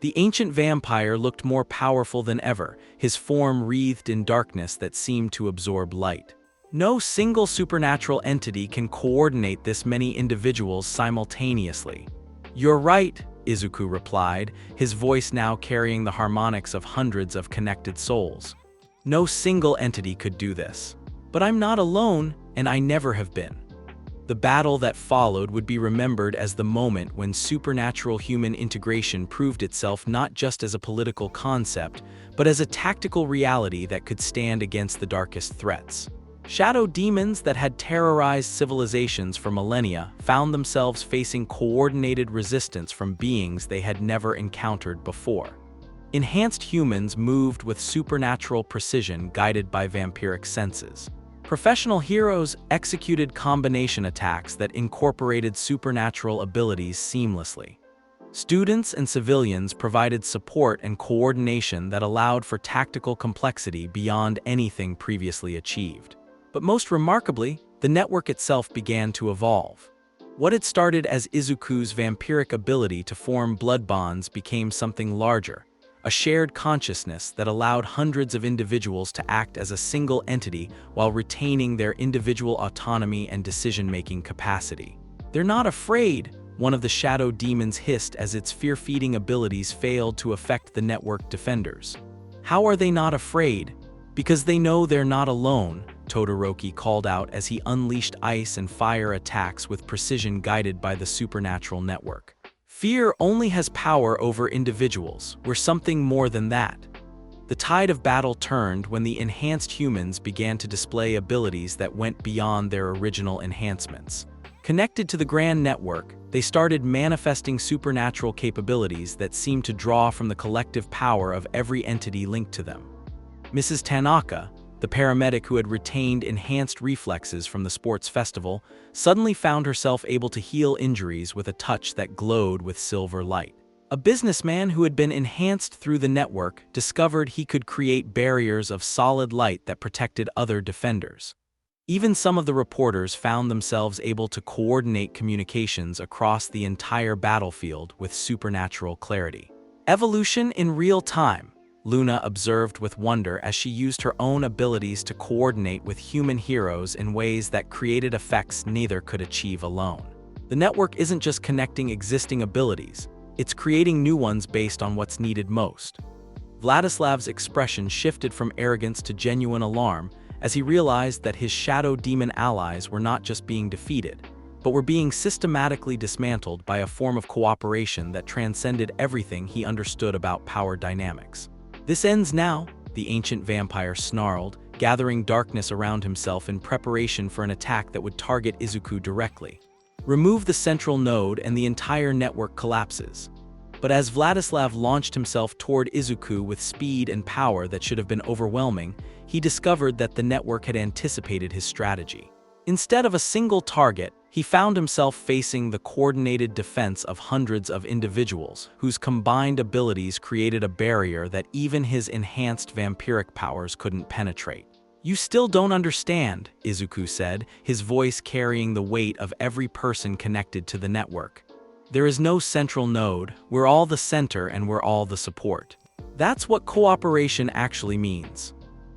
The ancient vampire looked more powerful than ever, his form wreathed in darkness that seemed to absorb light. No single supernatural entity can coordinate this many individuals simultaneously. "You're right," Izuku replied, his voice now carrying the harmonics of hundreds of connected souls. "No single entity could do this. But I'm not alone, and I never have been." The battle that followed would be remembered as the moment when supernatural human integration proved itself not just as a political concept, but as a tactical reality that could stand against the darkest threats. Shadow demons that had terrorized civilizations for millennia found themselves facing coordinated resistance from beings they had never encountered before. Enhanced humans moved with supernatural precision guided by vampiric senses. Professional heroes executed combination attacks that incorporated supernatural abilities seamlessly. Students and civilians provided support and coordination that allowed for tactical complexity beyond anything previously achieved. But most remarkably, the network itself began to evolve. What had started as Izuku's vampiric ability to form blood bonds became something larger, a shared consciousness that allowed hundreds of individuals to act as a single entity while retaining their individual autonomy and decision-making capacity. "They're not afraid," one of the shadow demons hissed as its fear-feeding abilities failed to affect the network defenders. "How are they not afraid?" "Because they know they're not alone," Todoroki called out as he unleashed ice and fire attacks with precision guided by the supernatural network. "Fear only has power over individuals. We're something more than that." The tide of battle turned when the enhanced humans began to display abilities that went beyond their original enhancements. Connected to the grand network, they started manifesting supernatural capabilities that seemed to draw from the collective power of every entity linked to them. Mrs. Tanaka, the paramedic who had retained enhanced reflexes from the sports festival, suddenly found herself able to heal injuries with a touch that glowed with silver light. A businessman who had been enhanced through the network discovered he could create barriers of solid light that protected other defenders. Even some of the reporters found themselves able to coordinate communications across the entire battlefield with supernatural clarity. "Evolution in real time," Luna observed with wonder as she used her own abilities to coordinate with human heroes in ways that created effects neither could achieve alone. The network isn't just connecting existing abilities, it's creating new ones based on what's needed most. Vladislav's expression shifted from arrogance to genuine alarm as he realized that his shadow demon allies were not just being defeated, but were being systematically dismantled by a form of cooperation that transcended everything he understood about power dynamics. "This ends now," the ancient vampire snarled, gathering darkness around himself in preparation for an attack that would target Izuku directly. Remove the central node and the entire network collapses. But as Vladislav launched himself toward Izuku with speed and power that should have been overwhelming, he discovered that the network had anticipated his strategy. Instead of a single target, he found himself facing the coordinated defense of hundreds of individuals whose combined abilities created a barrier that even his enhanced vampiric powers couldn't penetrate. "You still don't understand," Izuku said, his voice carrying the weight of every person connected to the network. "There is no central node, we're all the center and we're all the support. That's what cooperation actually means."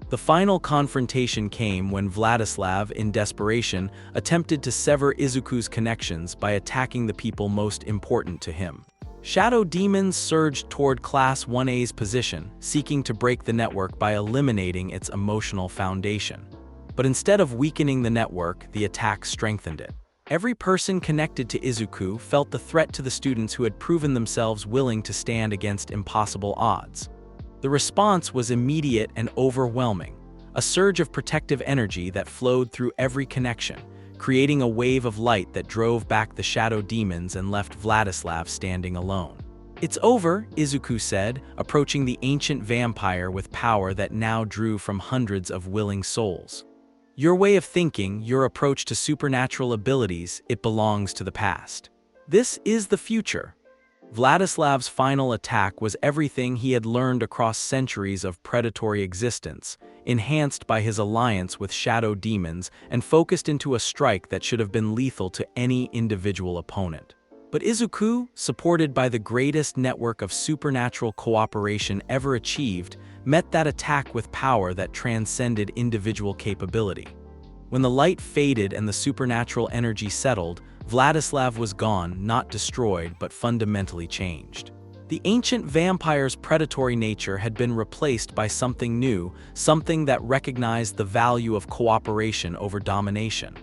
The final confrontation came when Vladislav, in desperation, attempted to sever Izuku's connections by attacking the people most important to him. Shadow demons surged toward Class 1A's position, seeking to break the network by eliminating its emotional foundation. But instead of weakening the network, the attack strengthened it. Every person connected to Izuku felt the threat to the students who had proven themselves willing to stand against impossible odds. The response was immediate and overwhelming, a surge of protective energy that flowed through every connection, creating a wave of light that drove back the shadow demons and left Vladislav standing alone. "It's over," Izuku said, approaching the ancient vampire with power that now drew from hundreds of willing souls. "Your way of thinking, your approach to supernatural abilities, it belongs to the past. This is the future." Vladislav's final attack was everything he had learned across centuries of predatory existence, enhanced by his alliance with shadow demons and focused into a strike that should have been lethal to any individual opponent. But Izuku, supported by the greatest network of supernatural cooperation ever achieved, met that attack with power that transcended individual capability. When the light faded and the supernatural energy settled, Vladislav was gone, not destroyed, but fundamentally changed. The ancient vampire's predatory nature had been replaced by something new, something that recognized the value of cooperation over domination.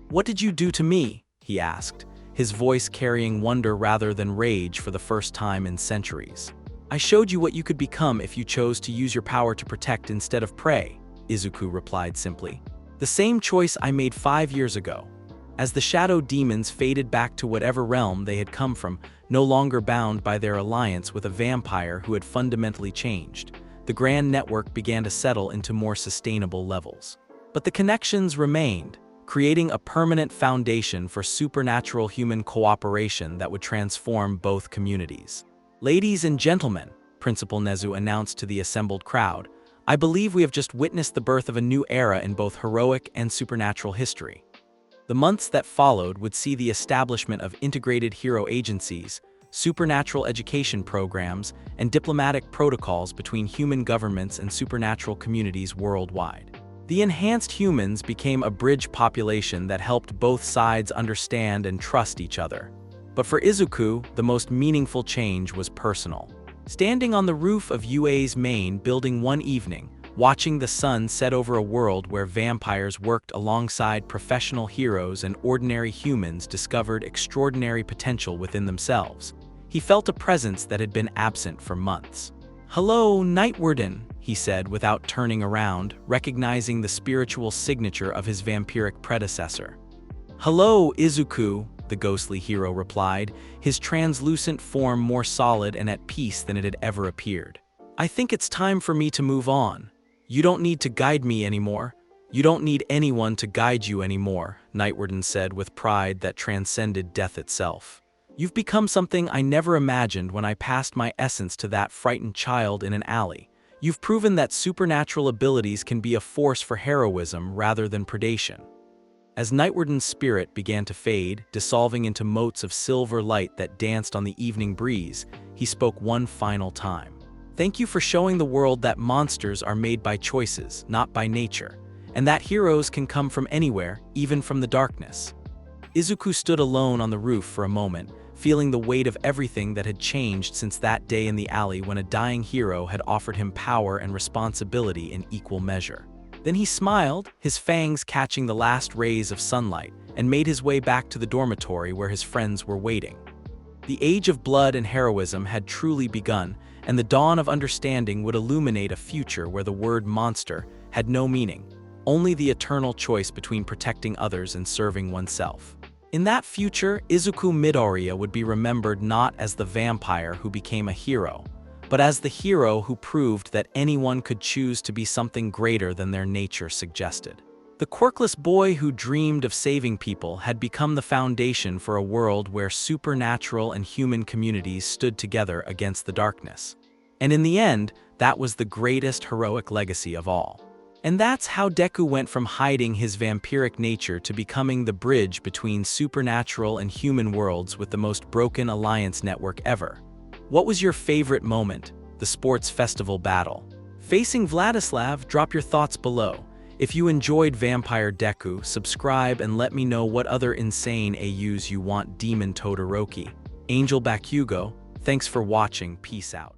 "What did you do to me?" he asked, his voice carrying wonder rather than rage for the first time in centuries. "I showed you what you could become if you chose to use your power to protect instead of prey," Izuku replied simply. "The same choice I made 5 years ago." As the shadow demons faded back to whatever realm they had come from, no longer bound by their alliance with a vampire who had fundamentally changed, the grand network began to settle into more sustainable levels. But the connections remained, creating a permanent foundation for supernatural human cooperation that would transform both communities. "Ladies and gentlemen," Principal Nezu announced to the assembled crowd, "I believe we have just witnessed the birth of a new era in both heroic and supernatural history." The months that followed would see the establishment of integrated hero agencies, supernatural education programs, and diplomatic protocols between human governments and supernatural communities worldwide. The enhanced humans became a bridge population that helped both sides understand and trust each other. But for Izuku, the most meaningful change was personal. Standing on the roof of UA's main building one evening, watching the sun set over a world where vampires worked alongside professional heroes and ordinary humans discovered extraordinary potential within themselves, he felt a presence that had been absent for months. "Hello, Night Warden," he said without turning around, recognizing the spiritual signature of his vampiric predecessor. "Hello, Izuku," the ghostly hero replied, his translucent form more solid and at peace than it had ever appeared. "I think it's time for me to move on. You don't need to guide me anymore. You don't need anyone to guide you anymore," Nightwarden said with pride that transcended death itself. "You've become something I never imagined when I passed my essence to that frightened child in an alley. You've proven that supernatural abilities can be a force for heroism rather than predation." As Nightwarden's spirit began to fade, dissolving into motes of silver light that danced on the evening breeze, he spoke one final time. "Thank you for showing the world that monsters are made by choices, not by nature, and that heroes can come from anywhere, even from the darkness." Izuku stood alone on the roof for a moment, feeling the weight of everything that had changed since that day in the alley when a dying hero had offered him power and responsibility in equal measure. Then he smiled, his fangs catching the last rays of sunlight, and made his way back to the dormitory where his friends were waiting. The age of blood and heroism had truly begun, and the dawn of understanding would illuminate a future where the word monster had no meaning, only the eternal choice between protecting others and serving oneself. In that future, Izuku Midoriya would be remembered not as the vampire who became a hero, but as the hero who proved that anyone could choose to be something greater than their nature suggested. The quirkless boy who dreamed of saving people had become the foundation for a world where supernatural and human communities stood together against the darkness. And in the end, that was the greatest heroic legacy of all. And that's how Deku went from hiding his vampiric nature to becoming the bridge between supernatural and human worlds with the most broken alliance network ever. What was your favorite moment? The sports festival battle, Facing Vladislav, drop your thoughts below. If you enjoyed Vampire Deku, subscribe and let me know what other insane AUs you want. Demon Todoroki, Angel Bakugo, thanks for watching, peace out.